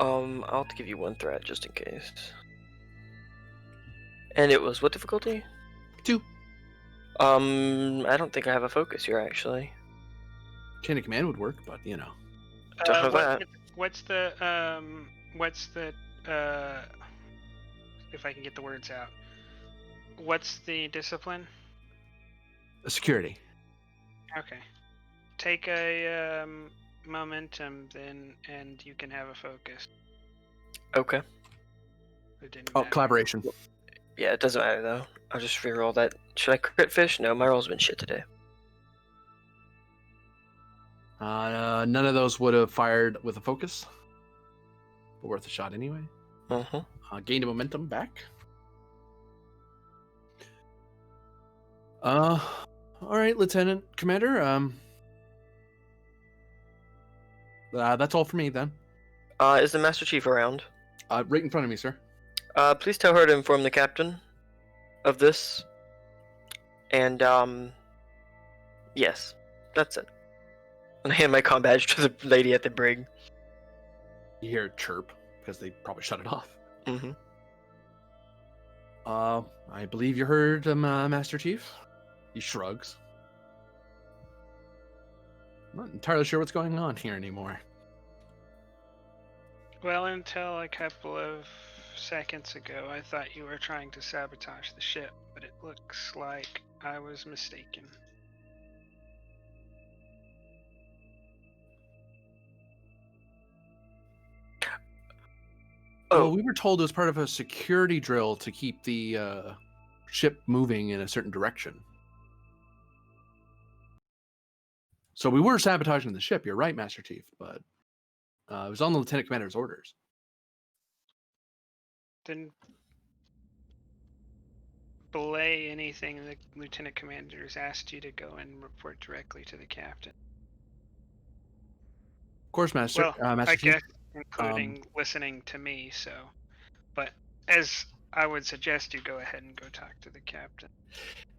I'll have to give you one threat just in case. And it was what difficulty? 2. I don't think I have a focus here actually. Chain of command would work, but you know. Don't have that. What's the if I can get the words out. What's the discipline? Security. Okay. take a momentum then, and you can have a focus. Okay. It didn't Oh, matter. collaboration. Yeah, it doesn't matter though. I'll just reroll that. Should I crit fish? No, my roll's been shit today. None of those would have fired with a focus. But worth a shot anyway. Gained a momentum back. All right, Lieutenant Commander. That's all for me then. Is the Master Chief around? Right in front of me, sir. Please tell her to inform the captain of this. And, yes, that's it. And I hand my comm badge to the lady at the brig. You hear a chirp because they probably shut it off. Mm-hmm. I believe you heard Master Chief. He shrugs. I'm not entirely sure what's going on here anymore. Well, until a couple of seconds ago, I thought you were trying to sabotage the ship, but it looks like I was mistaken. Well, we were told it was part of a security drill to keep the ship moving in a certain direction. So we were sabotaging the ship, you're right, Master Chief, but it was on the Lieutenant Commander's orders. Didn't belay anything the Lieutenant Commander's asked you to go and report directly to the captain. Of course, Master I Chief. guess including listening to me, so. But as I would suggest you go ahead and go talk to the captain.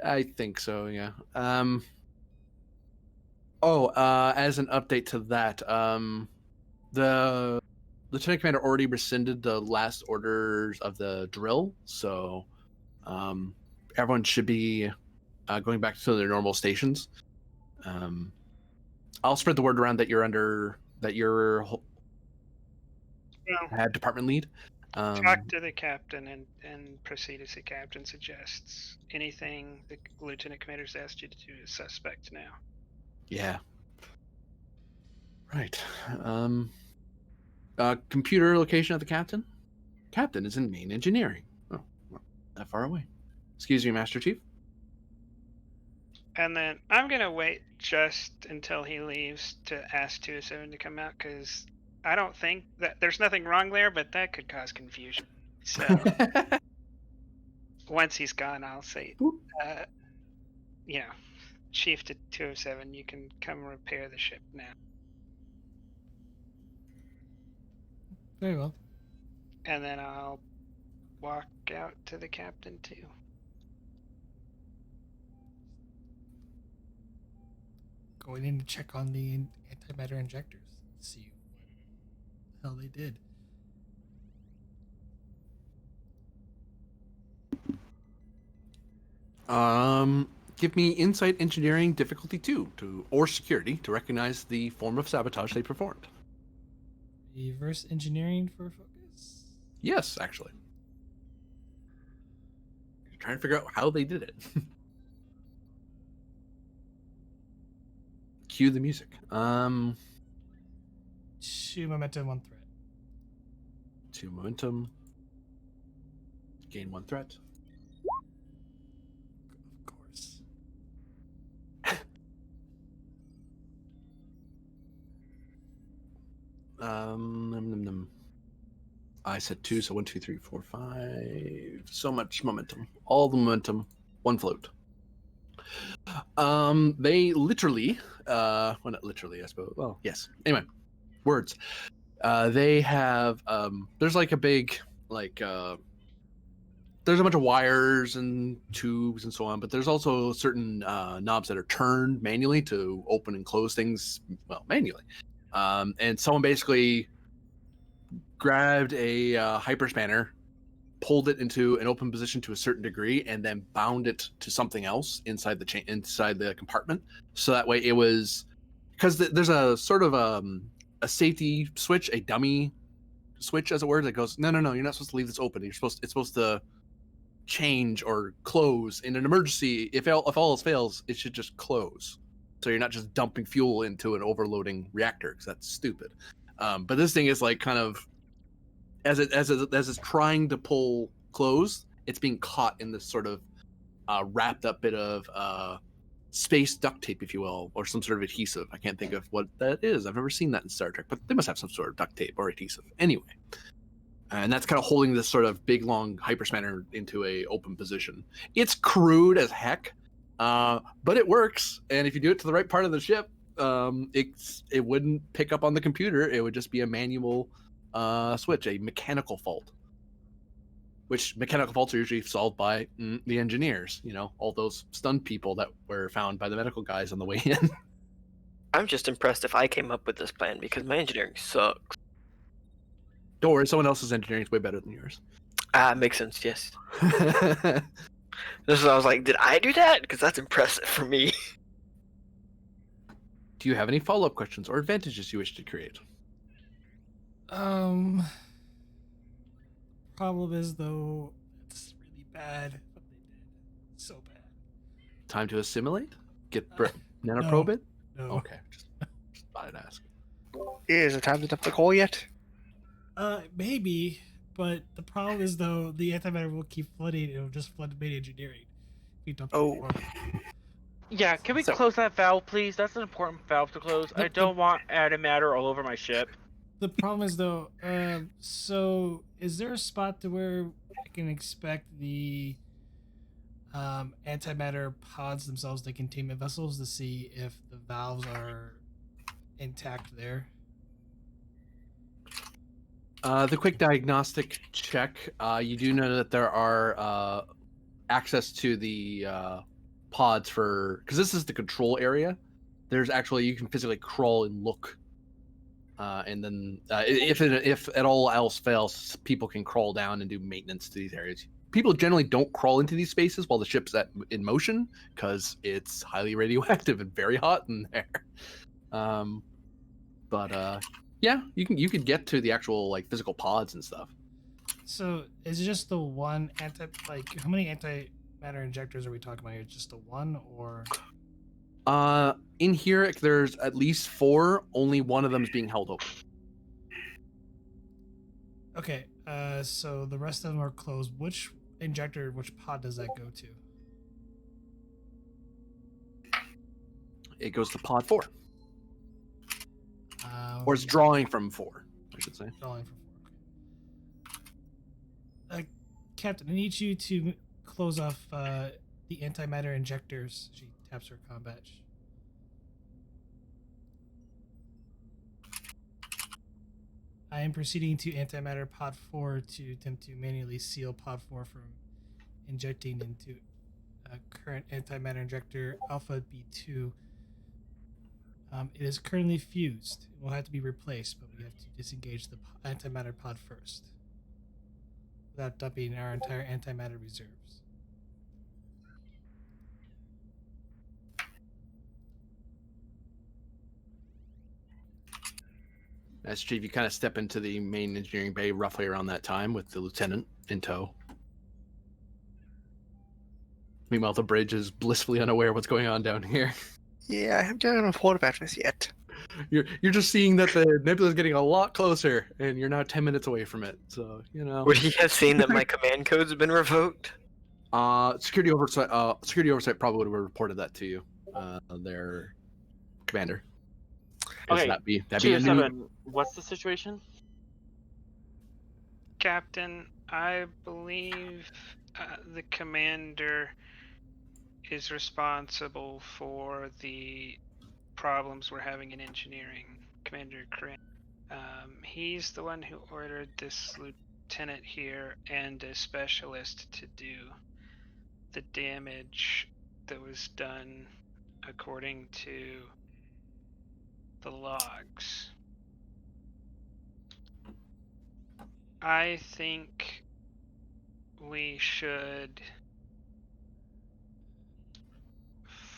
I think so, yeah. As an update to that, the Lieutenant Commander already rescinded the last orders of the drill, so everyone should be going back to their normal stations. I'll spread the word around that you're head department lead. Talk to the captain and proceed as the captain suggests. Anything the Lieutenant Commander's asked you to do is suspect now. Yeah. Right. Computer location of the captain? Captain is in main engineering. Oh, well, that far away. Excuse me, Master Chief. And then I'm going to wait just until he leaves to ask 207 to come out, because I don't think that there's nothing wrong there, but that could cause confusion. So once he's gone, I'll say, Chief to 207, you can come repair the ship now. Very well. And then I'll walk out to the captain too. Going in to check on the antimatter injectors. See what the hell they did. Give me insight engineering difficulty 2 or security to recognize the form of sabotage they performed. Reverse engineering for focus? Yes, actually. Trying to figure out how they did it. Cue the music. 2 momentum, 1 threat. 2 momentum. Gain 1 threat. Of course. I said 2, so 1, 2, 3, 4, 5. So much momentum. All the momentum. 1 float. They literally, well, not literally, I suppose. Well, yes. Anyway, words. They have, there's like a big, there's a bunch of wires and tubes and so on, but there's also certain knobs that are turned manually to open and close things, well, manually. And someone basically grabbed a hyperspanner, pulled it into an open position to a certain degree, and then bound it to something else inside the inside the compartment. So that way it was, because there's a sort of a safety switch, a dummy switch, as it were, that goes, no, you're not supposed to leave this open. It's supposed to change or close in an emergency. If all else fails, it should just close. So you're not just dumping fuel into an overloading reactor, because that's stupid. But this thing is like kind of as it's trying to pull close, it's being caught in this sort of wrapped up bit of space duct tape, if you will, or some sort of adhesive. I can't think of what that is. I've never seen that in Star Trek, but they must have some sort of duct tape or adhesive. Anyway, and that's kind of holding this sort of big, long hyperspanner into a open position. It's crude as heck, but it works. And if you do it to the right part of the ship, it wouldn't pick up on the computer. It would just be a manual switch, a mechanical fault. Which mechanical faults are usually solved by the engineers, all those stunned people that were found by the medical guys on the way in. I'm just impressed if I came up with this plan because my engineering sucks. Don't worry, someone else's engineering is way better than yours. Makes sense, yes. This is what I was like, did I do that? Because that's impressive for me. Do you have any follow-up questions or advantages you wish to create? Problem is, though, it's really bad what they did. So bad. Time to assimilate? Get nanoprobe it? No. Okay, just thought I'd ask. Is it time to dump the coal yet? Maybe, but the problem is, though, the antimatter will keep flooding. It'll just flood main engineering. We dump it more. Yeah, can we close that valve, please? That's an important valve to close. I don't want antimatter all over my ship. The problem is, though, so is there a spot to where I can expect the antimatter pods themselves, the containment vessels, to see if the valves are intact there? The quick diagnostic check, you do know that there are access to the pods because this is the control area. There's actually, you can physically crawl and look. And then if at all else fails, people can crawl down and do maintenance to these areas. People generally don't crawl into these spaces while the ship's in motion because it's highly radioactive and very hot in there. Yeah, you could get to the actual like physical pods and stuff. So is it just the one how many antimatter injectors are we talking about here? Just the one, or? In here, there's at least 4. Only one of them is being held open. Okay, so the rest of them are closed. Which pod does that go to? It goes to pod 4. Or it's drawing from 4, I should say. Drawing from 4. Okay. Captain, I need you to close off the antimatter injectors. She taps her comm badge. I am proceeding to antimatter pod 4 to attempt to manually seal pod 4 from injecting into current antimatter injector Alpha B2. It is currently fused. It will have to be replaced, but we have to disengage the antimatter pod first without dumping our entire antimatter reserves. As Chief, you kind of step into the main engineering bay roughly around that time with the lieutenant in tow. Meanwhile, the bridge is blissfully unaware what's going on down here. Yeah, I haven't done enough report about this yet. You're just seeing that the nebula is getting a lot closer, and you're now 10 minutes away from it. So Would he have seen that my command codes have been revoked? Security oversight probably would have reported that to you, their commander. Okay, that'd be Tier 7, what's the situation? Captain, I believe the commander is responsible for the problems we're having in engineering. Commander Crane. He's the one who ordered this lieutenant here and a specialist to do the damage that was done according to the logs. I think we should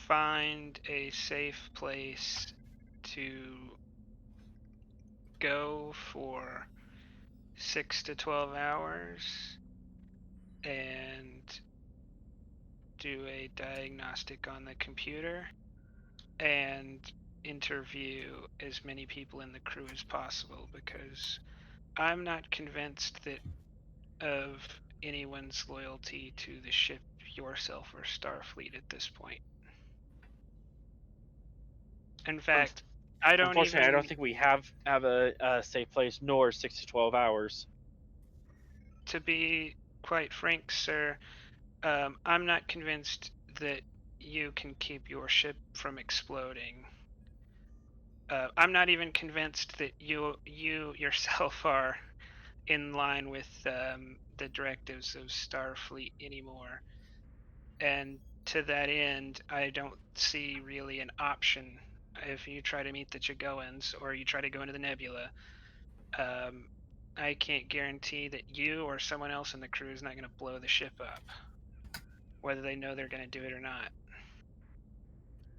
find a safe place to go for 6 to 12 hours and do a diagnostic on the computer and interview as many people in the crew as possible, because I'm not convinced that of anyone's loyalty to the ship, yourself, or Starfleet at this point. In fact, I don't think we have a safe place nor 6 to 12 hours. To be quite frank, sir, I'm not convinced that you can keep your ship from exploding. I'm not even convinced that you yourself are in line with the directives of Starfleet anymore. And to that end, I don't see really an option if you try to meet the Jagoans or you try to go into the nebula. I can't guarantee that you or someone else in the crew is not going to blow the ship up, whether they know they're going to do it or not.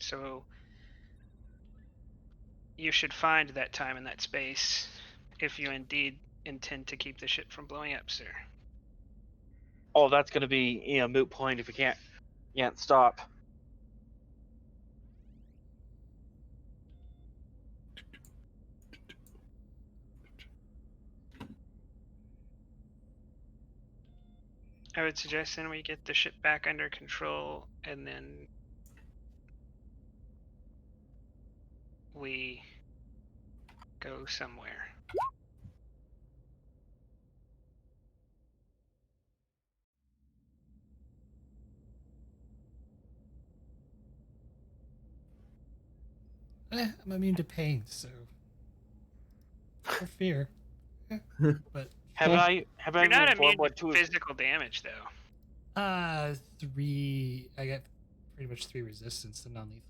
So you should find that time and that space if you indeed intend to keep the ship from blowing up, sir. Oh, that's going to be a moot point if we can't stop. I would suggest then we get the ship back under control and then we go somewhere. I'm immune to pain, so or fear. But Have I You're not immune informed what to physical damage, though. 3. I got pretty much 3 resistance to non-lethal.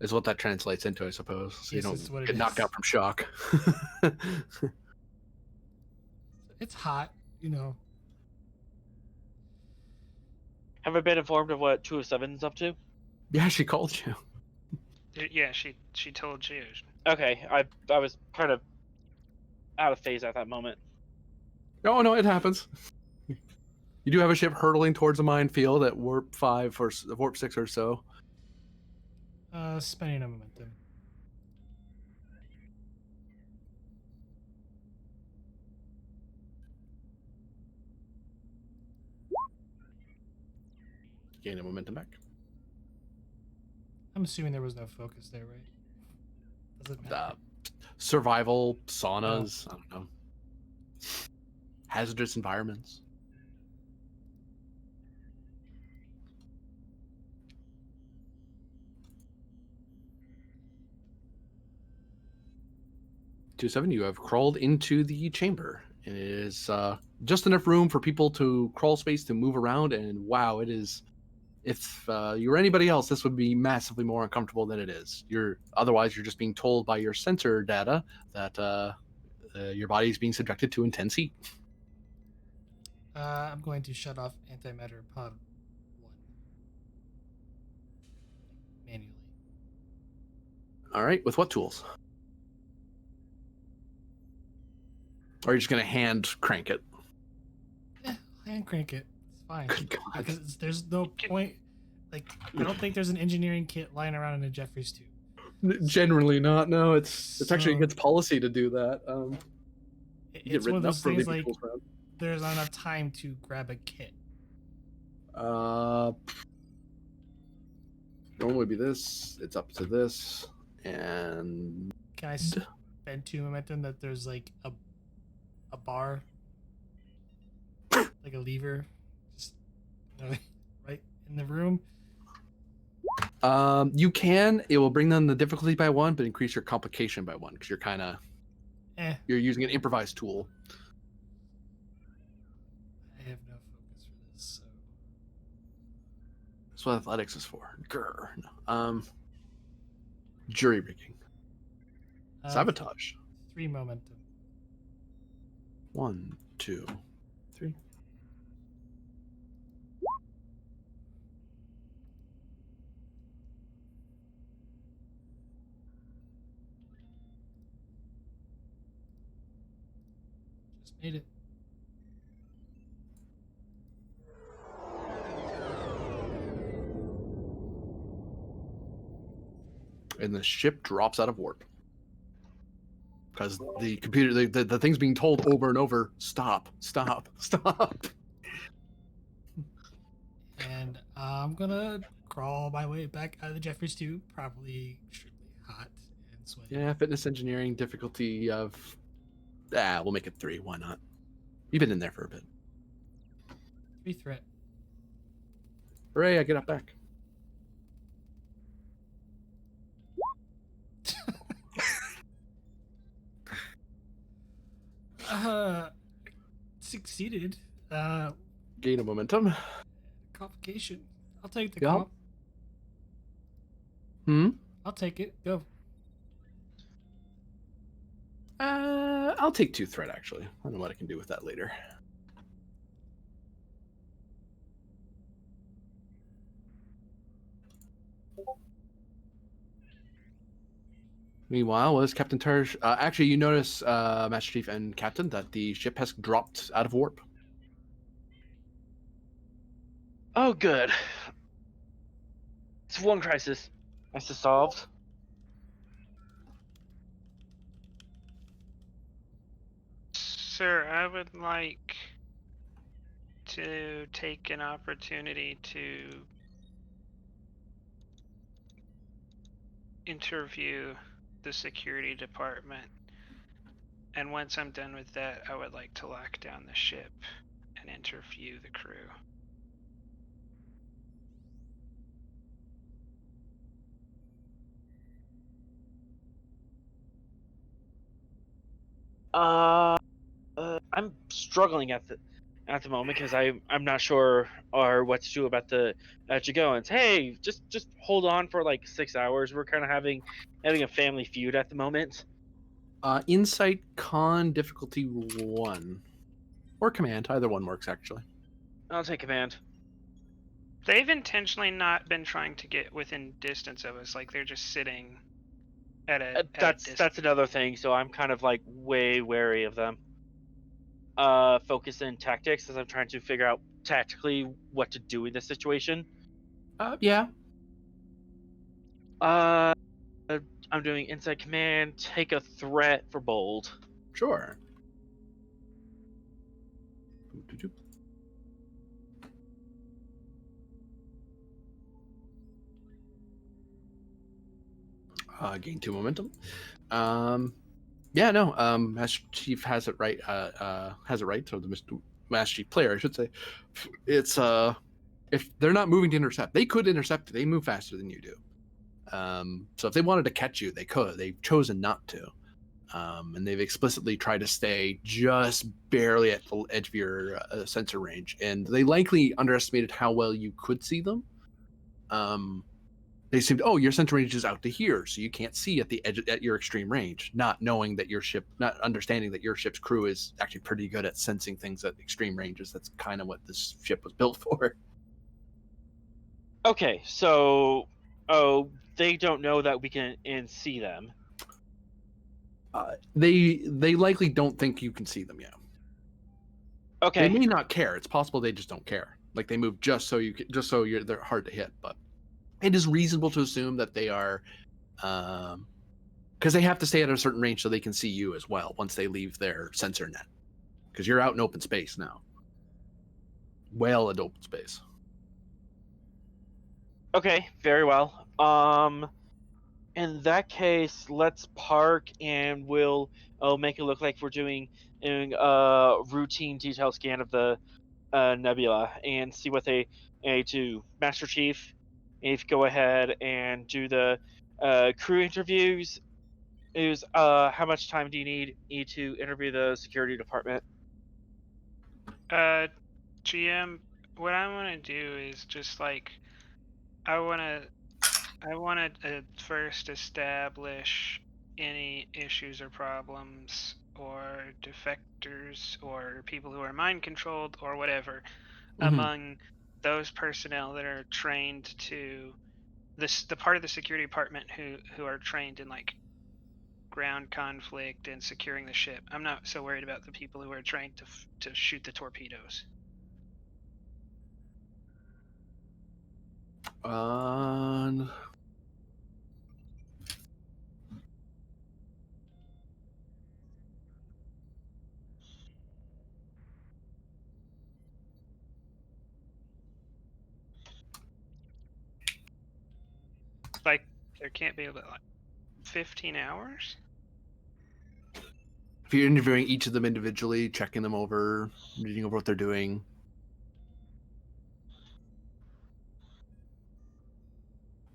Is what that translates into, I suppose. So Yes, you that's what don't it get knocked is. out from shock. It's hot, you know. Have I been informed of what 207's up to? Yeah, she called you. Yeah, she told you. Okay, I was kind of out of phase at that moment. Oh no, it happens. You do have a ship hurtling towards a minefield at warp 5 or warp 6 or so. Spending a momentum. Gain a momentum back. I'm assuming there was no focus there, right? Does it matter? Survival, saunas, I don't know. Hazardous environments. Seven, you have crawled into the chamber. It is just enough room for people to crawl space to move around, and wow, it is. If you were anybody else, this would be massively more uncomfortable than it is. Otherwise you're just being told by your sensor data that your body is being subjected to intense heat. I'm going to shut off antimatter pod 1 manually. All right, with what tools? Or are you just gonna hand crank it? Yeah, hand crank it. It's fine. Good God. Because there's no point. Like, I don't think there's an engineering kit lying around in a Jeffries tube. Generally not. No, it's actually So- against policy to do that. You get It's one written of up those for things leaving like tools around. there's not enough time to grab a kit. Normally be this. It's up to this, and Can I spend 2 momentum that there's like a bar, like a lever, just right in the room? you can. It will bring down the difficulty by 1, but increase your complication by 1 because you're using an improvised tool. I have no focus for this, so That's what athletics is for. Grr. No. Jury rigging. Sabotage. 3 momentum. 1, 2, 3. Just made it. and the ship drops out of warp. Because the computer, the thing's being told over and over, stop, stop, stop. And I'm gonna crawl my way back out of the Jeffries tube, probably extremely hot and sweaty. Yeah, fitness engineering difficulty of, we'll make it 3. Why not? You've been in there for a bit. 3 threat. Hooray! I get up back. Succeeded. Gain of momentum. Complication. I'll take the Yup. comp. I'll take it. Go. I'll take 2 threat, actually. I don't know what I can do with that later. Meanwhile, was Captain Tarsh... actually, you notice, Master Chief and Captain, that the ship has dropped out of warp. Oh, good. It's one crisis. That's solved. Sir, I would like to take an opportunity to interview the security department. And once I'm done with that, I would like to lock down the ship and interview the crew. I'm struggling at the moment because I'm not sure or what to do about the Jagoans. Hey, just hold on for like 6 hours. We're kind of having a family feud at the moment. Insight con difficulty 1. Or command. Either one works, actually. I'll take command. They've intentionally not been trying to get within distance of us. Like they're just sitting at a That's another thing. So I'm kind of like way wary of them. Focus in tactics as I'm trying to figure out tactically what to do in this situation. Yeah. I'm doing inside command. Take a threat for bold. Sure. Gain 2 momentum. Yeah, no. Master Chief has it right. Has it right. So the Master Chief player, I should say, it's if they're not moving to intercept, they could intercept. They move faster than you do. So if they wanted to catch you, they could. They've chosen not to. And they've explicitly tried to stay just barely at the edge of your sensor range, and they likely underestimated how well you could see them. They seemed, oh, your sensor range is out to here, so you can't see at the edge at your extreme range, not knowing that your ship, not understanding that your ship's crew is actually pretty good at sensing things at extreme ranges. That's kind of what this ship was built for. Okay, so they don't know that we can see them. They likely don't think you can see them yet. Okay. They may not care. It's possible they just don't care. Like they move just so they're hard to hit. But it is reasonable to assume that they are, because they have to stay at a certain range so they can see you as well once they leave their sensor net. Because you're out in open space now. Well, in open space. Okay, very well. In that case, let's park and we'll make it look like we're doing a routine detail scan of the nebula and see what they do. Master Chief, if go ahead and do the crew interviews. How much time do you need to interview the security department? GM, what I want to do is just like I want to first establish any issues or problems or defectors or people who are mind controlled or whatever among those personnel that are trained to the part of the security department who are trained in like ground conflict and securing the ship. I'm not so worried about the people who are trained to shoot the torpedoes. Like, there can't be about 15 hours? If you're interviewing each of them individually, checking them over, reading over what they're doing.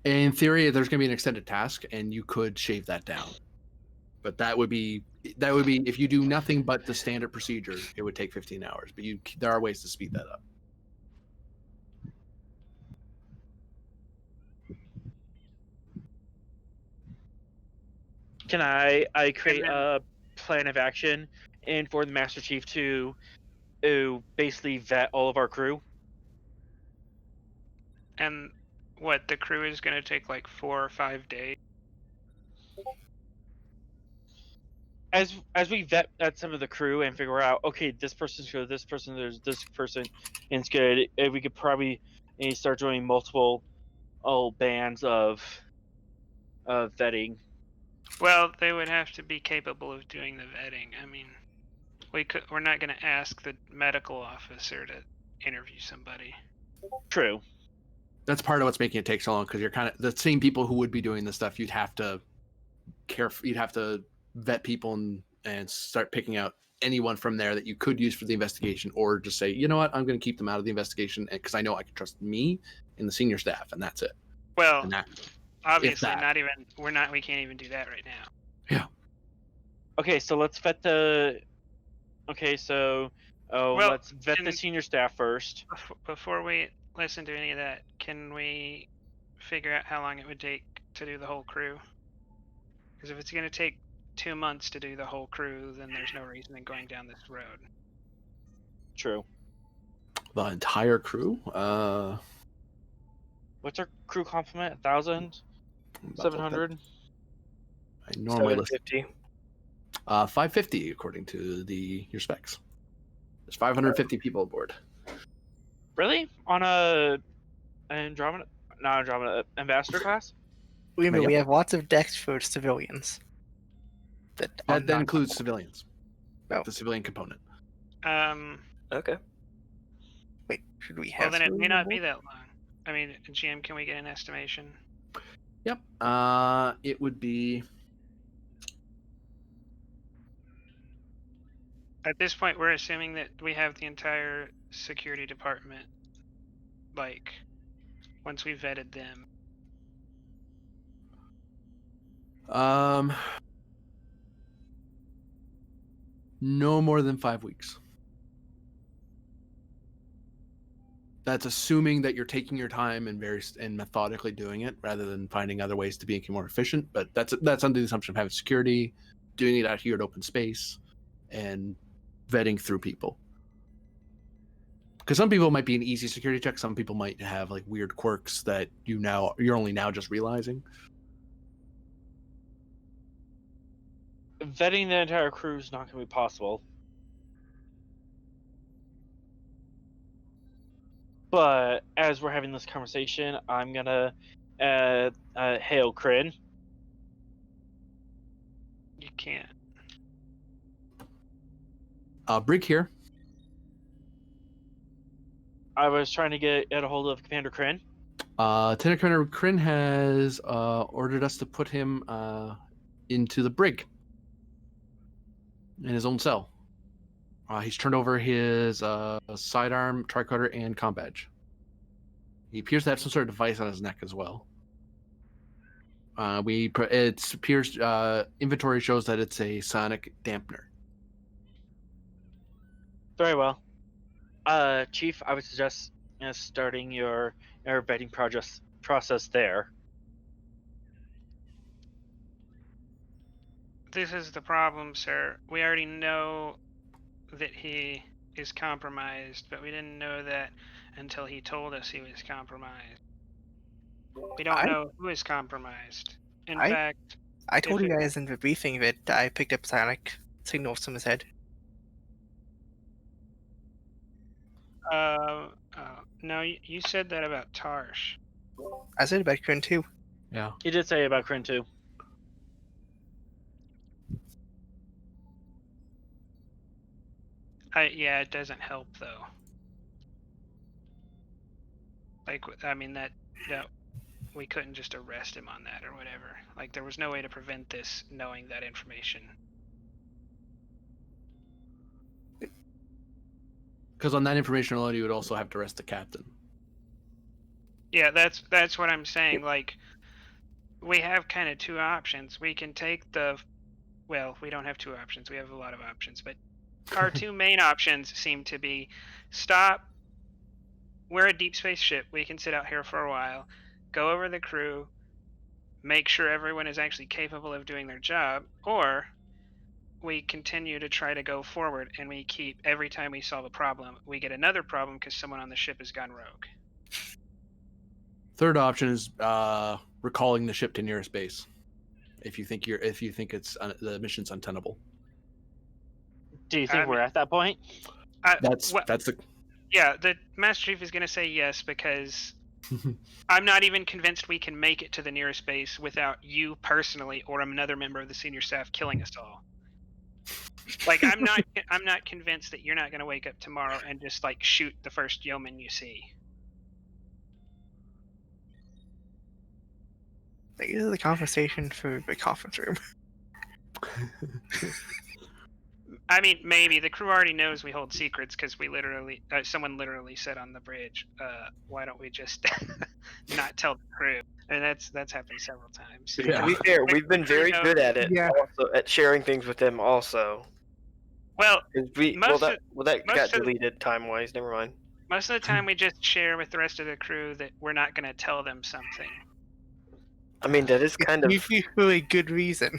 In theory, there's going to be an extended task, and you could shave that down. But that would be if you do nothing but the standard procedure, it would take 15 hours. But there are ways to speed that up. Can I create then- a plan of action and for the Master Chief to basically vet all of our crew? And what, the crew is going to take like 4 or 5 days? As we vet at some of the crew and figure out, okay, this person's good, this person, there's this person, and it's good. We could probably start doing multiple bands of vetting. Well, they would have to be capable of doing the vetting. I mean, we're not going to ask the medical officer to interview somebody. True. That's part of what's making it take so long, because you're kind of the same people who would be doing this stuff. You'd have to vet people and start picking out anyone from there that you could use for the investigation, or just say, you know what, I'm going to keep them out of the investigation because I know I can trust me and the senior staff, and that's it. Well, And that, obviously, that. we can't even do that right now. Yeah. Okay, so let's vet the. Okay, so Well, let's vet the senior staff first. Before we listen to any of that, can we figure out how long it would take to do the whole crew? Because if it's going to take 2 months to do the whole crew, then there's no reason in going down this road. True. The entire crew. What's our crew complement? 1,000? 700? I normally 750. 550 according to your specs. There's 550 people aboard. Really? On a Andromeda? Not Andromeda, Ambassador class? Remember, Yeah. we have lots of decks for civilians. That includes civilians. Oh. The civilian component. Okay. Wait, should we Well, have? then it may civilians not on be board? that long. I mean, GM, can we get an estimation? Yep. It would be. At this point, we're assuming that we have the entire security department, like, once we vetted them. No more than 5 weeks. That's assuming that you're taking your time and methodically doing it, rather than finding other ways to make it more efficient. But that's under the assumption of having security, doing it out here at open space, and vetting through people. Because some people might be an easy security check. Some people might have like weird quirks that you're only now just realizing. Vetting the entire crew is not going to be possible. But as we're having this conversation, I'm going to hail Kryn. You can't. Brig here. I was trying to get a hold of Commander Kryn. Lieutenant Colonel Kryn has ordered us to put him into the brig in his own cell. He's turned over his sidearm, tricorder, and comm badge. He appears to have some sort of device on his neck as well. It appears inventory shows that it's a sonic dampener. Very well. Chief, I would suggest starting your vetting process there. This is the problem, sir. We already know that he is compromised, but we didn't know that until he told us he was compromised. We don't know who is compromised. In fact, I told if you guys in the briefing that I picked up sonic signals from his head. no, you said that about Tarsh. I said about Kryn too. Yeah. He did say about Kryn too. Yeah, it doesn't help though. Like, I mean that we couldn't just arrest him on that or whatever. Like, there was no way to prevent this knowing that information. Because on that information alone, you would also have to arrest the captain. Yeah, that's what I'm saying. Like, we have kind of two options. We can take the, well, we don't have two options. We have a lot of options, but our two main options seem to be stop. We're a deep space ship. We can sit out here for a while, go over the crew, make sure everyone is actually capable of doing their job, or we continue to try to go forward and we keep, every time we solve a problem, we get another problem because someone on the ship has gone rogue. Third option is recalling the ship to nearest base. If you think it's the mission's untenable. Do you think we're at that point? That's the Yeah, the Master Chief is going to say yes because I'm not even convinced we can make it to the nearest base without you personally or another member of the senior staff killing us all. Like, I'm not convinced that you're not going to wake up tomorrow and just like shoot the first yeoman you see. Like, this is a conversation for the conference room. I mean, maybe the crew already knows we hold secrets because we literally, someone literally said on the bridge, "Why don't we just not tell the crew?" And that's happened several times. Yeah. To be fair, we've been very good at it. Yeah. Also, at sharing things with them. Also, Well, 'cause that got deleted time-wise. Never mind. most of the time we just share with the rest of the crew that we're not going to tell them something. I mean, that is kind of. Usually for a good reason.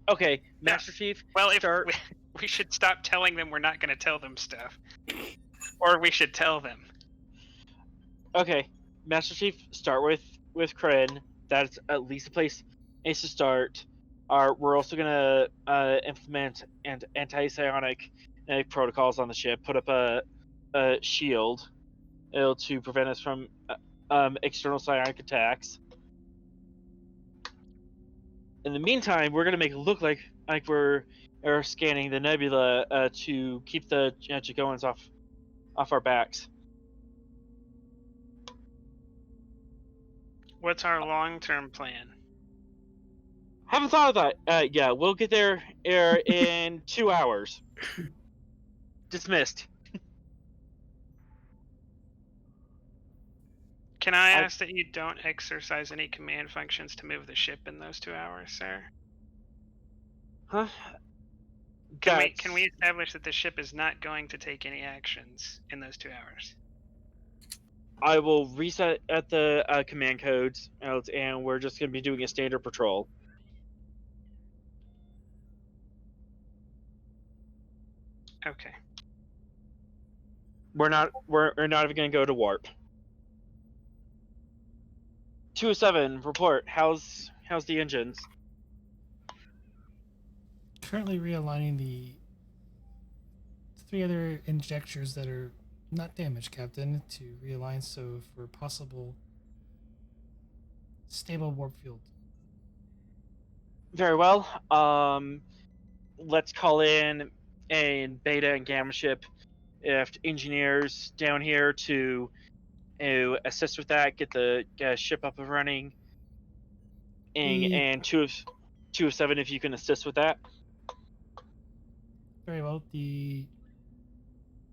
Okay, Master Chief. Well, if start. we should stop telling them we're not going to tell them stuff, or we should tell them. Okay, Master Chief. Start with Kryn. That's at least a place needs to start. We're also gonna implement anti-psionic protocols on the ship. Put up a shield, to prevent us from external psionic attacks. In the meantime, we're gonna make it look like we're scanning the nebula to keep the Chigoans off our backs. What's our long-term plan? Haven't thought of that. Yeah, we'll get there in 2 hours. Dismissed. Can I ask that you don't exercise any command functions to move the ship in those 2 hours, sir? Huh? Can we establish that the ship is not going to take any actions in those 2 hours? I will reset at the command codes, and we're just going to be doing a standard patrol. Okay. We're not even going to go to warp. 207, report. How's the engines? Currently realigning the 3 other injectors that are not damaged, Captain, to realign so for possible stable warp field. Very well. Let's call in a Beta and Gamma ship, if engineers down here to assist with that, get the ship up and running. And 207, if you can assist with that. Very well. The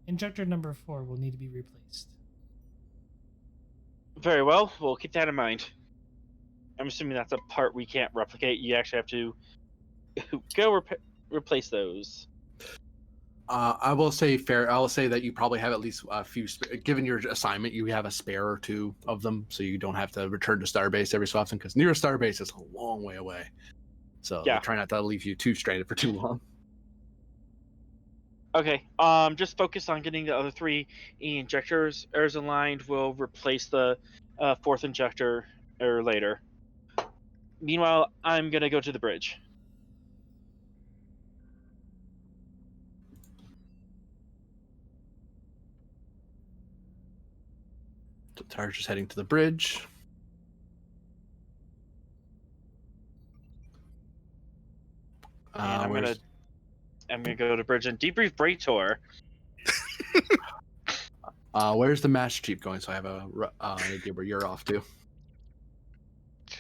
injector number 4 will need to be replaced. Very well. We'll keep that in mind. I'm assuming that's a part we can't replicate. You actually have to go replace those. I will say that you probably have at least a few. Given your assignment, you have a spare or 2 of them, so you don't have to return to Starbase every so often. Because near Starbase is a long way away, so yeah, try not to leave you too stranded for too long. Okay. Just focus on getting the other 3 injectors aligned. We'll replace the 4th injector later. Meanwhile, I'm gonna go to the bridge. So Tar's just heading to the bridge. And I'm gonna go to the bridge and debrief Braytor. Where's the Master Chief going? So I have an idea where you're off to.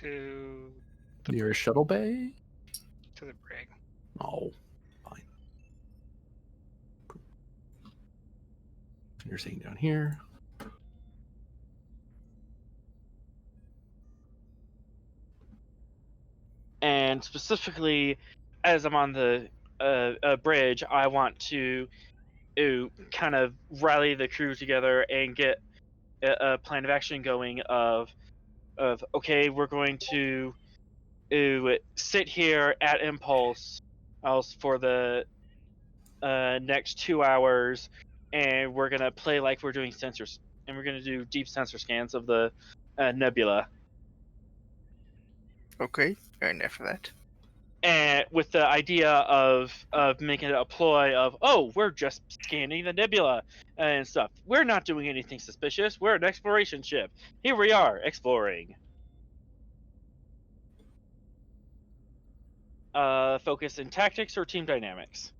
to Near a shuttle bay? the brig. Oh, fine. You're seeing down here. And specifically, as I'm on the bridge, I want to kind of rally the crew together and get a plan of action going of okay, we're going to sit here at impulse else for the next 2 hours, and we're gonna play like we're doing sensors, and we're gonna do deep sensor scans of the nebula, Okay, fair enough for that. and with the idea of making it a ploy of, oh, we're just scanning the nebula and stuff. We're not doing anything suspicious. We're an exploration ship. Here we are exploring. Focus in tactics or team dynamics.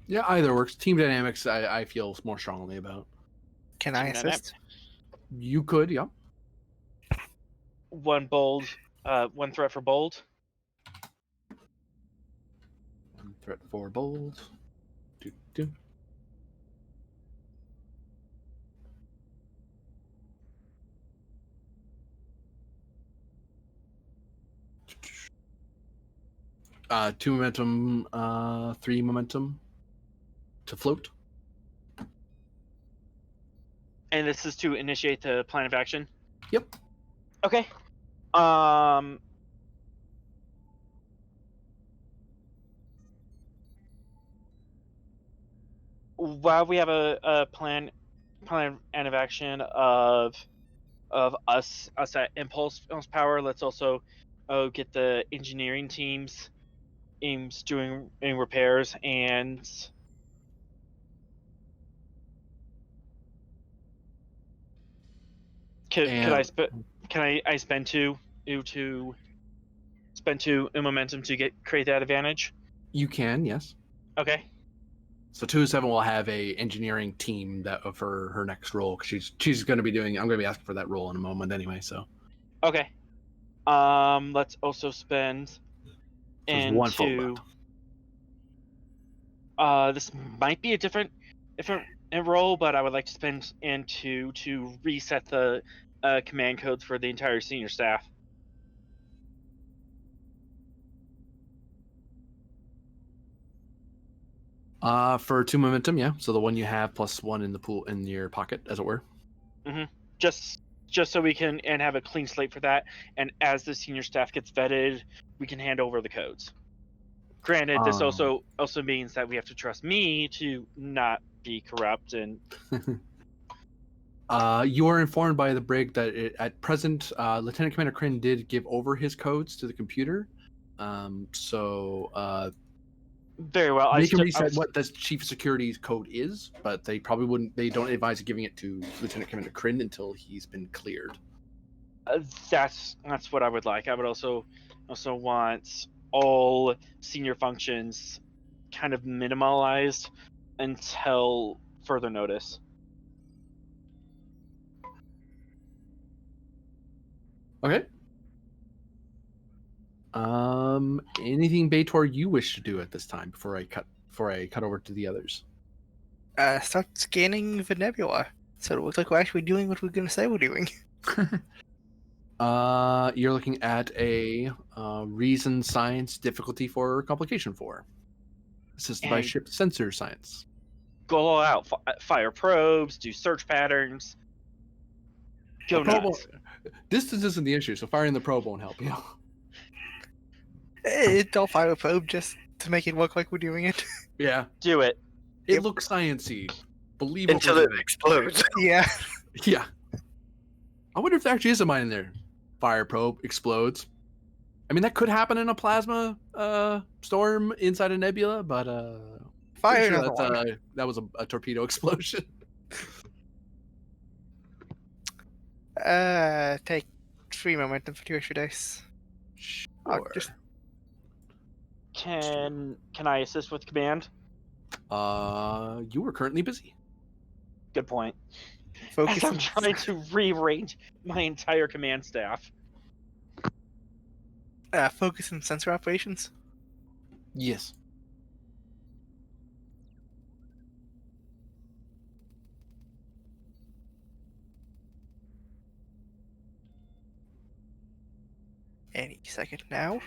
Yeah, either works. Team dynamics, I feel more strongly about. Can I Team dynamics. assist? You could, yeah. One threat for bold. One threat for bold. Do. Two momentum, 3 momentum to float. And this is to initiate the plan of action. Yep. Okay. While we have a plan of action of us at impulse power, let's also get the engineering teams doing repairs, and can I spend two to spend two in momentum to create that advantage? You can, yes. Okay. So 2-7 will have a engineering team that for her next role, because she's going to be doing. I'm going to be asking for that role in a moment anyway. So Okay. Let's also spend so there's one float into. left. This might be a different role, but I would like to spend into to reset the command codes for the entire senior staff. For 2 momentum, yeah. So the one you have plus 1 in the pool in your pocket, as it were. Just so we can and have a clean slate for that. And as the senior staff gets vetted, we can hand over the codes. Granted, this also means that we have to trust me to not be corrupt and. You are informed by the brig that at present, Lieutenant Commander Kryn did give over his codes to the computer. Very well. They can reset what the chief security's code is, but they probably wouldn't. They don't advise giving it to Lieutenant Commander Kryn until he's been cleared. That's what I would like. I would also want all senior functions kind of minimalized until further notice. Okay. Anything Baitor you wish to do at this time before I cut over to the others? Start scanning the nebula. So it looks like we're actually doing what we're going to say we're doing. You're looking at a reason science difficulty for complication 4. Assisted by ship sensor science. Go all out. Fire probes. Do search patterns. Go nuts. Distance isn't the issue, so firing the probe won't help you. Don't fire a probe just to make it look like we're doing it. Yeah. Do it. It looks sciencey. Believe until it explodes. Yeah. Yeah. I wonder if there actually is a mine in there. Fire probe explodes. I mean, that could happen in a plasma storm inside a nebula, but Fire sure another one. that was a torpedo explosion. Take 3 momentum for 2 extra dice. Sure. Can I assist with command? You are currently busy. Good point. Focus I'm and trying to rearrange my entire command staff. focus and sensor operations. Yes. Any second now.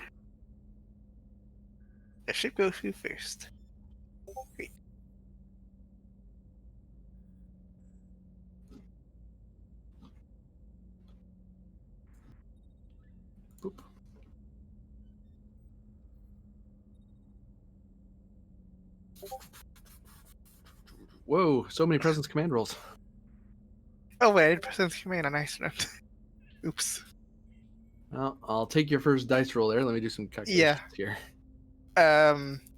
The ship goes through first. Great. Boop. Whoa, so many presence command rolls. Oh wait, I did presence command on ice note. Oops. Well, I'll take your first dice roll there. Let me do some calculations here.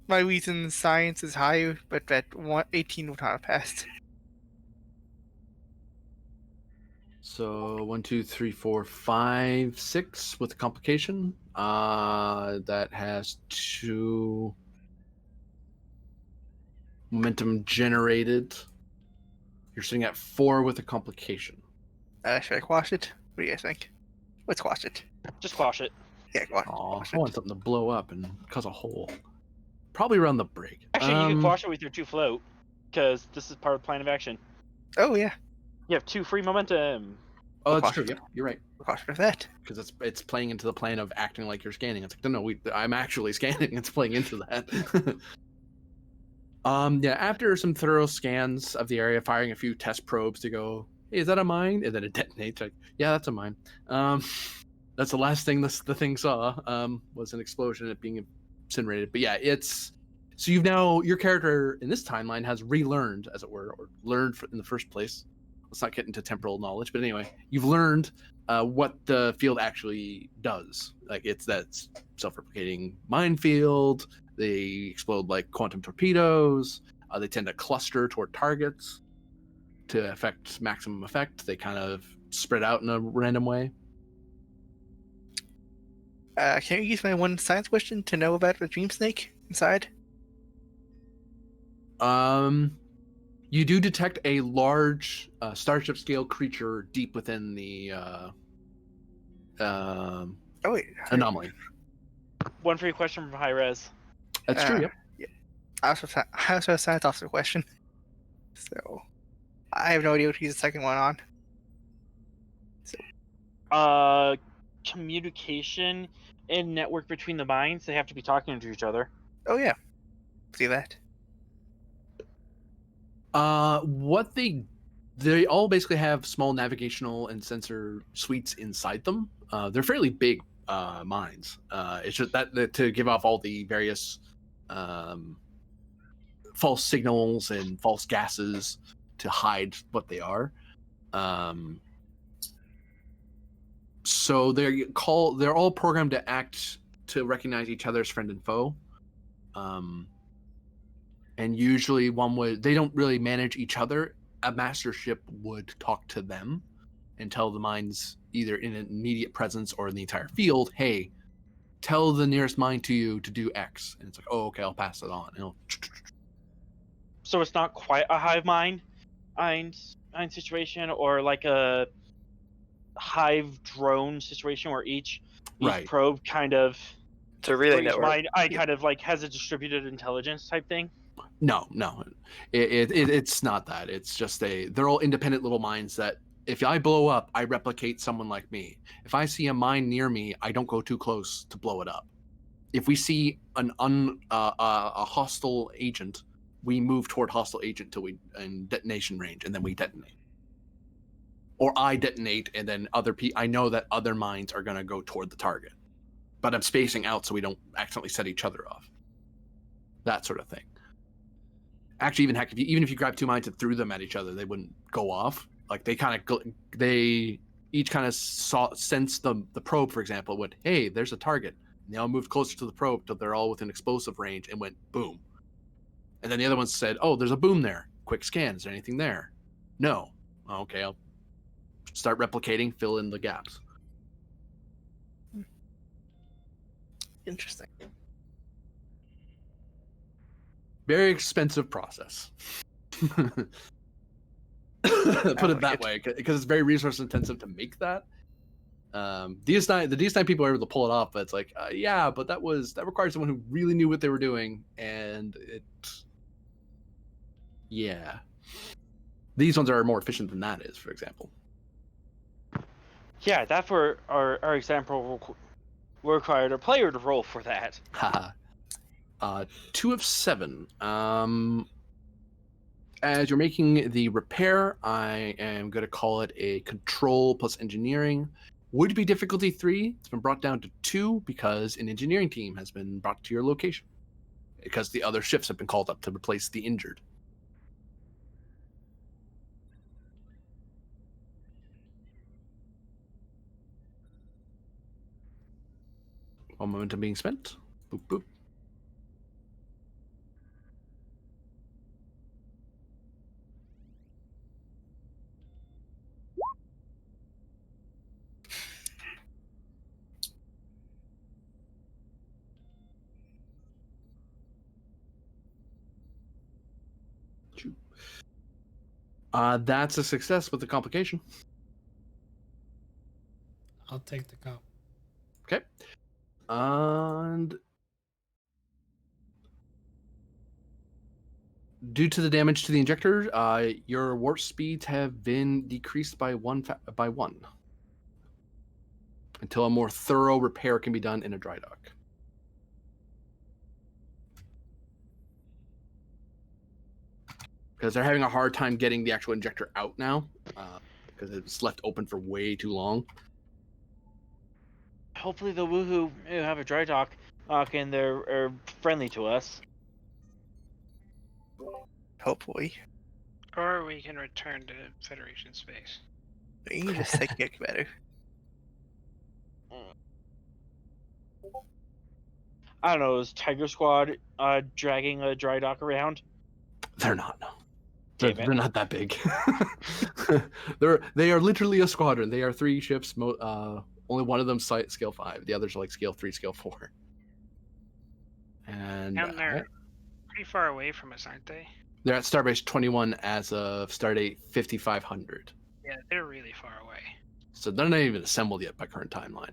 My reason science is higher, but that 18 would not have passed. So 1, 2, 3, 4, 5, 6 with a complication. That has 2 momentum generated. You're sitting at 4 with a complication. Should I quash it? What do you guys think? Let's quash it. Just quash it. Yeah, quash, Aw, quash I it. want something to blow up and cause a hole. Probably around the brig. Actually, you can quash it with your 2 float, because this is part of the plan of action. Oh yeah, You have 2 free momentum. Oh, We'll that's quash true. it. Yep, you're right. we'll quash it with that. Because it's playing into the plan of acting like you're scanning. It's like, no, I'm actually scanning. It's playing into that. Yeah, after some thorough scans of the area, firing a few test probes to go, hey, is that a mine? And then it detonates. Like, yeah, that's a mine. That's the last thing the thing saw, was an explosion, it being incinerated. But yeah, it's so your character in this timeline has relearned, as it were, or learned in the first place. Let's not get into temporal knowledge, but anyway, you've learned what the field actually does. Like it's that self-replicating minefield. They explode like quantum torpedoes. They tend to cluster toward targets to affect maximum effect. They kind of spread out in a random way. Can you use my one science question to know about the dream snake inside? You do detect a large starship scale creature deep within the Oh wait, anomaly. One free question from High Res. That's true. Yep. Yeah. I also have a science officer question. So I have no idea what he's the second one on. Communication and network between the mines. They have to be talking to each other. Oh yeah, see that. What they all basically have small navigational and sensor suites inside them. They're fairly big mines. It's just that to give off all the various false signals and false gases to hide what they are. So they're all programmed to act to recognize each other as friend and foe. And usually they don't really manage each other. A master ship would talk to them and tell the mines either in an immediate presence or in the entire field, hey, tell the nearest mine to you to do X. And it's like, oh, okay, I'll pass it on. And So it's not quite a hive mind situation, or like a hive drone situation where each Right. probe kind of It's a relay for each network. mine kind of like has a distributed intelligence type thing. No, it's not that. It's just they're all independent little mines that if I blow up, I replicate someone like me. If I see a mine near me, I don't go too close to blow it up. If we see a hostile agent, we move toward hostile agent till we in detonation range, and then we detonate. Or I detonate, and then I know that other mines are going to go toward the target, but I'm spacing out so we don't accidentally set each other off. That sort of thing. Actually, even heck, even if you grab 2 mines and threw them at each other, they wouldn't go off. Like they each kind of sense the probe, for example, went, hey, there's a target. And they all moved closer to the probe till they're all within explosive range and went boom. And then the other ones said, oh, there's a boom there. Quick scan. Is there anything there? No. Okay, I'll start replicating, fill in the gaps. Interesting. Very expensive process. Put it that way, because it's very resource intensive to make that. The DS9 people are able to pull it off, but it's like, yeah, but that required someone who really knew what they were doing, and yeah. These ones are more efficient than that is, for example. Yeah, that for our example required a player to roll for that. Haha. 2 of 7. As you're making the repair, I am going to call it a control plus engineering. Would be difficulty 3. It's been brought down to 2 because an engineering team has been brought to your location. Because the other shifts have been called up to replace the injured. One momentum being spent. Boop, boop. That's a success with the complication. I'll take the comp. Okay. And due to the damage to the injector, your warp speeds have been decreased by one until a more thorough repair can be done in a dry dock. Because they're having a hard time getting the actual injector out now, because it's left open for way too long. Hopefully the woohoo have a dry dock and they're friendly to us. Hopefully. Or we can return to Federation space. You can just take it better. I don't know, is Tiger Squad dragging a dry dock around? They're not. No. Damn it. They're not that big. They are literally a squadron. They are 3 ships. Only one of them scale 5. The others are like scale 3, scale 4. And they're pretty far away from us, aren't they? they're at Starbase 21 as of Stardate 5500. Yeah, they're really far away. So they're not even assembled yet by current timeline.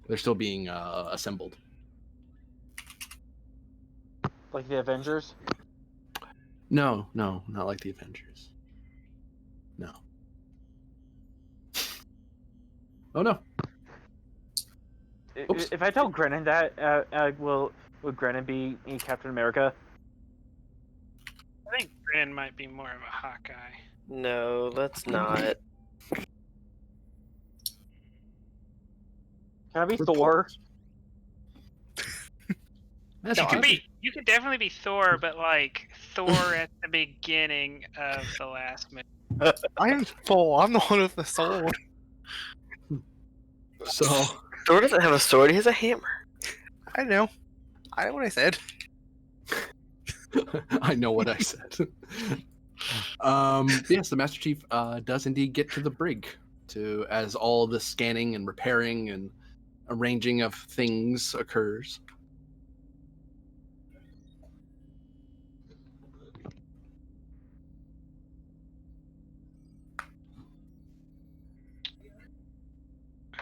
They're still being assembled. Like the Avengers? No, not like the Avengers. No. Oh no. Oops. If I tell Grennan that, will Grennan be Captain America? I think Brennan might be more of a Hawkeye. No, let's not. Can I be Thor? That's You awesome. could definitely be Thor, but like Thor at the beginning of the last movie. I am Thor. I'm the one with the sword. So Thor doesn't have a sword, he has a hammer. I know. I know what I said. I know what I said. Yes, the Master Chief does indeed get to the brig as all the scanning and repairing and arranging of things occurs.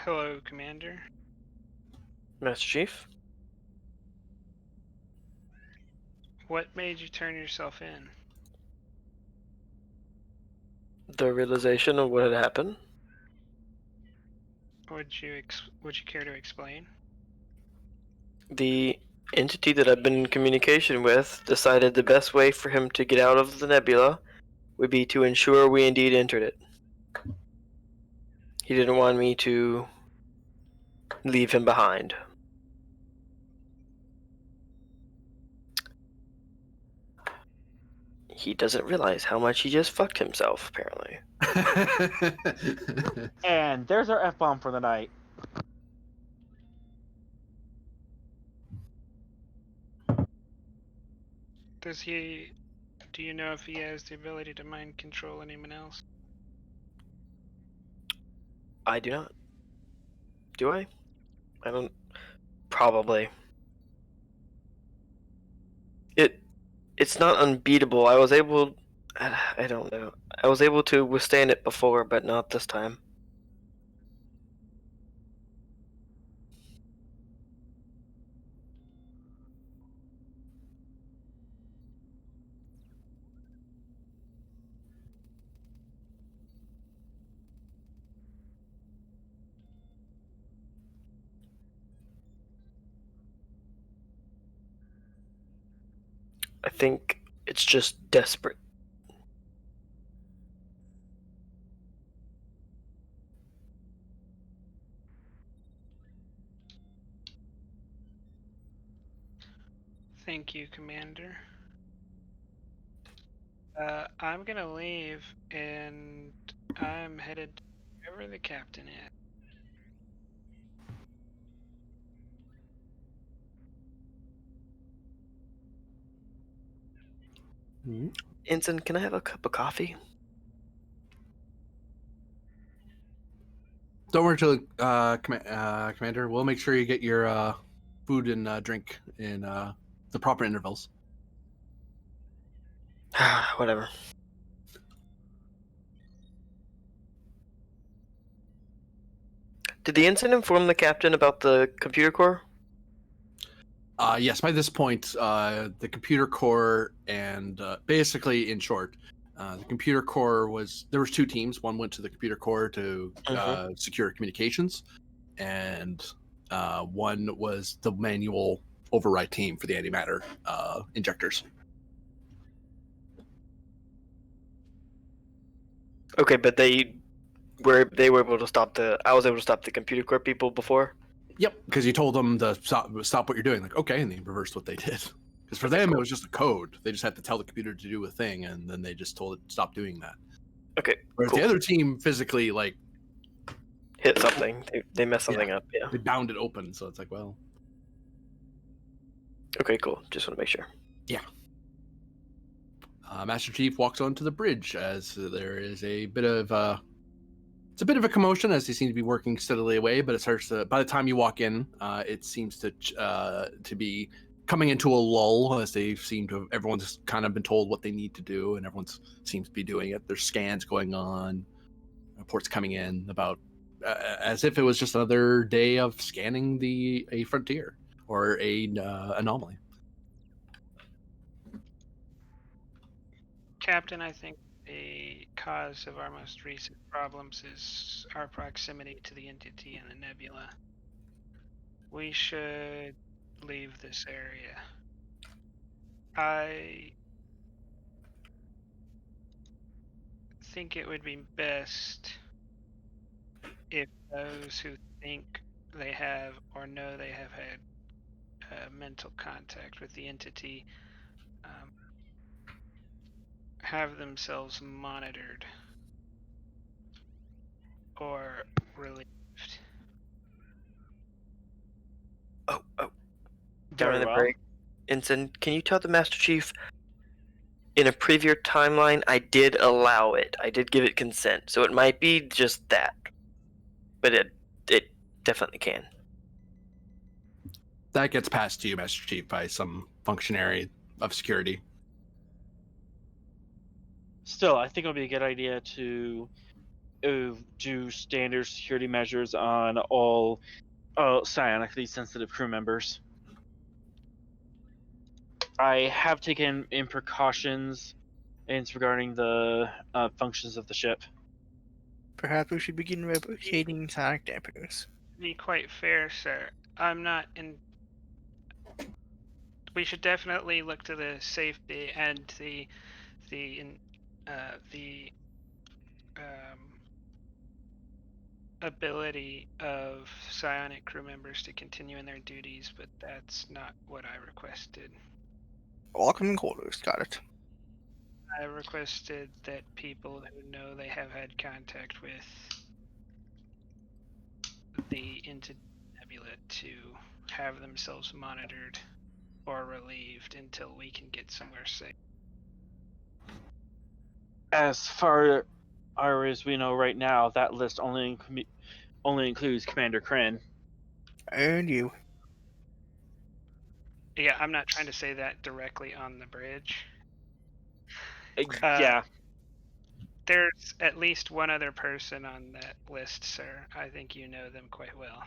Hello, Commander. Master Chief? What made you turn yourself in? The realization of what had happened. Would you care to explain? The entity that I've been in communication with decided the best way for him to get out of the nebula would be to ensure we indeed entered it. He didn't want me to leave him behind. He doesn't realize how much he just fucked himself, apparently. And there's our F-bomb for the night. Do you know if he has the ability to mind control anyone else? I do not. Do I? I don't. Probably. It's not unbeatable. I was able I don't know. I was able to withstand it before, but not this time. I think it's just desperate. Thank you, Commander. I'm gonna leave, and I'm headed to wherever the captain is. Ensign, can I have a cup of coffee? Don't worry, Commander. We'll make sure you get your food and drink in the proper intervals. Whatever. Did the ensign inform the captain about the computer core? Yes, by this point, the computer core and basically, in short, the computer core there was two teams. One went to the computer core to secure communications, and one was the manual override team for the antimatter injectors. Okay, but I was able to stop the computer core people before. Yep, because you told them to stop what you're doing. Like, okay, and they reversed what they did. Because for them, cool. it was just a code. They just had to tell the computer to do a thing, and then they just told it to stop doing that. Okay, Whereas cool. the other team physically, like, Hit something. They messed something up. Yeah. they bound it open. So it's like, well, Okay, cool. Just want to make sure. yeah. Master Chief walks onto the bridge as there is a bit of it's a bit of a commotion as they seem to be working steadily away. But it starts to, by the time you walk in, it seems to be coming into a lull as they seem to everyone's kind of been told what they need to do, and everyone seems to be doing it. There's scans going on, reports coming in about as if it was just another day of scanning a frontier or a anomaly. Captain, I think the cause of our most recent problems is our proximity to the entity and the nebula. We should leave this area. I think it would be best if those who think they have or know they have had mental contact with the entity have themselves monitored or relieved. Oh. Down Very in the well. break. Ensign, can you tell the Master Chief in a previous timeline I did allow it. I did give it consent. So it might be just that. But it definitely can. That gets passed to you, Master Chief, by some functionary of security. Still, I think it would be a good idea to do standard security measures on all psionically sensitive crew members. I have taken in precautions regarding the functions of the ship. Perhaps we should begin replicating sonic dampeners. To be quite fair, sir, I'm not in. We should definitely look to the safety and the ability of psionic crew members to continue in their duties, but that's not what I requested. Welcome in quarters, got it. I requested that people who know they have had contact with the entity nebula to have themselves monitored or relieved until we can get somewhere safe. As far as we know right now, that list only includes Commander Kryn. And you. Yeah, I'm not trying to say that directly on the bridge. Yeah. There's at least one other person on that list, sir. I think you know them quite well.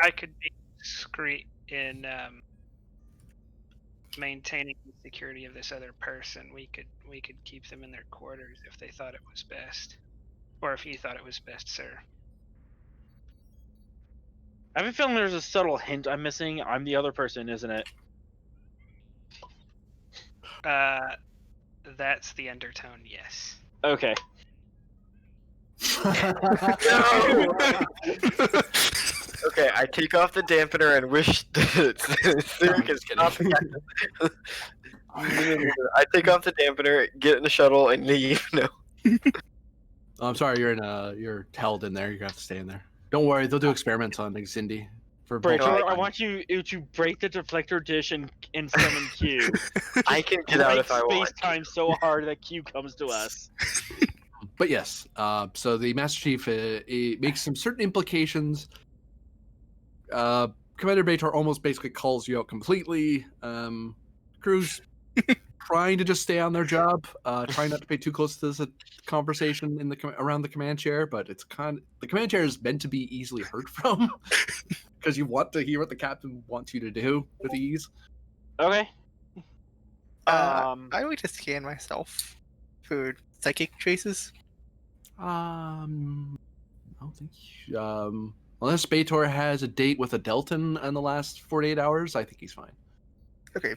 I could be discreet in maintaining the security of this other person. We could keep them in their quarters if they thought it was best, or if you thought it was best, sir. I have a feeling there's a subtle hint I'm missing. I'm the other person, isn't it? That's the undertone. Yes. Okay. No! Okay, I take off the dampener and wish Sarah can stop the captain. I take off the dampener, get in the shuttle, and leave. No. I'm sorry, you're held in there. You have to stay in there. Don't worry, they'll do experiments on Xindi for Breaker, No, I want you to break the deflector dish and summon Q. I can get out if I Break want. space-time so hard that Q comes to us. But yes, so the Master Chief it makes some certain implications. Commander Bator almost basically calls you out completely. Crew's trying to just stay on their job, trying not to pay too close to this conversation in around the command chair, but it's the command chair is meant to be easily heard from because you want to hear what the captain wants you to do with ease. Okay. I would just scan myself for psychic traces. I don't think unless Bator has a date with a Delton in the last 48 hours, I think he's fine. Okay.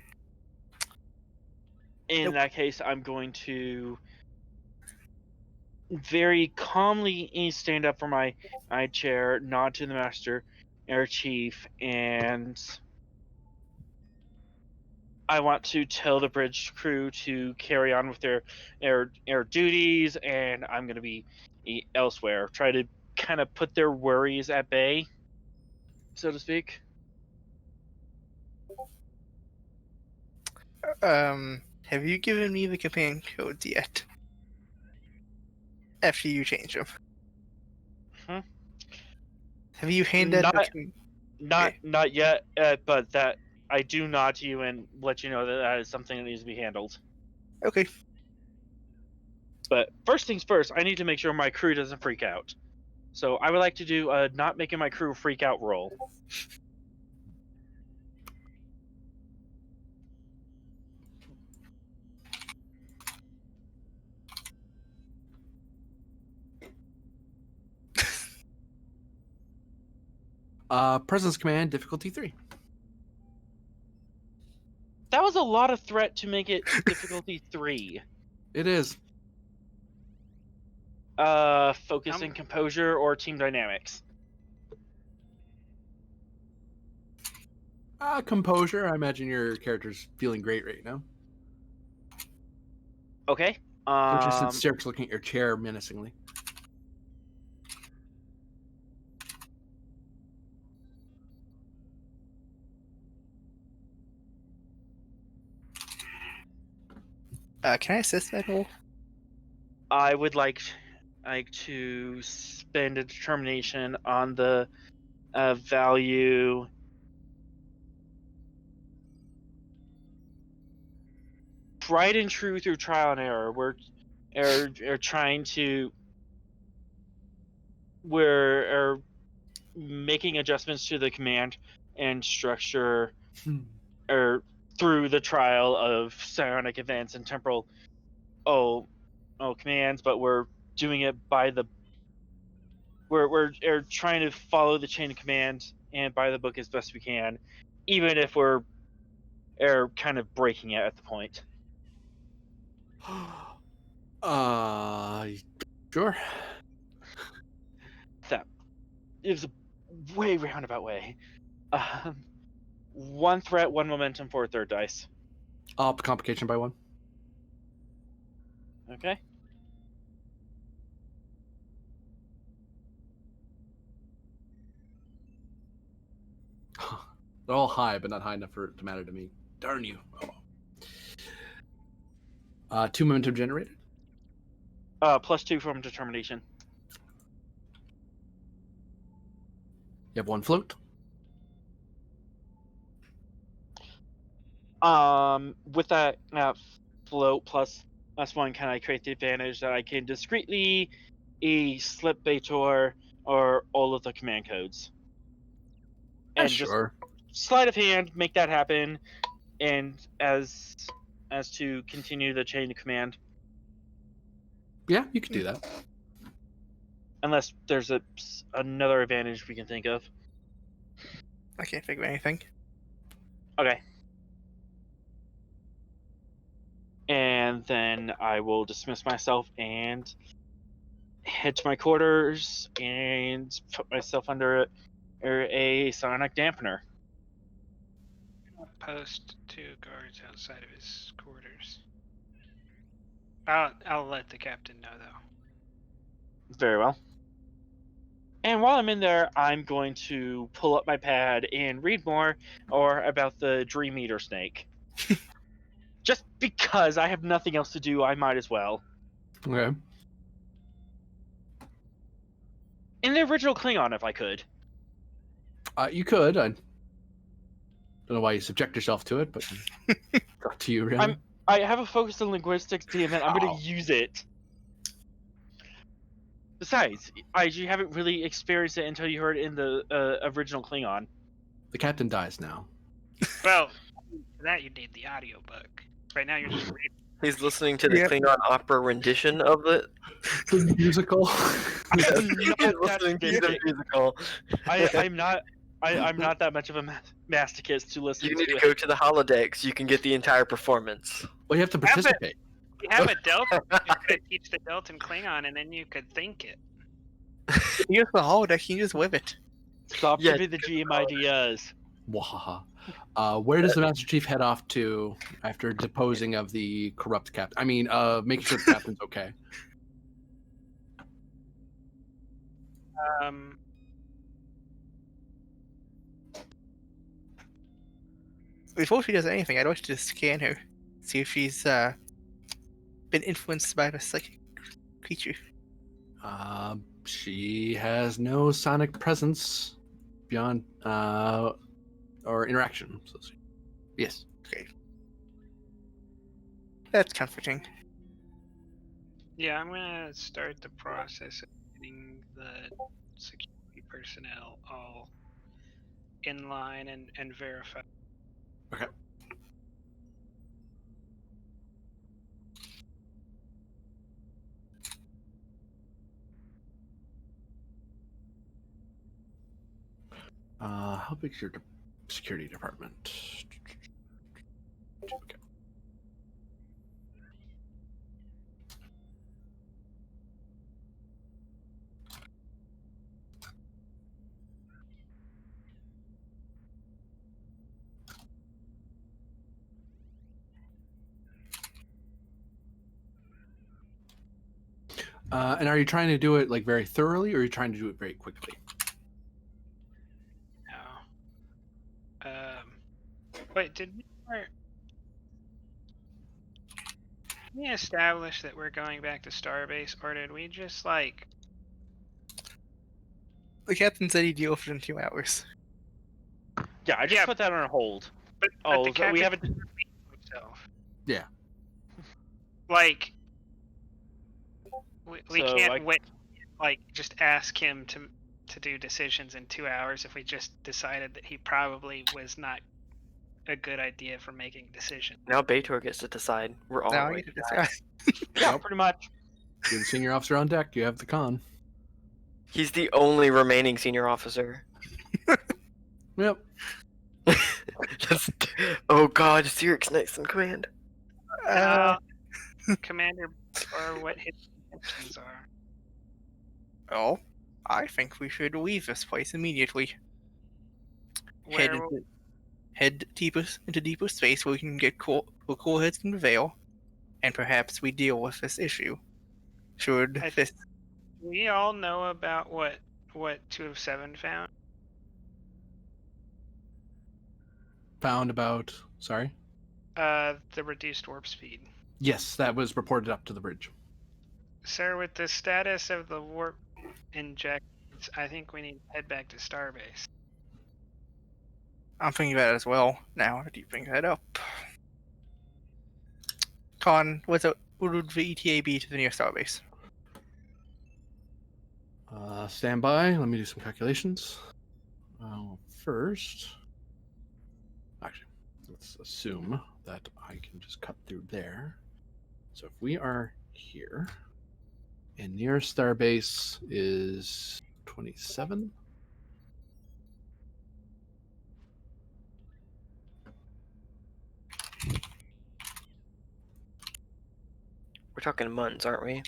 In that case, I'm going to very calmly stand up from my chair, nod to the Master Air Chief, and I want to tell the bridge crew to carry on with their air duties, and I'm going to be elsewhere. Try to kind of put their worries at bay, so to speak. Have you given me the command codes yet? After you change them. Huh? Have you handed Not yet, but that I do nod to you and let you know that is something that needs to be handled. Okay. But first things first, I need to make sure my crew doesn't freak out. So I would like to do a not making my crew freak out roll. Presence Command, difficulty 3. That was a lot of threat to make it difficulty 3. It is. Focus and composure or team dynamics. Composure. I imagine your character's feeling great right now. Okay. Especially since Sarah's looking at your chair menacingly. Can I assist that roll? I would like to spend a determination on the value. Tried and true through trial and error. We're trying to. We're making adjustments to the command and structure, or through the trial of psionic events and temporal commands, but we're doing it by the. We're trying to follow the chain of command and by the book as best we can, even if we're kind of breaking it at the point. Sure. That is a way roundabout way. One threat, one momentum for a third dice. Up complication by 1. Okay. They're all high, but not high enough for it to matter to me. Darn you. Oh. 2 momentum generated. +2 from determination. You have 1 float. With that float plus +1, can I create the advantage that I can discreetly slip Baitor or all of the command codes? Yeah, And just sure. sleight of hand, make that happen, and as to continue the chain of command, Yeah, you could do that. unless there's another advantage we can think of. I can't think of anything. Okay. And then I will dismiss myself and head to my quarters and put myself under a sonic dampener. Post 2 guards outside of his quarters. I'll let the captain know though. Very well. And while I'm in there, I'm going to pull up my pad and read more or about the Dream Eater snake. Just because I have nothing else to do, I might as well. Okay. In the original Klingon, if I could. You could. I don't know why you subject yourself to it, but it's up to you, really. I have a focus in linguistics, damn it. I'm going to use it. Besides, you haven't really experienced it until you heard it in the original Klingon. The captain dies now. Well, for that you need the audiobook. Right now you're just reading. He's listening to the Yep. Klingon opera rendition of it. The musical. He's not that listening to the sadistic. musical. I'm not that much of a masochist to listen You to need to it. go to the holodecks. You can get the entire performance. Well, you have to participate. You have a Delta, you could teach the Delta Klingon and then you could think it. You use the holodeck, you can just whip it. Stop Yeah, giving the GM ideas. Wahaha. Where does the Master Chief head off to after disposing of the corrupt captain? I mean, making sure the captain's okay. Before she does anything, I'd like to just scan her, see if she's been influenced by the psychic creature. She has no sonic presence beyond or interaction. So, yes. Okay. That's comforting. Yeah, I'm gonna start the process of getting the security personnel all in line and verify. Okay. How big's your security department? Okay. And are you trying to do it like very thoroughly, or are you trying to do it very quickly? No. Wait, did we establish that we're going back to Starbase, or did we just like? The captain said he'd deal with it in 2 hours. Yeah, I just Yeah. put that on hold. But Oh, the so captain we haven't. himself. Yeah. Like, we So, can't like- wait. Like, just ask him to do decisions in 2 hours if we just decided that he probably was not a good idea for making decisions. Now Baitor gets to decide. We're all Now I right. get to decide. Yeah, pretty much. You're the senior officer on deck. You have the con. He's the only remaining senior officer. Yep. Oh god, Siric's next in command. Commander, or what his intentions are. Oh, I think we should leave this place immediately. Where will- Head deeper into deeper space where we can get cool heads can prevail, and perhaps we deal with this issue. Should I- this we all know about what 2 of 7 found? Found about. Sorry. The reduced warp speed. Yes, that was reported up to the bridge. Sir, with the status of the warp injections, I think we need to head back to Starbase. I'm thinking about it as well now that you bring that up. Con, what would the ETA be to the nearest starbase? Stand by. Let me do some calculations. First, actually, let's assume that I can just cut through there. So if we are here, and nearest starbase is 27. We're talking months, aren't we?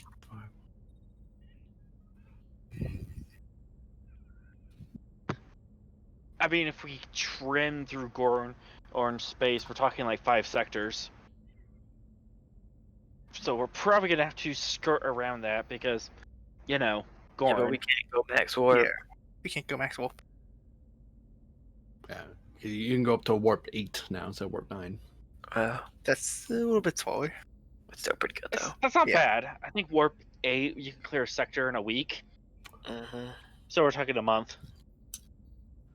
I mean, if we trim through Gorn orange space, we're talking like 5 sectors. So we're probably gonna have to skirt around that because, you know, Gorn. Yeah, but we can't go max warp. Yeah, we can't go max warp. Yeah, you can go up to warp 8 now instead of warp 9. That's a little bit slower. It's still pretty good though. That's not Yeah. bad. I think warp 8 you can clear a sector in a week. Mm-hmm. So we're talking a month,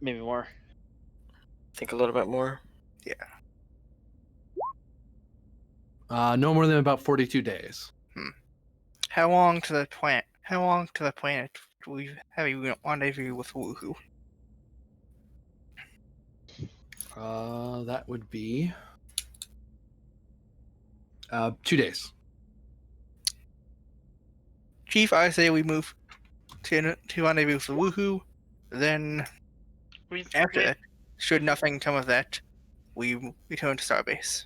maybe more. Think a little bit more. No more than about 42 days. How long to the planet? How long to the planet do we have a rendezvous with Woohoo? That would be 2 days. Chief, I say we move to rendezvous with Woohoo. Then We've after we- that, should nothing come of that, we return to Starbase.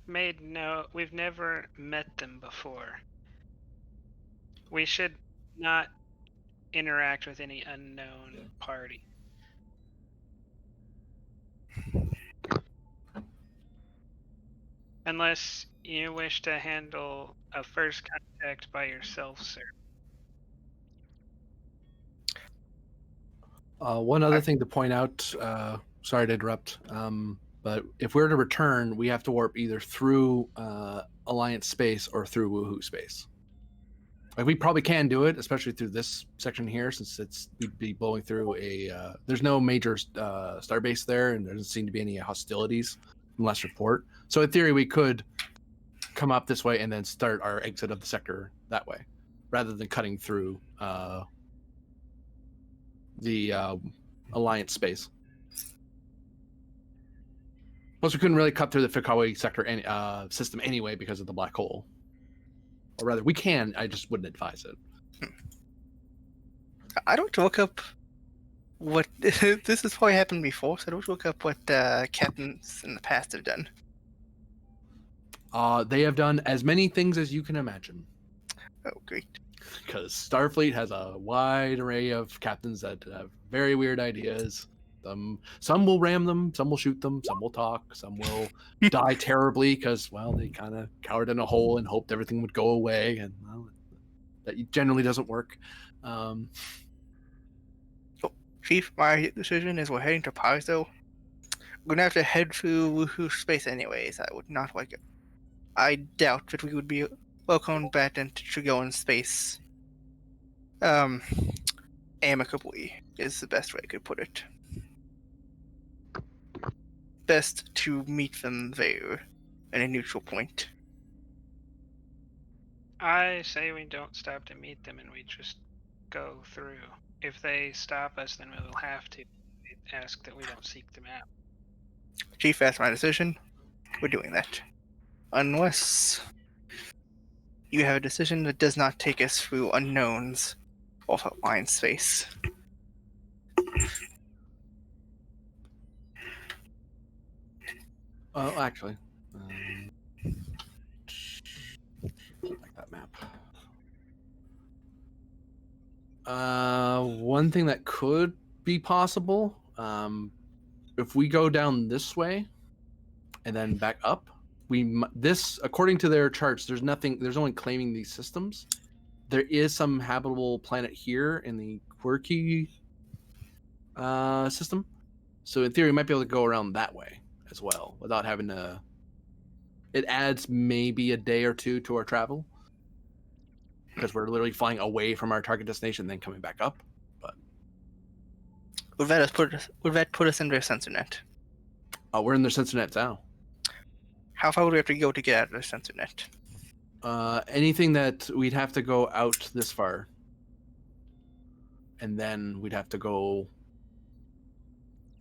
we've never met them before. We should not interact with any unknown party. Unless you wish to handle a first contact by yourself, sir. One other thing to point out, sorry to interrupt, but if we're to return, we have to warp either through Alliance space or through Woohoo space. Like we probably can do it, especially through this section here, since we'd be blowing through a. There's no major starbase there, and there doesn't seem to be any hostilities from last report. So in theory, we could come up this way and then start our exit of the sector that way, rather than cutting through the Alliance space. Plus, we couldn't really cut through the Fikawi sector system anyway because of the black hole. Or rather, we can. I just wouldn't advise it. I don't look up what this has probably happened before, so I don't look up what captains in the past have done. They have done as many things as you can imagine. Oh, great. Because Starfleet has a wide array of captains that have very weird ideas. Some will ram them, some will shoot them, some will talk, some will die terribly because, well, they kind of cowered in a hole and hoped everything would go away, and well, that generally doesn't work. Chief, my decision is we're heading to Paizo. We're gonna have to head through Woohoo space anyways. I would not like it. I doubt that we would be well combatant to go in space. Amicably is the best way I could put it. Best to meet them there at a neutral point. I say we don't stop to meet them and we just go through. If they stop us, then we will have to ask that we don't seek them out. Chief, that's my decision. We're doing that. Unless you have a decision that does not take us through unknowns off outline space. Oh, actually, like that map. One thing that could be possible, if we go down this way and then back up, this, according to their charts, there's nothing. There's only claiming these systems. There is some habitable planet here in the Quirky system, so in theory, we might be able to go around that way as well without having to. It adds maybe a day or two to our travel because we're literally flying away from our target destination, then coming back up. But Would that put us in their sensor net? we're in their sensor net now. How far would we have to go to get out of the sensor net? Anything that we'd have to go out this far, and then we'd have to go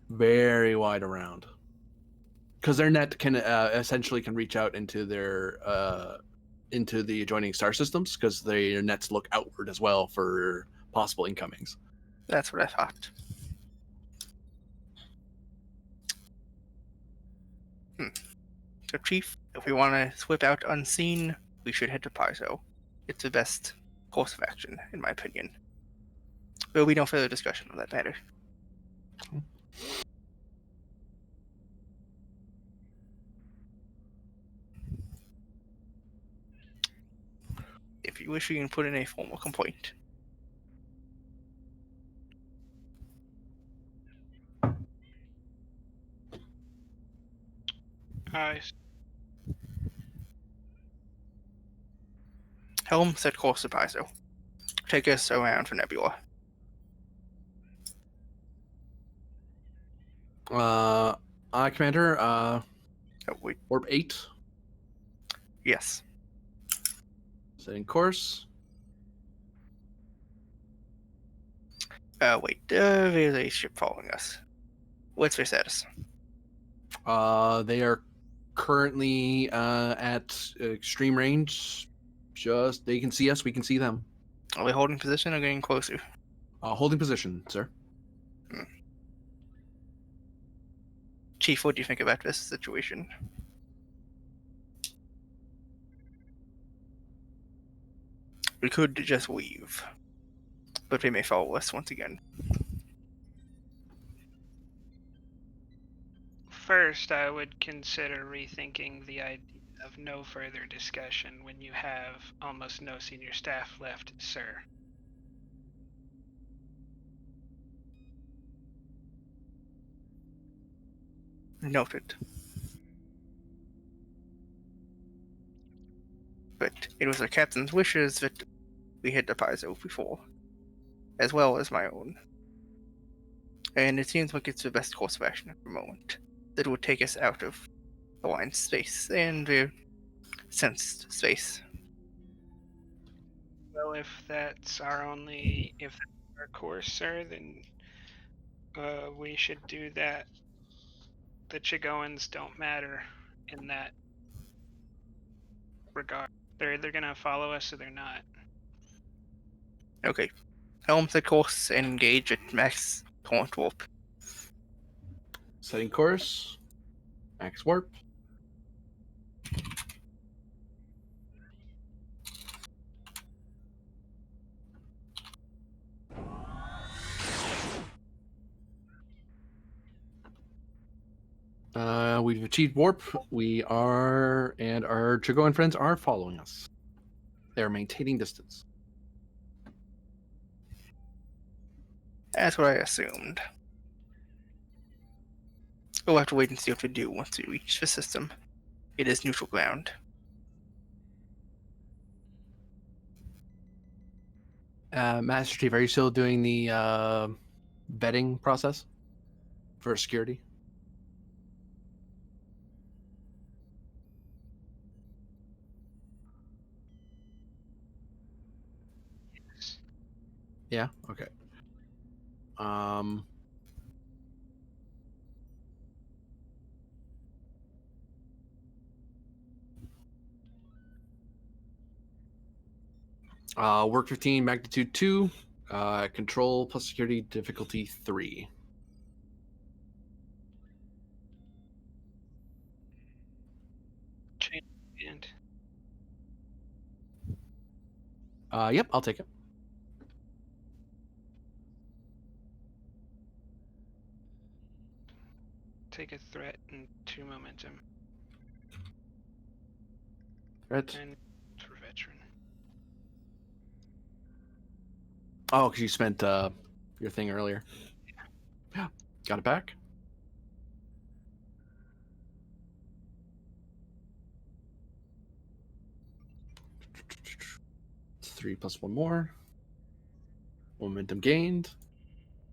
very wide around, because their net can essentially can reach out into their into the adjoining star systems, because their nets look outward as well for possible incomings. That's what I thought. So, Chief, if we want to slip out unseen, we should head to Parzo. It's the best course of action, in my opinion. There will be no further discussion on that matter. If you wish, you can put in a formal complaint. Helm, set course to Parzo. Take us around for Nebula. Commander, Oh, wait. Orb 8, Yes. setting course. Wait. There's a ship following us. What's their status? They are currently at extreme range. Just they can see us, we can see them. Are they holding position or getting closer? Holding position, sir. Chief, what do you think about this situation? We could just leave, but they may follow us once again. First, I would consider rethinking the idea of no further discussion when you have almost no senior staff left, sir. Noted. But it was the captain's wishes that we hit the Paizo before, as well as my own. And it seems like it's the best course of action at the moment. That would take us out of Alliance space and the sensed space. Well, if that's our course, sir, then we should do that. The Chigoans don't matter in that regard. They're either gonna follow us or they're not. Okay. Helm set course and engage at max current warp. Setting course. Max warp. We've achieved warp. We are, and our Chigoan friends are following us. They're maintaining distance. That's what I assumed. We'll have to wait and see what we do once we reach the system. It is neutral ground. Master Chief, are you still doing the vetting process for security? Yeah. Okay. Work 15, magnitude 2, control plus security difficulty 3. Chain and Yep, I'll take it. take a threat and 2 momentum. Right. And for veteran. Oh, because you spent your thing earlier. Yeah, got it back. It's 3 plus 1 more. Momentum gained.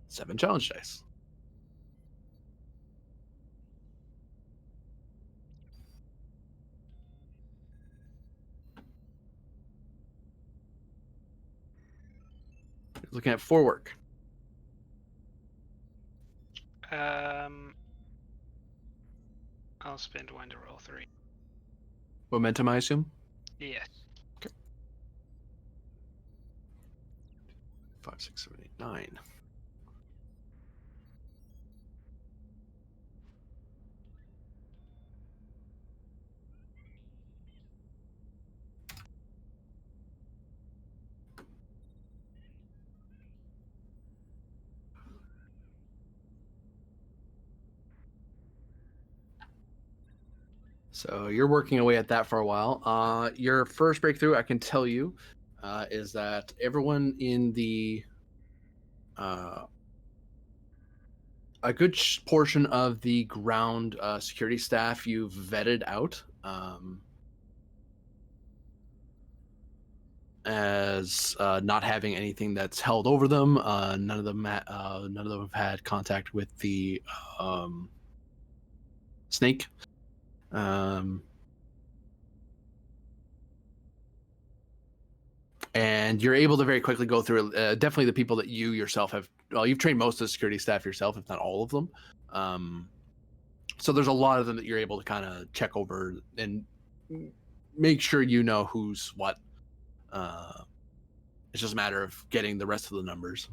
7 challenge dice. Looking at 4 work. I'll spend 1 to roll 3. Momentum, I assume? Yes. 5, 6, 7, 8, 9. So you're working away at that for a while. Your first breakthrough, I can tell you, is that everyone in the a good portion of the ground security staff you've vetted out as not having anything that's held over them. None of them have had contact with the snake. And you're able to very quickly go through definitely the people that you yourself have. Well, you've trained most of the security staff yourself, if not all of them. So there's a lot of them that you're able to kind of check over and make sure you know who's what. It's just a matter of getting the rest of the numbers.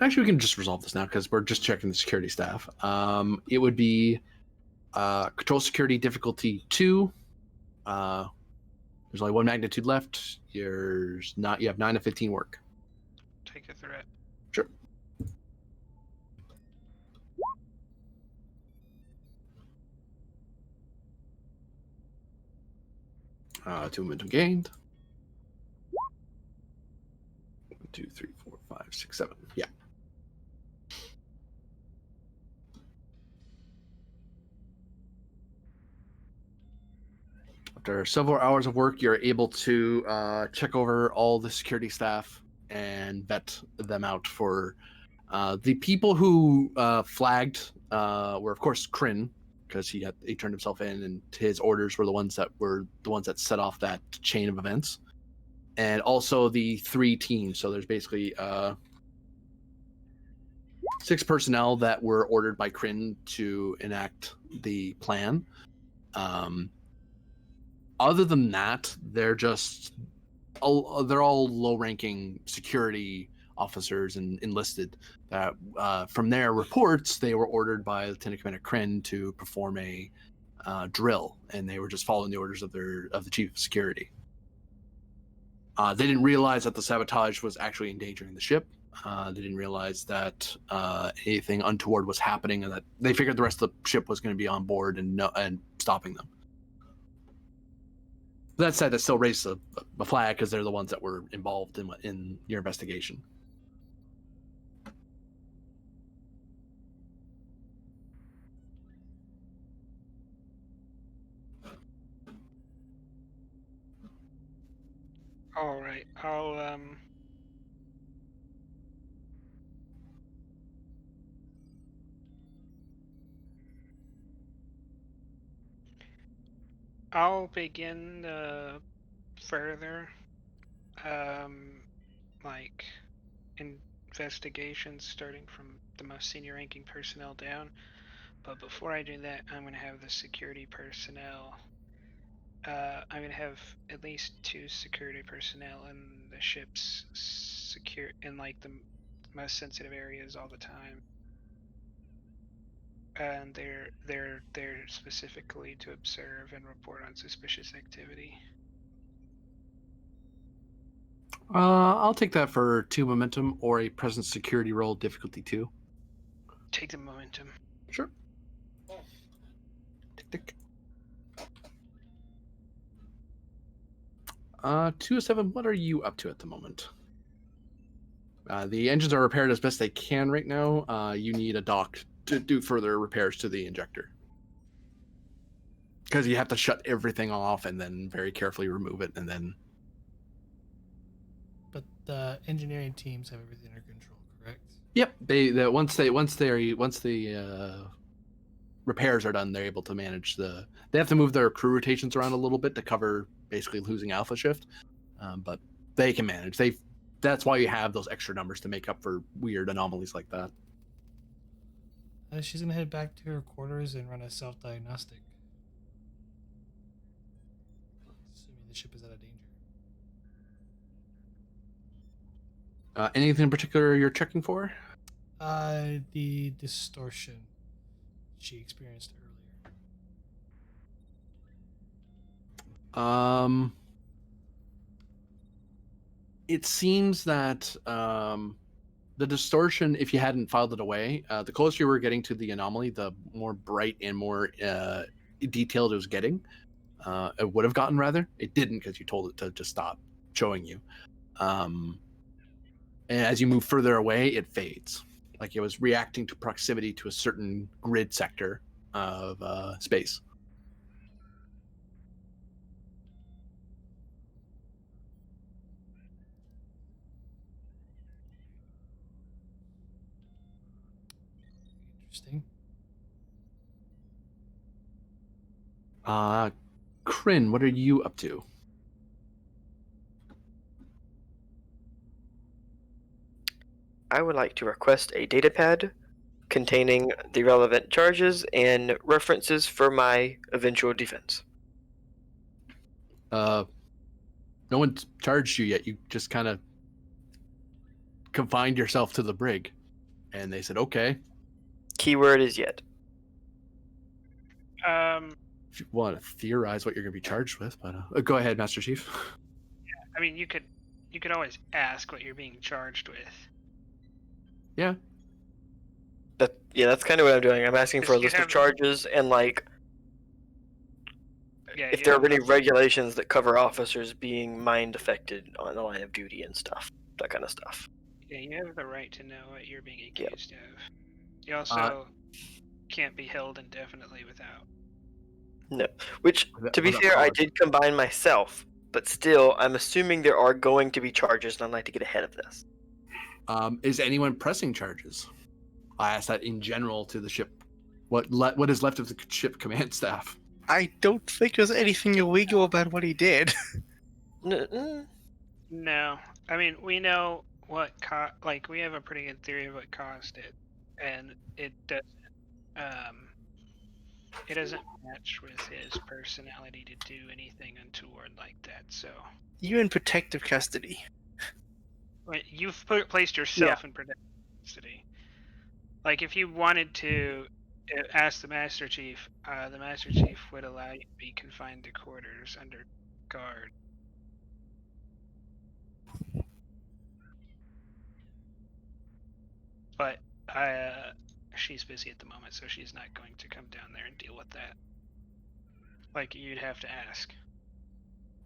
Actually, we can just resolve this now because we're just checking the security staff. It would be control security difficulty 2. There's only 1 magnitude left. You have 9 to 15 work. Take a threat. Sure. Two momentum gained. 1, 2, 3, 4, 5, 6, 7. Yeah. After several hours of work, you're able to check over all the security staff and vet them out for the people who flagged were, of course, Kryn, because he turned himself in, and his orders were the ones that set off that chain of events, and also the 3 teams. So there's basically 6 personnel that were ordered by Kryn to enact the plan. Other than that, they're all low-ranking security officers and enlisted. That from their reports, they were ordered by Lieutenant Commander Kryn to perform a drill, and they were just following the orders of the chief of security. They didn't realize that the sabotage was actually endangering the ship. They didn't realize that anything untoward was happening, and that they figured the rest of the ship was going to be on board and stopping them. That said, that still raised a flag because they're the ones that were involved in your investigation. All right. I'll begin further like investigations starting from the most senior ranking personnel down. But before I do that, I'm going to have the security personnel. I'm going to have at least 2 security personnel in the ship's in like the most sensitive areas all the time. And they're specifically to observe and report on suspicious activity. I'll take that for 2 momentum or a presence security roll difficulty 2. Take the momentum. Sure. Tick, tick. 2 of 7. What are you up to at the moment? The engines are repaired as best they can right now. You need a dock to do further repairs to the injector, because you have to shut everything off and then very carefully remove it, and then. But the engineering teams have everything under control, correct? Yep, once repairs are done, they're able to manage they have to move their crew rotations around a little bit to cover basically losing Alpha Shift, but they can manage. That's why you have those extra numbers to make up for weird anomalies like that. She's gonna head back to her quarters and run a self-diagnostic. Assuming the ship is out of danger. Anything in particular you're checking for? The distortion she experienced earlier. It seems that the distortion, if you hadn't filed it away, the closer you were getting to the anomaly, the more bright and more detailed it was getting. It would have gotten, rather. It didn't, because you told it to just stop showing you. And as you move further away, it fades. Like it was reacting to proximity to a certain grid sector of space. Interesting. Kryn, what are you up to? I would like to request a datapad containing the relevant charges and references for my eventual defense. No one's charged you yet. You just kind of confined yourself to the brig, and they said, "Okay." Keyword is yet. If you want to theorize what you're going to be charged with, but go ahead, Master Chief. I mean, you could always ask what you're being charged with. Yeah. That's kind of what I'm doing. I'm asking for a You list of have- charges and like Yeah, if you there have are any the- regulations that cover officers being mind affected on the line of duty and stuff, that kind of stuff. Yeah, you have the right to know what you're being Yep. accused of. You also can't be held indefinitely without. No, which Was that- to be was that fair, I paused? did combine myself, but still, I'm assuming there are going to be charges, and I'd like to get ahead of this. Is anyone pressing charges? I asked that in general to the ship. What is left of the ship command staff? I don't think there's anything illegal about what he did. No, I mean we know what we have a pretty good theory of what caused it, and it doesn't match with his personality to do anything untoward like that. So You're in protective custody. you've placed yourself in protective custody. Like if you wanted to ask the Master Chief would allow you to be confined to quarters under guard. But she's busy at the moment, so she's not going to come down there and deal with that. Like you'd have to ask.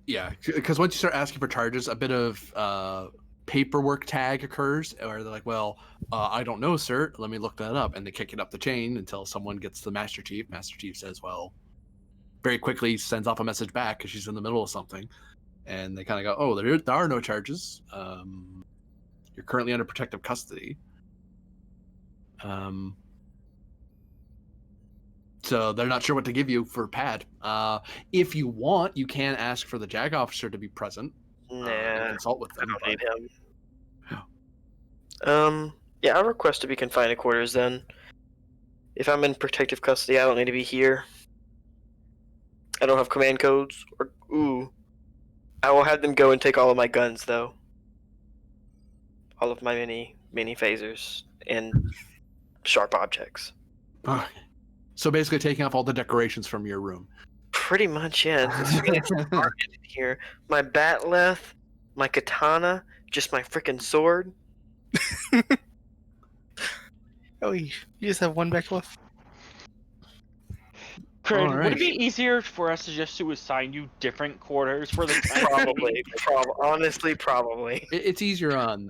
Yeah, because once you start asking for charges, a bit of paperwork tag occurs, or they're like, "Well, I don't know, sir. Let me look that up," and they kick it up the chain until someone gets to the Master Chief. Master Chief says, "Well," very quickly sends off a message back because she's in the middle of something, and they kind of go, "Oh, there are no charges. You're currently under protective custody." So they're not sure what to give you for pad. If you want, you can ask for the JAG officer to be present and Nah, consult with I them. don't need him. Yeah. Yeah, I'll request to be confined to quarters then. If I'm in protective custody, I don't need to be here. I don't have command codes, I will have them go and take all of my guns, though. All of my mini phasers and sharp objects. Okay. So basically taking off all the decorations from your room. Pretty much, yeah. It's dark in here. My batleth, my katana, just my freaking sword. Oh, you just have one back left? Craig, would Alright. it be easier for us to just to assign you different quarters for the time being? Honestly, probably. It's easier on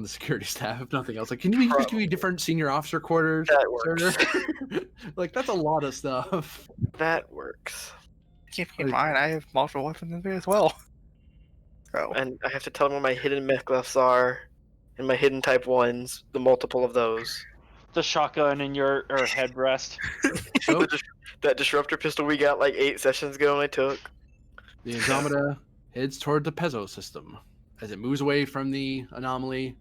the security staff, if nothing else. Like, can you just give me different senior officer quarters? That works. sir? Like, that's a lot of stuff. That works. Keep in mind, I have multiple weapons in there as well. So, And I have to tell them where my hidden mech lefts are, and my hidden type 1s, the multiple of those. the shotgun in your headrest. So That disruptor pistol we got like 8 sessions ago and I took. the Andromeda heads toward the Pezzo system. As it moves away from the anomaly,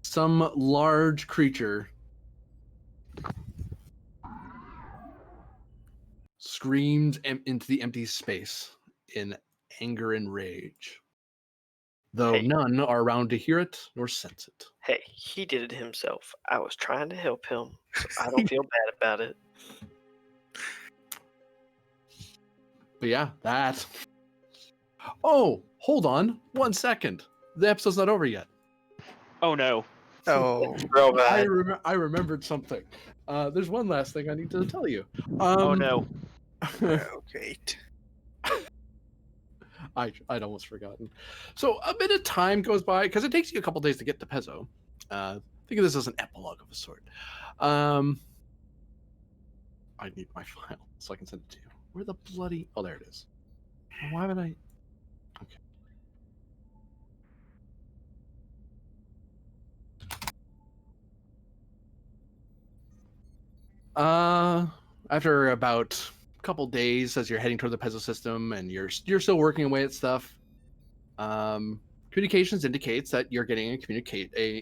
some large creature screams into the empty space in anger and rage, though Hey. none are around to hear it nor sense it. Hey, he did it himself. I was trying to help him, so I don't feel bad about it. But yeah, that. Oh, hold on 1 second. The episode's not over yet. Oh no. Oh, Real bad. I remembered something. There's one last thing I need to tell you. Oh no. great. I'd almost forgotten. So a bit of time goes by because it takes you a couple days to get to Pezzo. Think of this as an epilogue of a sort. I need my file so I can send it to you. Where the bloody? Oh, there it is. Why would I? Okay. After about a couple days, as you're heading toward the Pezzo system, and you're still working away at stuff, communications indicates that you're getting a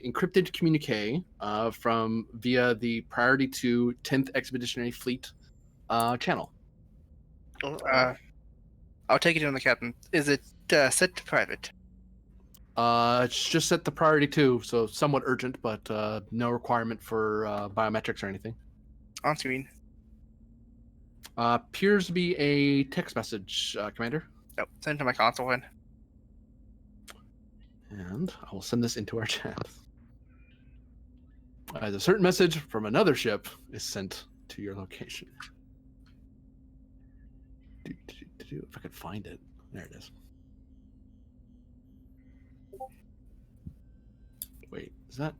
encrypted communique from via the Priority 2 10th Expeditionary Fleet channel. I'll take it on the captain. Is it set to private? It's just set to Priority 2, so somewhat urgent, but no requirement for biometrics or anything. On screen. Appears to be a text message, Commander. Nope. Send it to my console then. And I will send this into our chat. As a certain message from another ship is sent to your location. If I could find it. There it is. Wait, is that...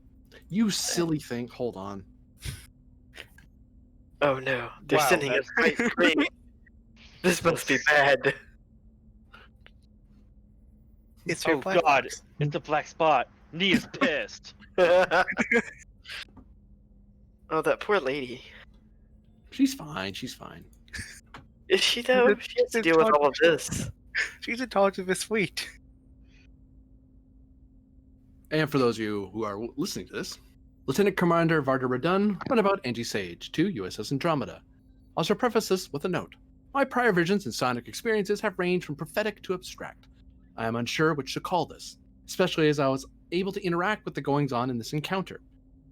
You silly thing. Hold on. Oh no, they're Wow, sending us right great. This must be bad. It's your Oh black god, box. it's the black spot. Nee is pissed. Oh, that poor lady. She's fine. She's fine. Is she though? She has to deal with all of this. She's in charge of his fleet. And for those of you who are listening to this, Lieutenant Commander Varda Radun, runabout Angie Sage, to USS Andromeda. I shall preface this with a note. My prior visions and sonic experiences have ranged from prophetic to abstract. I am unsure which to call this, especially as I was able to interact with the goings-on in this encounter.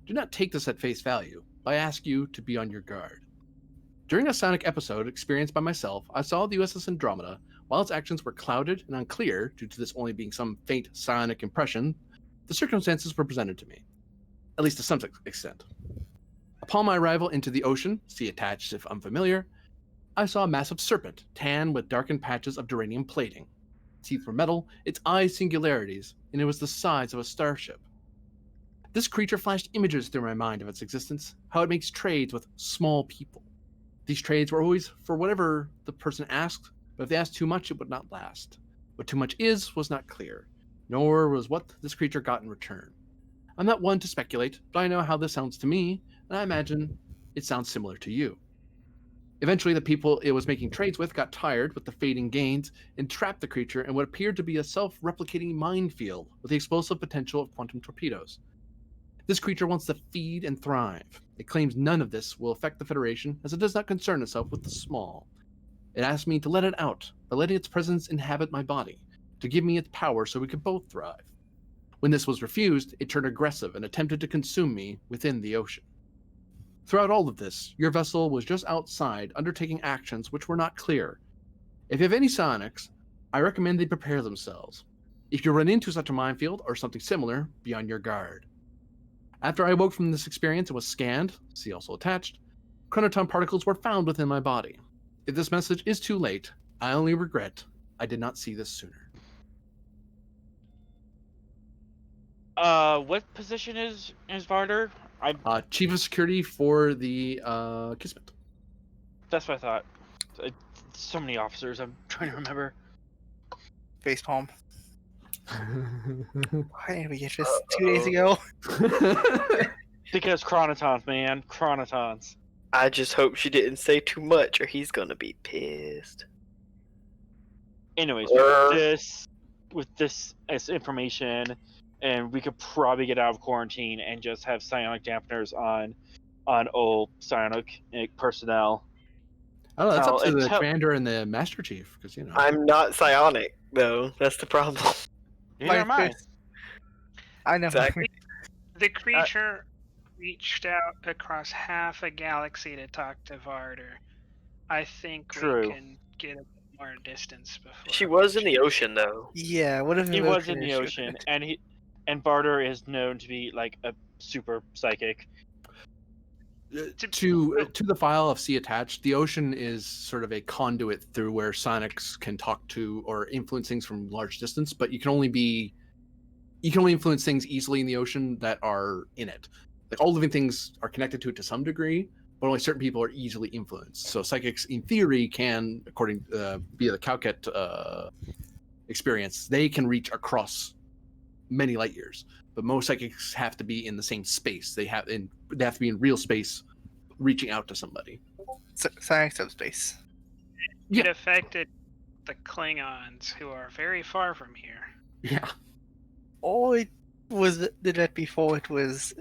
Do not take this at face value, but I ask you to be on your guard. During a sonic episode experienced by myself, I saw the USS Andromeda, while its actions were clouded and unclear due to this only being some faint psionic impression, the circumstances were presented to me, at least to some extent. Upon my arrival into the ocean, sea attached if unfamiliar, I saw a massive serpent, tan with darkened patches of duranium plating. Teeth were metal, its eyes singularities, and it was the size of a starship. This creature flashed images through my mind of its existence, how it makes trades with small people. These trades were always for whatever the person asked, but if they asked too much, it would not last. What too much was not clear, nor was what this creature got in return. I'm not one to speculate, but I know how this sounds to me, and I imagine it sounds similar to you. Eventually, the people it was making trades with got tired with the fading gains and trapped the creature in what appeared to be a self-replicating minefield with the explosive potential of quantum torpedoes. This creature wants to feed and thrive. It claims none of this will affect the Federation, as it does not concern itself with the small. It asked me to let it out by letting its presence inhabit my body, to give me its power so we could both thrive. When this was refused, it turned aggressive and attempted to consume me within the ocean. Throughout all of this, your vessel was just outside, undertaking actions which were not clear. If you have any psionics, I recommend they prepare themselves. If you run into such a minefield or something similar, be on your guard. After I awoke from this experience and was scanned, see also attached, chronoton particles were found within my body. If this message is too late, I only regret I did not see this sooner. What position is Varder? Chief of Security for the Kismet. That's what I thought. So many officers. I'm trying to remember. Facepalm. Why didn't we get this 2 days ago? Because chronotons, man, chronotons. I just hope she didn't say too much, or he's gonna be pissed. Anyways, Uh. with this as information, and we could probably get out of quarantine and just have psionic dampeners on old psionic personnel. Oh, that's up to the Until commander and the master chief, because I'm not psionic, though. That's the problem. neither am I. I know. Exactly. The creature reached out across half a galaxy to talk to Varder. I think True. we can get a bit more distance before. She was in the ocean, though. Yeah, what if He was in the issue? ocean, and Barter is known to be like a super psychic. To the file of C attached, the ocean is sort of a conduit through where psionics can talk to or influence things from large distance, but you can only influence things easily in the ocean that are in it. Like all living things are connected to it to some degree, but only certain people are easily influenced. So psychics, in theory, can, according via the Calcat experience, they can reach across many light years. But most psychics have to be in the same space. They have to be in real space, reaching out to somebody. Science subspace. It affected the Klingons, who are very far from here. Yeah. Oh, it did that before it was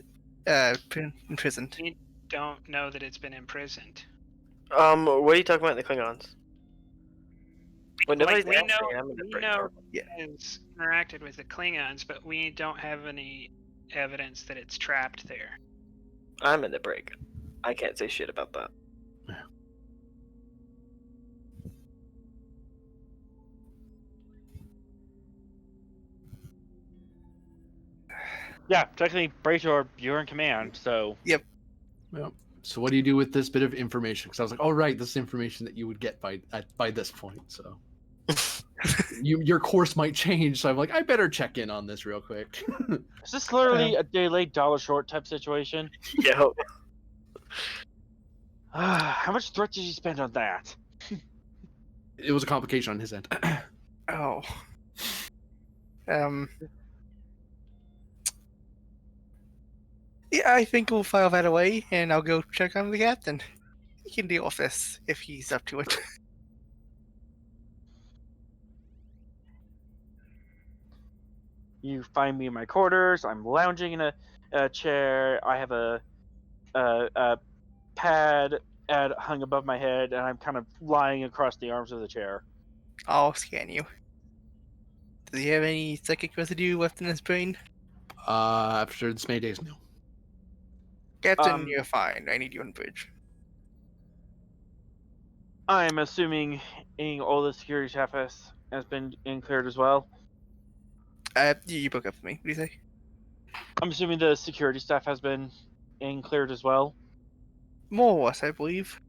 imprisoned. We don't know that it's been imprisoned. What are you talking about in the Klingons? Well, nobody's we answering. know, I'm in the we break. know Yeah. it's interacted with the Klingons, but we don't have any evidence that it's trapped there. I'm in the break. I can't say shit about that. Yeah, technically, Brator, you're in command, so. Yep. So what do you do with this bit of information? Because I was like, oh right, this is information that you would get by this point. So your course might change. So I'm like, I better check in on this real quick. Is this literally a day late, dollar short type situation? Yeah. How much threat did you spend on that? It was a complication on his end. Oh. Yeah, I think we'll file that away, and I'll go check on the captain. He can deal with this if he's up to it. You find me in my quarters. I'm lounging in a chair. I have a pad hung above my head, and I'm kind of lying across the arms of the chair. I'll scan you. Does he have any psychic residue left in his brain? After this many days, no. Captain, you're fine. I need you on bridge. I'm assuming all the security staff has been cleared as well. You broke up with me. What do you say? I'm assuming the security staff has been cleared as well. More or less, I believe.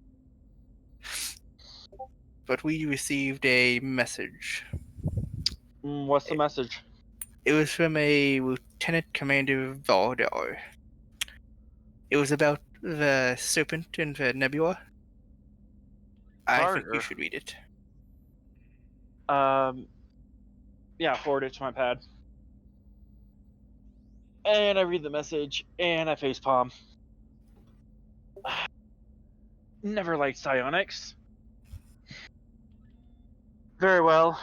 But we received a message. What's the message? It was from a Lieutenant Commander Valdar. It was about the serpent in the nebula. I think you Varder. should read it. Yeah, forward it to my pad. And I read the message, and I facepalm. Never liked psionics. Very well.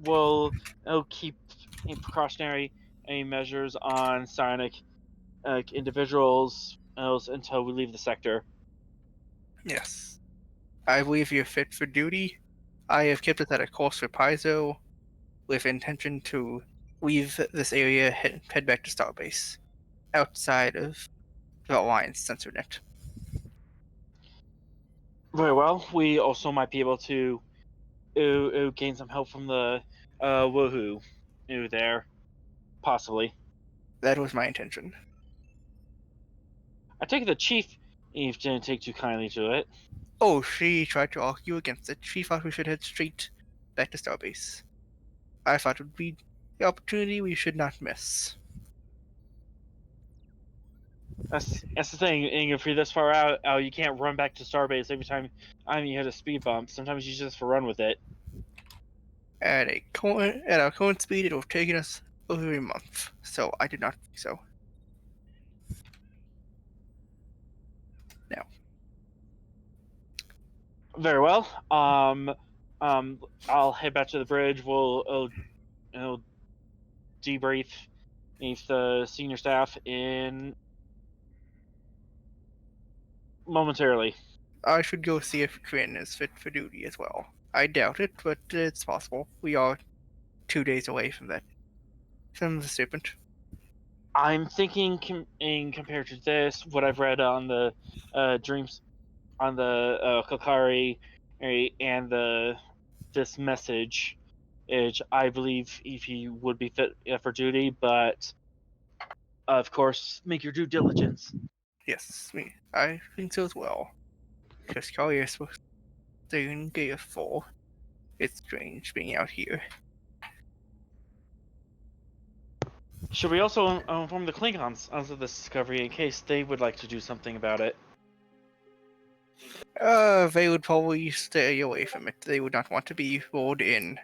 We'll keep precautionary measures on psionic individuals until we leave the sector. Yes. I believe you're fit for duty. I have kept us at a course for Paizo with intention to leave this area, head back to Starbase, outside of the Alliance sensor net. Very well. We also might be able to gain some help from the woohoo there, possibly. That was my intention. I take it the chief didn't take too kindly to it. Oh, she tried to argue against it. She thought we should head straight back to Starbase. I thought it would be the opportunity we should not miss. That's the thing. And if you're this far out, you can't run back to Starbase every time you hit a speed bump. Sometimes you just have to run with it. At our current speed, it will have taken us over a month. So I did not think so. Now, Very well. I'll head back to the bridge. We'll debrief beneath the senior staff in momentarily. I should go see if Kryn is fit for duty as well. I doubt it, but it's possible. We are 2 days away from that. From the serpent. I'm thinking, in compared to this, what I've read on the dreams, on the Kokari, and this message, is I believe if he would be fit for duty, but of course, make your due diligence. Yes, I think so as well. Because Collier is supposed to in Gear 4. It's strange being out here. Should we also inform the Klingons of this discovery in case they would like to do something about it? They would probably stay away from it. They would not want to be rolled in.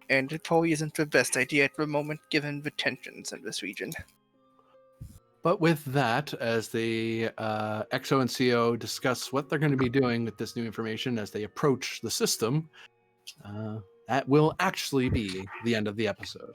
And it probably isn't the best idea at the moment given the tensions in this region. But with that, as the XO and CO discuss what they're going to be doing with this new information as they approach the system, that will actually be the end of the episode.